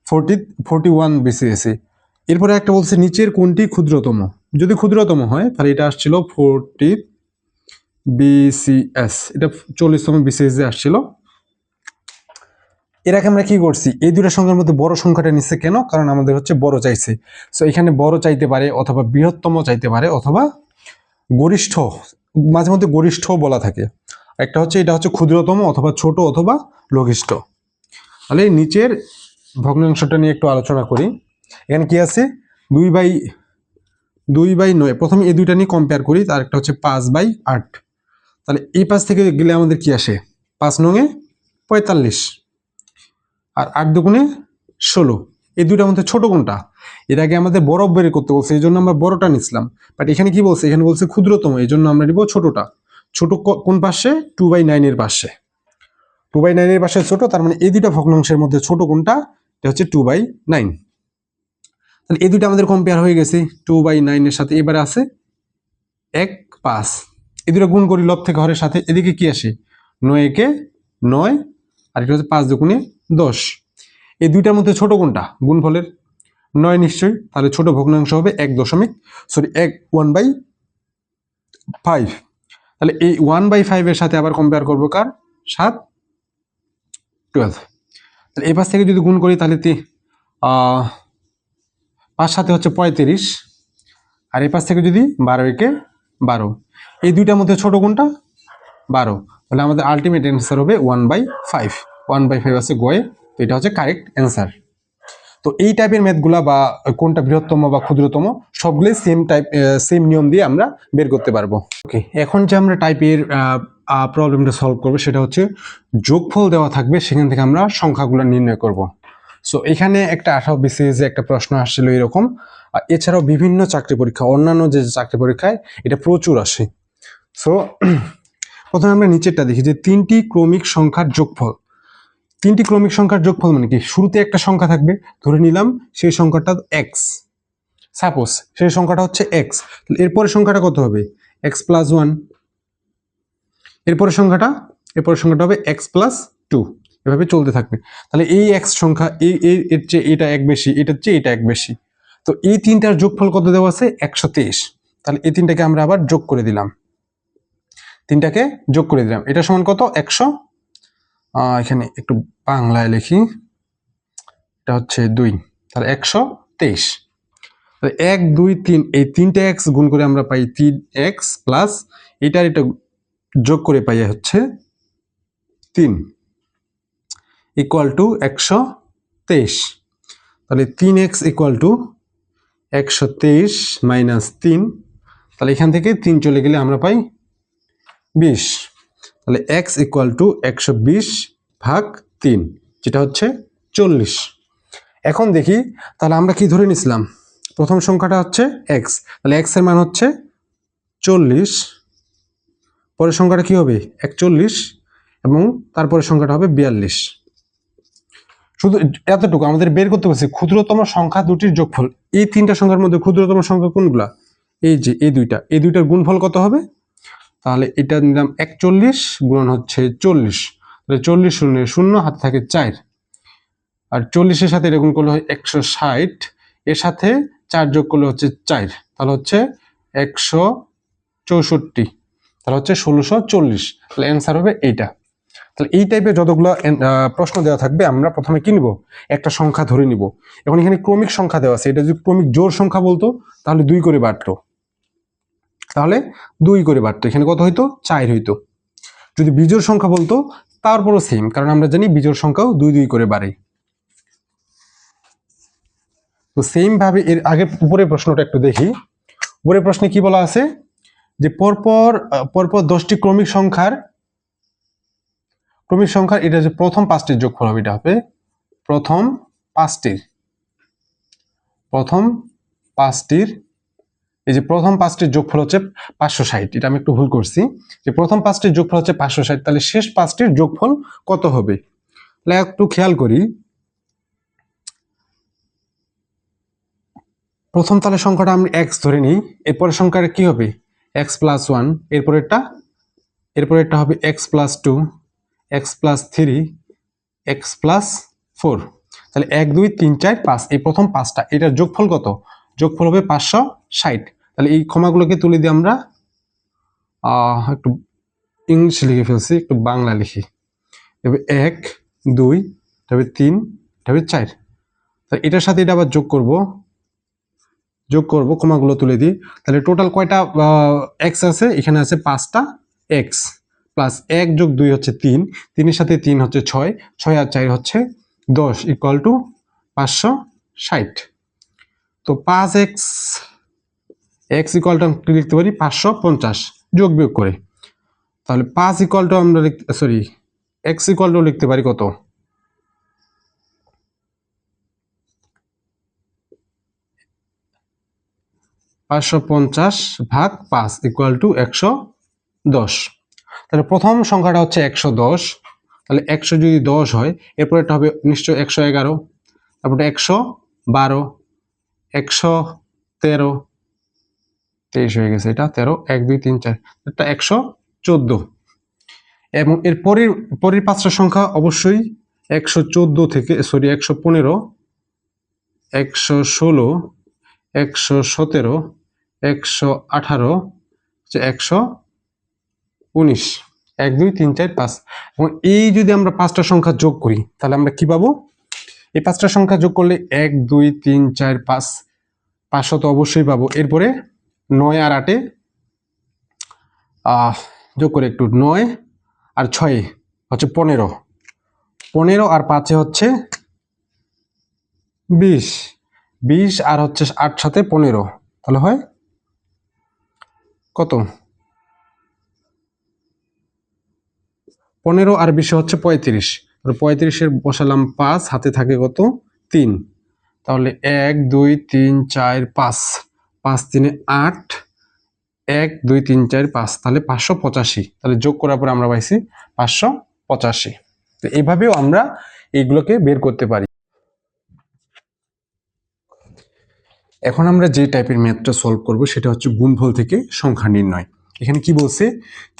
41 BCS। এরপরে একটা বলছে নিচের কোনটি ক্ষুদ্রতম। যদি ক্ষুদ্রতম হয় তাহলে এটা আসছিল 40 BCS, এটা 40তম BCS এ আসছিল। এর আগে আমরা কি করছি? এই দুটো সংখ্যার মধ্যে বড় সংখ্যাটা নিচ্ছে কেন? কারণ আমাদের হচ্ছে বড় চাইছে। সো এখানে বড় চাইতে পারে, অথবা বৃহত্তম চাইতে পারে, অথবা গরিষ্ঠ, মাঝে মধ্যে গরিষ্ঠ বলা থাকে। একটা হচ্ছে এটা হচ্ছে ক্ষুদ্রতম, অথবা ছোট, অথবা লঘিষ্ঠ। তাহলে নিচের ভগ্নাংশটা নিয়ে একটু আলোচনা করি। এখানে কি আছে? 2/9। প্রথমে এই দুইটা নিয়ে কম্পেয়ার করি। তার একটা হচ্ছে 5/8। তাহলে এই পাশ থেকে গেলে আমাদের কি আসে? 5 9 45 আর 8 2 16। এই দুইটার মধ্যে ছোট কোনটা? এর আগে আমাদের বড় বের করতে বলছে, এই জন্য আমরা বড়টা নিছিলাম। বাট এখানে কি বলছে? এখানে বলছে ক্ষুদ্রতম, এই জন্য আমরা নিব ছোটটা। ছোট কোন পাশে? 2/9 এর পাশে। 2/9 এর পাশে ছোট, তার মানে এই দুইটা ভগ্নাংশের মধ্যে ছোট কোনটা? এটা হচ্ছে 2/9। তাহলে এই দুইটা আমাদের কম্পেয়ার হয়ে গেছে। 2/9 এর সাথে এবারে আছে 1 5। এই দুটো গুণ করি লব থেকে হরের সাথে, এদিকে কি আসে? 9 একে 9, আর এটা হচ্ছে 5 দুগুণে 10। এই দুইটার মধ্যে ছোট কোনটা গুণফলের? 9 নিশ্চয়ই। তাহলে ছোট ভগ্নাংশ হবে 1/5। তাহলে এই 1/5 এর সাথে আবার কম্পেয়ার করবো কার? 7 12। তাহলে এই পাশ থেকে যদি গুণ করি তাহলে 5 সাথে হচ্ছে 35, আর এই পাশ থেকে যদি 12 একে 12। এই দুইটার মধ্যে ছোট কোনটা? 12। তাহলে আমাদের আলটিমেট অ্যান্সার হবে 1/5। 1/5 আছে গয়ে, তো এটা হচ্ছে কারেক্ট অ্যান্সার। তো এই টাইপের ম্যাথগুলা বা কোনটা বৃহত্তম বা ক্ষুদ্রতম সবগুলোই সেম নিয়ম দিয়ে আমরা বের করতে পারবো। ওকে, এখন যে আমরা টাইপের প্রবলেমটা সলভ করবো সেটা হচ্ছে যোগফল দেওয়া থাকবে, সেখান থেকে আমরা সংখ্যাগুলো নির্ণয় করব। সো এখানে একটা 18 BCS একটা প্রশ্ন আসছিল এরকম। এছাড়াও বিভিন্ন চাকরি পরীক্ষা, অন্যান্য যে চাকরি পরীক্ষায় এটা প্রচুর আসে। সো প্রথমে আমরা নিচেরটা দেখি যে 3টি ক্রমিক সংখ্যার যোগফল। 3টি ক্রমিক সংখ্যার যোগফল মানে কি? শুরুতে একটা সংখ্যা থাকবে, ধরে নিলাম সেই সংখ্যাটা x, সাপোজ সেই সংখ্যাটা হচ্ছে x। এরপরের সংখ্যাটা কত হবে? x + 1। এরপরের সংখ্যাটা হবে x + 2। এভাবে চলতে থাকবে। তাহলে এই x সংখ্যা এর চেয়ে এটা এক বেশি, এটার চেয়ে এটা এক বেশি। তো এই তিনটার যোগফল কত দেওয়া আছে? 123। তাহলে এই তিনটাকে আমরা আবার যোগ করে দিলাম। এটা সমান কত? 100। এখানে একটু বাংলায় লিখি, এটা হচ্ছে 2। তাহলে 123। তাহলে 1 2 3, এই 3টা x গুণ করে আমরা পাই 3x প্লাস এটার এটা যোগ করে পাই হচ্ছে 3 ইকুয়াল টু 123। তাহলে 3x ইকুয়াল টু 123 মাইনাস 3। তাহলে এখান থেকে 3 চলে গেলে আমরা পাই 20। তাহলে x ইকুয়াল টু 120/3, যেটা হচ্ছে 40। এখন দেখি তাহলে আমরা কি ধরে নিছিলাম? প্রথম সংখ্যাটা হচ্ছে x, তাহলে x এর মান হচ্ছে 40। পরের সংখ্যাটা কি হবে? 41, এবং তারপরের সংখ্যাটা হবে 42। শুধু এতটুকু আমাদের বের করতে বলছে ক্ষুদ্রতম সংখ্যা দুটির যোগফল। এই তিনটা সংখ্যার মধ্যে ক্ষুদ্রতম সংখ্যা কোনগুলা? এই যে এই দুইটার গুণফল কত হবে? তাহলে এটা নিলাম 41 গুণন হচ্ছে 40। তাহলে 40 শূন্য 0, হাতে থাকে 4, আর 40-এর সাথে এটা গুণ করলে হয় 160, এর সাথে 4 যোগ করলে হচ্ছে 4, তাহলে হচ্ছে 164, তাহলে হচ্ছে 1640। তাহলে অ্যান্সার হবে এইটা। তাহলে এই টাইপের যতগুলো প্রশ্ন দেওয়া থাকবে আমরা প্রথমে কি নিব? একটা সংখ্যা ধরে নিব। এখন এখানে ক্রমিক সংখ্যা দেওয়া আছে, এটা যদি ক্রমিক জোড় সংখ্যা বলতো তাহলে 2 করে বাড়তো, এখানে কত হইতো? 4 হইতো। যদি বিজোড় সংখ্যা বলতো তারপরও সেম, কারণ আমরা জানি বিজোড় সংখ্যাও 2 2 করে বাড়ে। তো সেম ভাবে এর আগে উপরের প্রশ্নটা একটু দেখি। উপরের প্রশ্নে কি বলা আছে? যে পরপর 10টি ক্রমিক সংখ্যার এটা যে প্রথম 5টির যোগফল হবে, এটা হবে প্রথম 5টির এই যে প্রথম 5টির যোগফল হচ্ছে 560। এটা আমি একটু ভুল করছি, যে প্রথম 5টির যোগফল হচ্ছে 560, তাহলে শেষ 5টির যোগফল কত হবে? তাহলে একটু খেয়াল করি। প্রথম তাহলে সংখ্যাটা আমি x ধরে নিই, এরপরের সংখ্যাটা কি হবে? x + 1, এরপরেরটা হবে x + 2, x + 3, x + 4। তাহলে 1 2 3 4 5, এই প্রথম 5টা, এটার যোগফল কত? যোগফল হবে 560। তাহলে এই ক্ষমাগুলোকে তুলে দিয়ে আমরা একটু ইংলিশ লিখে ফেলছি, একটু বাংলা লিখি। তবে 1 2, তবে 3, তবে 4। তাহলে এটার সাথে এটা আবার যোগ করব, ক্ষমাগুলো তুলে দিই। তাহলে টোটাল কয়টা x আছে? এখানে আছে 5টা x, প্লাস 1 যোগ 2 হচ্ছে 3, 3-এর সাথে 3 হচ্ছে 6, 6 আর 4 হচ্ছে 10, ইকুয়াল টু 560। তো 5x ইকুয়াল টু আমরা লিখতে পারি 550 যোগ বিয়োগ করে। তাহলে 5 ইকুয়াল টু আমরা x ইকুয়াল টু লিখতে পারি কত? 550 ভাগ 5 ইকুয়াল টু 110। তাহলে প্রথম সংখ্যাটা হচ্ছে 110, তাহলে 100 যদি 10 হয়, এরপর এটা হবে নিশ্চয় 111, তারপরে 112, 113, 23 হয়ে গেছে, এটা 13, 1 2 3 4, এটা 114। এবং এর পরের পাঁচটা সংখ্যা অবশ্যই 114 থেকে 115, 116, 117, 118, 119, 1 2 3 4 5। এবং এই যদি আমরা পাঁচটা সংখ্যা যোগ করি তাহলে আমরা কি পাবো? এই পাঁচটা সংখ্যা যোগ করলে 1 2 3 4 5, 500 তো অবশ্যই পাবো। এরপরে 9 আর 8 যোগ করে একটু, 9 আর 6 হচ্ছে 15, 15 আর 5 হচ্ছে 20, 20 আর হচ্ছে 8 সাথে 15, তাহলে হয় কত? 15 আর 20 হচ্ছে 35, 35-এর বসালাম 5, হাতে থাকে কত? 3, তাহলে 1 2 3 4 5, 5 3 8, 1 2 3 4 5, তাহলে 585। তাহলে যোগ করার পর আমরা পাইছি 585। তো এইভাবেও আমরা এইগুলোকে বের করতে পারি। এখন আমরা যে টাইপের ম্যাথটা সলভ করব সেটা হচ্ছে গুণফল থেকে সংখ্যা নির্ণয়। এখানে কি বলছে?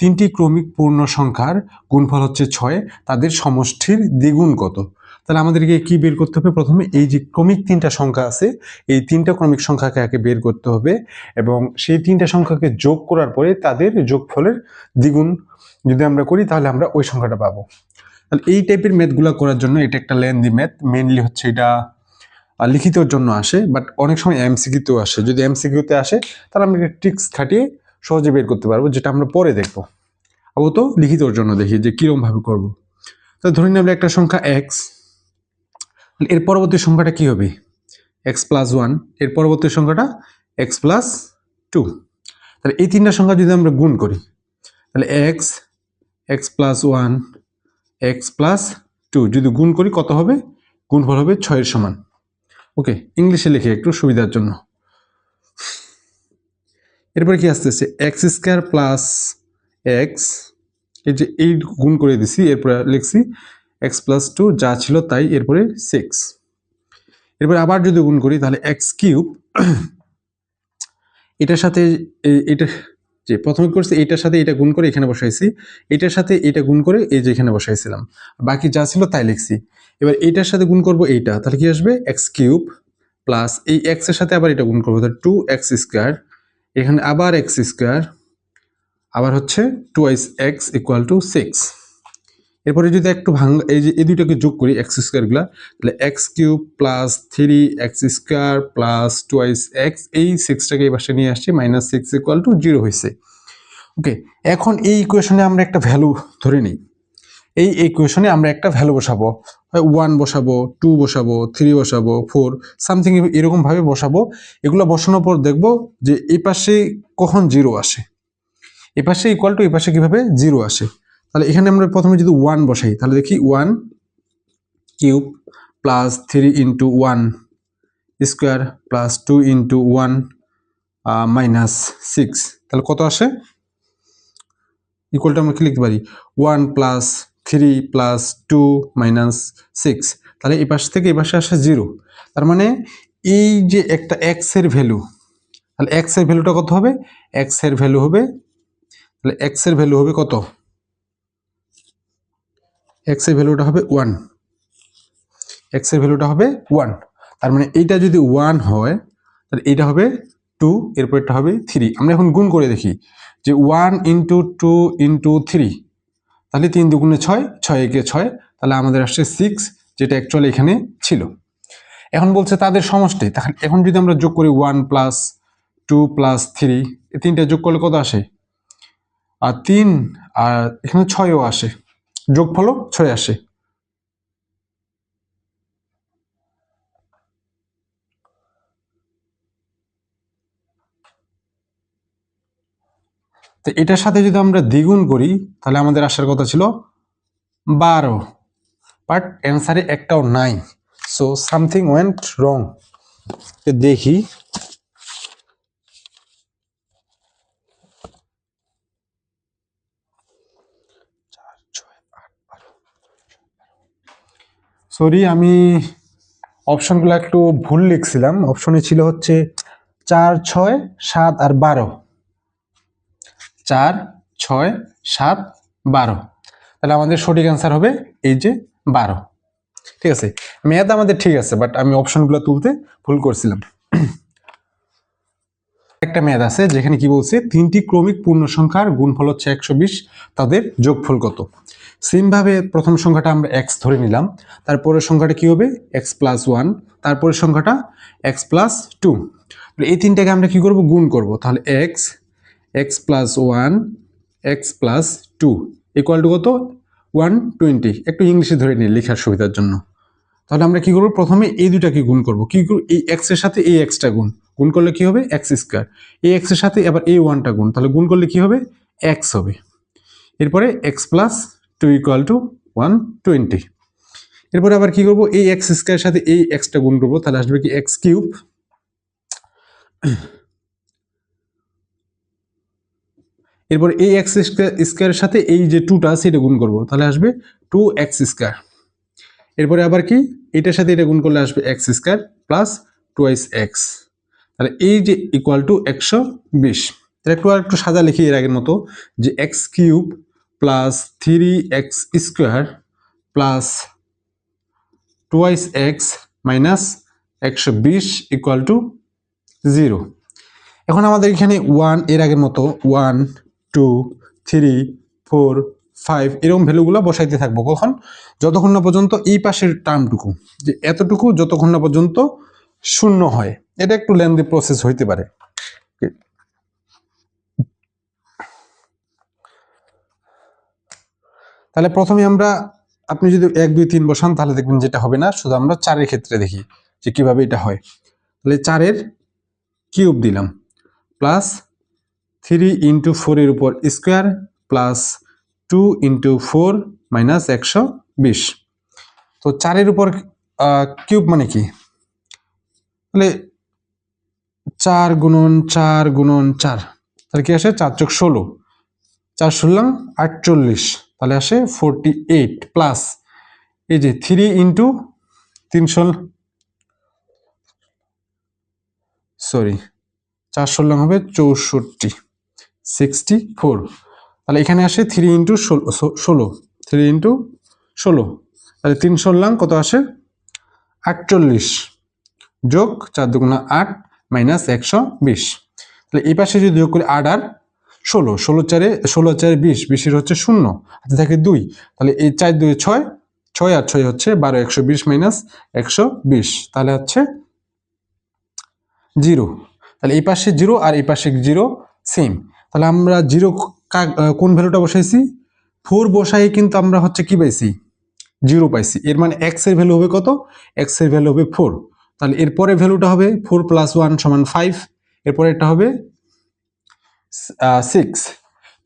তিনটি ক্রমিক পূর্ণ সংখ্যার গুণফল হচ্ছে 6, তাদের সমষ্টির দ্বিগুণ কত? তাহলে আমাদেরকে কি বের করতে হবে? প্রথমে এই যে ক্রমিক তিনটা সংখ্যা আছে, এই তিনটা ক্রমিক সংখ্যাকে আগে বের করতে হবে এবং সেই তিনটা সংখ্যাকে যোগ করার পরে তাদের যোগফলের দ্বিগুণ যদি আমরা করি তাহলে আমরা ওই সংখ্যাটা পাবো। তাহলে এই টাইপের ম্যাথগুলো করার জন্য এটা একটা লেন্দি ম্যাথ, মেইনলি হচ্ছে এটা লিখিতর জন্য আসে, বাট অনেক সময় এমসিকিউতেও আসে। যদি এমসিকিউতে আসে তাহলে আমরা ট্রিক্স খাটিয়ে সহজে বের করতে পারবো, যেটা আমরা পরে দেখবো। আপাতত লিখিতর জন্য দেখি যে কিরকম ভাবে করব। তো ধরে নিই আমরা একটা সংখ্যা এক্স, এর পরবর্তী সংখ্যাটা কি হবে? এক্স প্লাস 1, এর পরবর্তী সংখ্যাটা এক্স প্লাস 2। তাহলে এই তিনটা সংখ্যা যদি আমরা গুণ করি তাহলে x, x plus 1, x plus 2 যদি গুণ করি কত হবে? গুণফল হবে 6-এর সমান। ওকে, ইংলিশে লিখে একটু সুবিধার জন্য। এরপরে কি আসতেছে? এক্স স্কোয়ার প্লাস এক্স, এই যে এই গুণ করে দিছি, এরপরে লিখছি এক্স প্লাস 2 যা ছিল তাই, এরপরে 6। এরপরে আবার যদি গুণ করি তাহলে এক্স কিউব, এটার সাথে এটা যে প্রথমে করছি এটার সাথে এটা গুণ করে এখানে বসাইছি, এটার সাথে এটা গুণ করে এই যে এখানে বসাইছিলাম, বাকি যা ছিল তাই লিখছি। এবার এটার সাথে গুণ করব এইটা, তাহলে কি আসবে? এক্স কিউব প্লাস এই এক্স এর সাথে আবার এটা গুণ করবো, তাহলে 2x স্কোয়ার, এখানে আবার এক্স স্কোয়ার, আবার হচ্ছে 2x ইকুয়াল টু 6। এরপরে যদি একটু এই যে এই দুইটাকে যোগ করি এক্স স্কোয়ার গুলা, তাহলে x cube plus 3x square plus 2x, এই 6টাকে এই পাশে নিয়ে আসছি, -6 ইকুয়াল টু 0 হয়েছে। ওকে, এখন এই ইকুয়েশনে আমরা একটা ভ্যালু ধরে নিই। এই ইকুয়েশনে আমরা একটা ভ্যালু বসাবো, 1 বসাবো, 2 বসাবো, 3 বসাবো, 4 সামথিং এরকম ভাবে বসাবো। এগুলো বসানোর পর দেখবো যে এই পাশে কখন 0 আসে, এই পাশে ইকুয়াল টু এই পাশে কিভাবে 0 আসে। তাহলে এখানে আমরা প্রথমে যদি 1 বসাই তাহলে দেখি 1 cube plus 3 into 1 square plus 2 into 1 minus 6, তাহলে কত আসে? ইকুয়ালটা আমরা কি লিখতে পারি? 1 প্লাস 3 প্লাস 2 মাইনাস 6, তাহলে এই পাশ থেকে এই পাশে আসে 0। তার মানে এই যে একটা এক্স এর ভ্যালু, তাহলে এক্স এর ভ্যালুটা কত হবে? এক্স এর ভ্যালু হবে, তাহলে এক্স এর ভ্যালু হবে কত? এক্স এর ভ্যালুটা হবে 1, এক্স এর ভ্যালুটা হবে 1। তার মানে এইটা যদি 1 হয় তাহলে এইটা হবে 2, এরপর এটা হবে 3। আমরা এখন গুণ করে দেখি যে 1 ইন্টু 2 ইন্টু 3, তাহলে 3 দুগুণে 6, 6 একে 6, তাহলে আমাদের আসছে 6, যেটা অ্যাকচুয়ালি এখানে ছিল। এখন বলছে তাদের সমষ্টি, তাহলে এখন যদি আমরা যোগ করি 1 প্লাস 2 প্লাস 3, এই তিনটা যোগ করলে কত আসে? আর 3, আর এখানে 6ও আসে, যোগফলও 6 আসে। তো এটার সাথে যদি আমরা দ্বিগুণ করি তাহলে আমাদের আসার কথা ছিল 12, বাট অ্যান্সারে একটাও নাই, সো সামথিং ওয়েন্ট রং। দেখি সরি, আমি অপশনগুলো একটু ভুল লিখছিলাম। অপশনে ছিল হচ্ছে 4, 6, 7 আর 12। 4, 6, 7, 12। তাহলে আমাদের সঠিক অ্যান্সার হবে এই যে 12। ঠিক আছে, ম্যাথ আমাদের ঠিক আছে, বাট আমি অপশনগুলো তুলতে ভুল করছিলাম। একটা ম্যাথ আছে যেখানে কি বলছে, 3টি ক্রমিক পূর্ণ সংখ্যার গুণফল হচ্ছে 120, তাদের যোগফল কত? সেম ভাবে প্রথম সংখ্যাটা আমরা x ধরে নিলাম, তারপরের সংখ্যাটা কি হবে x + 1, তারপরের সংখ্যাটা x + 2। এই তিনটাকে আমরা কি করব, গুণ করব। তাহলে x + 1 x + 2 = কত? 120। একটু ইংলিশে ধরে নিই লেখার সুবিধার জন্য। তাহলে আমরা কি করব, প্রথমে এই দুটাকে গুণ করব। কি করব, এই x এর সাথে এই x টা গুণ করলে কি হবে x²। এই x এর সাথে আবার এই 1টা গুণ, তাহলে গুণ করলে কি হবে x হবে। এরপরে x + 2 = 120। এরপরে আবার কি করব, এই x² এর সাথে এই x টা গুণ করব, তাহলে আসবে কি x³। এরপরে এই x² এর সাথে এই যে 2টা আছে এটা গুণ করব, তাহলে আসবে 2x²। এরপরে আবার কি, এটার সাথে এটা গুণ করলে আসবে x² + 2x। তাহলে এই যে = 120। তাহলে একটু সাজা লিখি এর আগের মতো, যে x³ + 3x² + 2x - 120 = 0। এখন আমাদের এখানে 1 এর আগের মতো 1 2 3 4 5 এরকম ভ্যালুগুলো বসাইতে থাকবো। কখন? যতক্ষণ না পর্যন্ত এই পাশের টার্মটুকু, যে এতটুকু যতক্ষণ না পর্যন্ত শূন্য হয়। এটা একটু লেন্দি প্রসেস হইতে পারে। তাহলে প্রথমে আপনি যদি 1 2 3 বসান তাহলে দেখবেন যেটা হবে না। শুধু আমরা 4 এর ক্ষেত্রে দেখি যে কিভাবে এটা হয়। তাহলে 4 এর কিউব দিলাম, প্লাস 3 × 4 এর উপর স্কোয়ার, প্লাস 2 × 4 - 120। তো 4 এর উপর কিউব মানে কি? তাহলে 4 × 4 × 4, তাহলে কি আসে 4 × 16, 4 16 48, তাহলে আসে 48, প্লাস এই যে 3 × 3 সরি 4 16 হবে 64, 64। তাহলে এখানে আসে 3 × 16, 3 × 16, তাহলে 3 16 কত আসে 48, যোগ 4 2 8 - 120। তাহলে এই পাশে যদি যোগ করি 8 আর 16, 16 4 20, 20 এর হচ্ছে 0, হাতে থাকে 2, তাহলে এই 4 2 6, 6 আর 6 হচ্ছে 12, 120 - 120, তাহলে হচ্ছে 0। তাহলে এই পাশে 0 আর এই পাশে 0 সেম। তাহলে আমরা 0 কোন ভ্যালুটা বসাইছি? 4 বসাই কিন্তু আমরা হচ্ছে কি পাইছি? 0 পাইছি। এর মানে x এর ভ্যালু হবে কত? x এর ভ্যালু হবে 4। তাহলে এরপরে ভ্যালুটা হবে 4 + 1 = 5। এরপরে এটা হবে 6।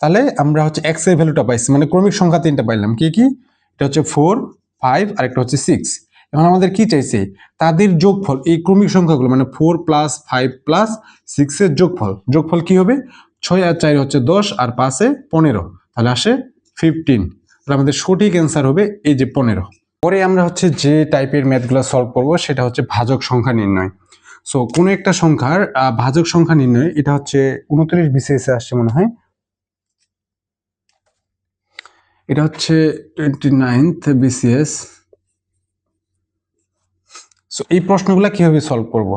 তাহলে আমরা হচ্ছে x এর ভ্যালুটা পাইছি, মানে ক্রমিক সংখ্যা 3টা পাইলাম। কি কি? এটা হচ্ছে 4 5 আর একটা হচ্ছে 6। এখন আমাদের কি চাইছে? তাদের যোগফল, এই ক্রমিক সংখ্যাগুলো মানে 4 + 5 + 6 এর যোগফল কি হবে? 6 আর 4 হচ্ছে 10 আর 5 এ 15, তাহলে আসে 15। তাহলে আমাদের সঠিক অ্যান্সার হবে এই যে 15। পরে আমরা হচ্ছে যে টাইপের ম্যাথগুলো সলভ করব সেটা হচ্ছে ভাজক সংখ্যা নির্ণয়। সো কোনো একটা সংখ্যার ভাজক সংখ্যা নির্ণয়, এটা হচ্ছে 29 BCS আসছে মনে হয়, এটা হচ্ছে 29th BCS। সো এই প্রশ্নগুলো কিভাবে সলভ করব?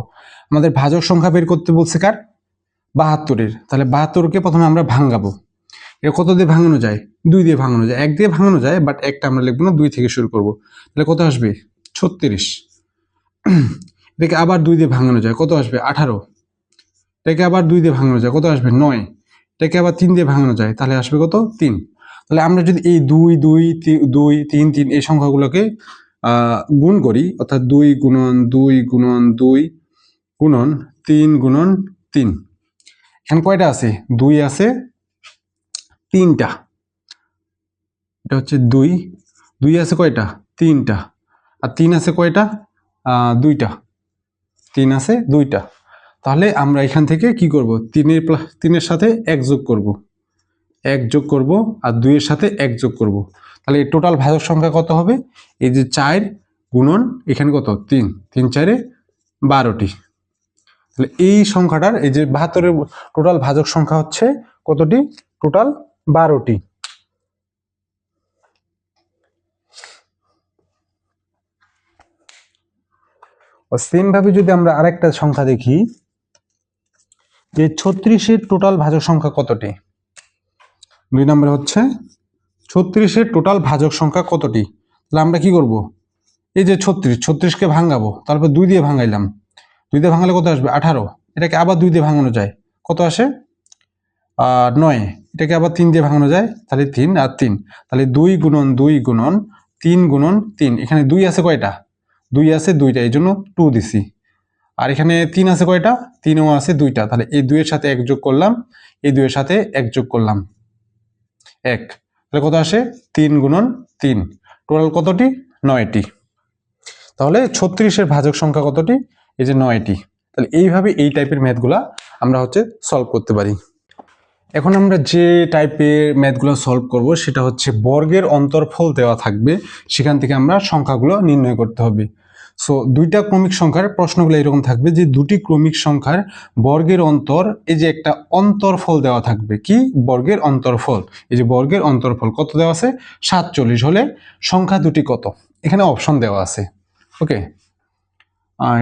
আমাদের ভাজক সংখ্যা বের করতে বলছে কার? 72-এর। তাহলে 72কে প্রথমে আমরা ভাঙাবো। এটা কত দিয়ে ভাঙানো যায়? 2 দিয়ে ভাঙানো যায়। 1 দিয়ে ভাঙানো যায়, বাট একটা আমরা লিখবো না, 2 থেকে শুরু করব। তাহলে কত আসবে? 36। এটাকে আবার 2 দিয়ে ভাঙানো যায়, কত আসবে? 18। এটাকে আবার 2 দিয়ে ভাঙানো যায়, কত আসবে? 9। এটাকে আবার 3 দিয়ে ভাঙানো যায়, তাহলে আসবে কত? 3। তাহলে আমরা যদি এই 2 2 2 3 3 এই সংখ্যাগুলোকে গুণ করি, অর্থাৎ 2 × 2 × 2 × 3 × 3, এখানে কয়টা আছে? 2 আছে 3টা। এটা হচ্ছে 2, 2 আছে কয়টা? 3টা। আর 3 আছে কয়টা? 2টা। 3 আছে 2টা। তাহলে আমরা এখান থেকে কি করব? 3 এর সাথে 1 যোগ করব, 1 যোগ করব, আর 2 এর সাথে 1 যোগ করব। তাহলে এই টোটাল ভাজক সংখ্যা কত হবে? এই যে 4 গুণন এখানে কত 3, 3 4 12টি। তাহলে এই সংখ্যাটার এই যে 72-এর টোটাল ভাজক সংখ্যা হচ্ছে কতটি? টোটাল 12টি। সেম ভাবে যদি আমরা আরেকটা সংখ্যা দেখি যে 36-এর টোটাল ভাজক সংখ্যা কতটি? 2 নম্বরে হচ্ছে 36-এর টোটাল ভাজক সংখ্যা কতটি? তাহলে আমরা কি করব? এই যে 36কে ভাঙাবো, তারপর 2 দিয়ে ভাঙাইলাম, 2 দিয়ে ভাঙালে কত আসবে? 18। এটাকে আবার 2 দিয়ে ভাঙানো যায়, কত আসে? 9। এটাকে আবার 3 দিয়ে ভাঙানো যায়, তাহলে 3 আর 3, তাহলে 2 গুণন 2 গুণন 3 গুণন 3। এখানে 2 আছে কয়টা? 2 আছে 2টা, এই জন্য 2 দিছি। আর এখানে 3 আছে কয়টা? 3ও আছে 2টা, তাহলে এই 2 এর সাথে 1 যোগ করলাম, এই 2 এর সাথে 1 যোগ করলাম, 1। তাহলে কত আসে? 3 গুণন 3। টোটাল কতটি? 9টি। তাহলে 36-এর ভাজক সংখ্যা কতটি? এই যে 9টি। তাহলে এইভাবে এই টাইপের ম্যাথগুলা আমরা হচ্ছে সলভ করতে পারি। এখন আমরা যে টাইপের ম্যাথগুলো সলভ করব সেটা হচ্ছে বর্গের অন্তরফল দেওয়া থাকবে, সেখান থেকে আমরা সংখ্যাগুলো নির্ণয় করতে হবে। সো দুইটা ক্রমিক সংখ্যার প্রশ্নগুলো এরকম থাকবে যে দুটি ক্রমিক সংখ্যার বর্গের অন্তর, এই যে একটা অন্তরফল দেওয়া থাকবে, কি বর্গের অন্তরফল, এই যে বর্গের অন্তরফল কত দেওয়া আছে? 47 হলে সংখ্যা দুটি কত? এখানে অপশন দেওয়া আছে। ওকে,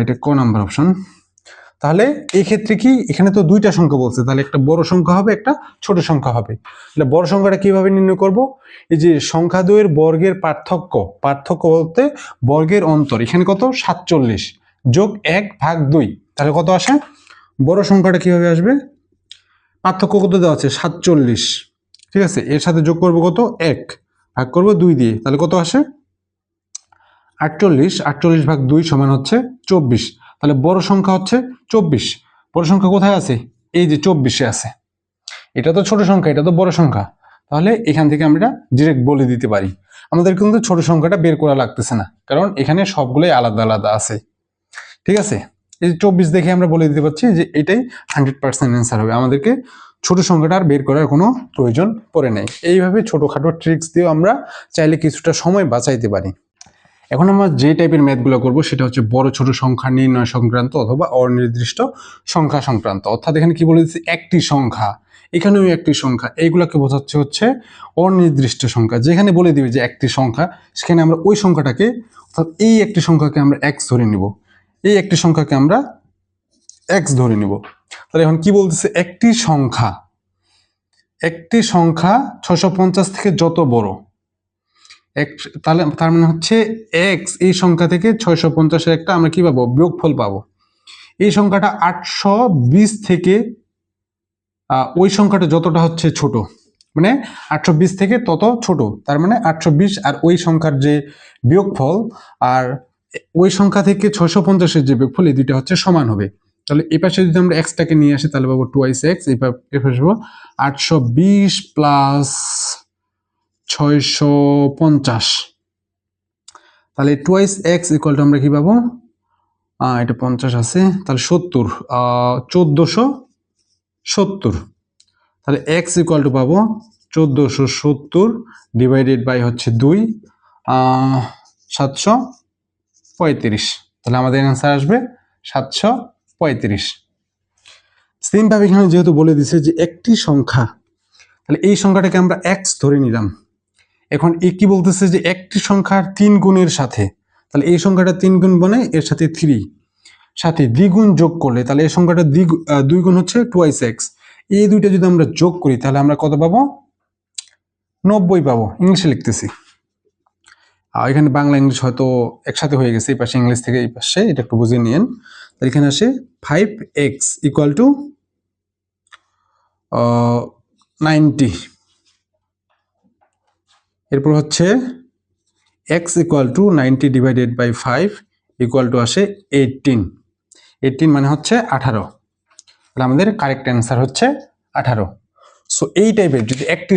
এটা ক নাম্বার অপশন? তাহলে এই ক্ষেত্রে কি, এখানে তো দুইটা সংখ্যা বলছে, তাহলে একটা বড় সংখ্যা হবে, একটা ছোট সংখ্যা হবে। তাহলে বড় সংখ্যাটা কিভাবে নির্ণয় করব? এই যে সংখ্যা দ্বয়ের বর্গের পার্থক্য, পার্থক্য বলতে বর্গের অন্তর, এখানে কত? 47 যোগ 1 ভাগ 2, তাহলে কত আসে? বড় সংখ্যাটা কিভাবে আসবে? পার্থক্য কত দেওয়া আছে? 47, ঠিক আছে, এর সাথে যোগ করব কত? 1, ভাগ করব 2 দিয়ে, তাহলে কত আসে? 48। 48 ভাগ 2 সমান হচ্ছে 24। তাহলে বড় সংখ্যা হচ্ছে 24। বড় সংখ্যা কোথায় আছে? এই যে 24-এ আছে। এটা তো ছোট সংখ্যা, এটা তো বড় সংখ্যা। তাহলে এখান থেকে আমরা ডিরেক্ট বলে দিতে পারি। আমাদের কিন্তু ছোট সংখ্যাটা বের করা লাগতেছে না, কারণ এখানে সবগুলোই আলাদা আলাদা আছে। ঠিক আছে, এই যে 24 দেখে আমরা বলে দিতে পারছি যে এটাই 100% অ্যান্সার হবে। আমাদেরকে ছোট সংখ্যাটা আর বের করার কোনো প্রয়োজন পড়ে নাই। এইভাবে ছোটখাটো ট্রিক্স দিয়েও আমরা চাইলে কিছুটা সময় বাঁচাইতে পারি। এখন আমরা যে টাইপের ম্যাথগুলো করব সেটা হচ্ছে বড় ছোট সংখ্যা নির্ণয় সংক্রান্ত অথবা অনির্দিষ্ট সংখ্যা সংক্রান্ত। অর্থাৎ এখানে কি বলে দিচ্ছি? একটি সংখ্যা, এখানেও একটি সংখ্যা, এইগুলোকে বোঝাচ্ছে হচ্ছে অনির্দিষ্ট সংখ্যা। যেখানে বলে দিবে যে একটি সংখ্যা, সেখানে আমরা ওই সংখ্যাটাকে, অর্থাৎ এই একটি সংখ্যাকে আমরা x ধরে নিব, এই একটি সংখ্যাকে আমরা x ধরে নিব। তাহলে এখন কি বলতেছে? একটি সংখ্যা, একটি সংখ্যা 650 থেকে যত বড়, তাহলে তার মানে হচ্ছে x এই সংখ্যা থেকে 650-এর একটা আমরা কি পাবো? বিয়োগফল পাবো। এই সংখ্যাটা 820 থেকে ওই সংখ্যাটা যতটা হচ্ছে ছোট, মানে 820 থেকে তত ছোট, তার মানে 820 আর ওই সংখ্যার যে বিয়োগফল আর ওই সংখ্যা থেকে 650-এর যে বিয়োগফল, এই দুইটা হচ্ছে সমান হবে। তাহলে এই পাশে যদি আমরা x-টাকে নিয়ে আসি তাহলে পাবো 2x, এই পাশে পাবো 820 প্লাস 650। তাহলে 2x ইকুয়াল টু আমরা কি পাবো? এটা 50 আছে, তাহলে 70, 1470। তাহলে x ইকুয়াল টু পাবো 1470 ডিভাইডেড বাই হচ্ছে 2, 735। তাহলে আমাদের অ্যান্সার আসবে 735। সেম ভাবে এখানে যেহেতু বলে দিছে যে একটি সংখ্যা, তাহলে এই সংখ্যাটাকে আমরা x ধরে নিলাম। এখন এ কি বলতেছে? যে একটি সংখ্যার 3 গুণের সাথে, তাহলে এই সংখ্যাটা 3 গুণ বনে এর সাথে 3, সাথে দ্বিগুণ যোগ করলে, তাহলে এই সংখ্যাটা 2 গুণ হচ্ছে 2x। এই দুইটা যদি আমরা যোগ করি তাহলে আমরা কত পাবো? 90 পাবো। ইংলিশে লিখতেছি, এখানে বাংলা ইংলিশ হয়তো একসাথে হয়ে গেছে, এই পাশে ইংলিশ থেকে এই পাশে, এটা একটু বুঝে নিন। তাহলে এখানে আসে 5x ইকুয়াল টু 90। এরপর হচ্ছে x equal to 90 divided by 5 equal to আসে 18। 18 মানে হচ্ছে 18। তাহলে আমাদের কারেক্ট অ্যান্সার হচ্ছে 18। সো এই টাইপের যদি একটি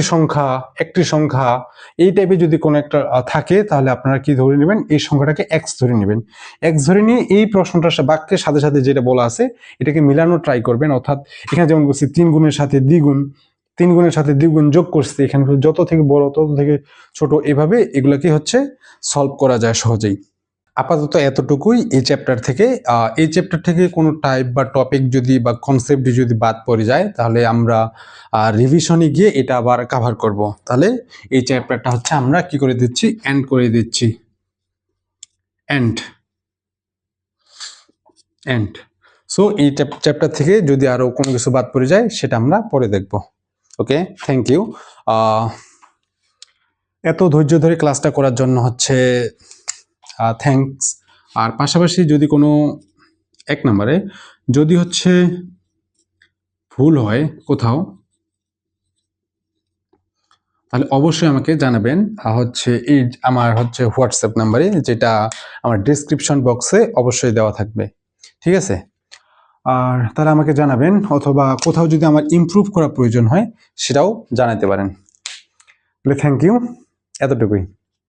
সংখ্যা এই টাইপের যদি কোনো একটা থাকে, তাহলে আপনারা কি ধরে নেবেন? এই সংখ্যাটাকে x ধরে নেবেন। x ধরে নিয়ে এই প্রশ্নটার বাক্যের সাথে সাথে যেটা বলা আছে এটাকে মিলানো ট্রাই করবেন। অর্থাৎ এখানে যেমন বলছি 3 গুণের সাথে দ্বিগুণ, 3 গুণের সাথে দ্বিগুণ যোগ করছে, এখানে যত থেকে বড় তত থেকে ছোট, এভাবে এগুলাকে হচ্ছে সলভ করা যায় সহজেই। আপাতত এতটুকুই এই চ্যাপ্টার থেকে। এই চ্যাপ্টার থেকে কোনো টাইপ বা টপিক যদি বা কনসেপ্ট যদি বাদ পড়ে যায় তাহলে আমরা রিভিশনে গিয়ে এটা আবার কভার করব। তাহলে এই চ্যাপ্টারটা হচ্ছে আমরা কি করে দিচ্ছি, এন্ড করে দিচ্ছি, এন্ড এন্ড। সো এই চ্যাপ্টার থেকে যদি আরো কোনো কিছু বাদ পড়ে যায় সেটা আমরা পরে দেখব। ওকে, থ্যাংক ইউ। এত ধৈর্য ধরে ক্লাসটা করার জন্য হচ্ছে থ্যাঙ্কস। আর পাশাপাশি যদি কোনো এক নম্বরে যদি হচ্ছে ভুল হয় কোথাও তাহলে অবশ্যই আমাকে জানাবেন। হচ্ছে এই আমার হচ্ছে হোয়াটসঅ্যাপ নাম্বারে, যেটা আমার ডিসক্রিপশন বক্সে অবশ্যই দেওয়া থাকবে, ঠিক আছে? আর তারা আমাকে জানাবেন, অথবা কোথাও যদি আমার ইমপ্রুভ করার প্রয়োজন হয় সেটাও জানাতে পারেন। থ্যাংক ইউ, এতটুকুই।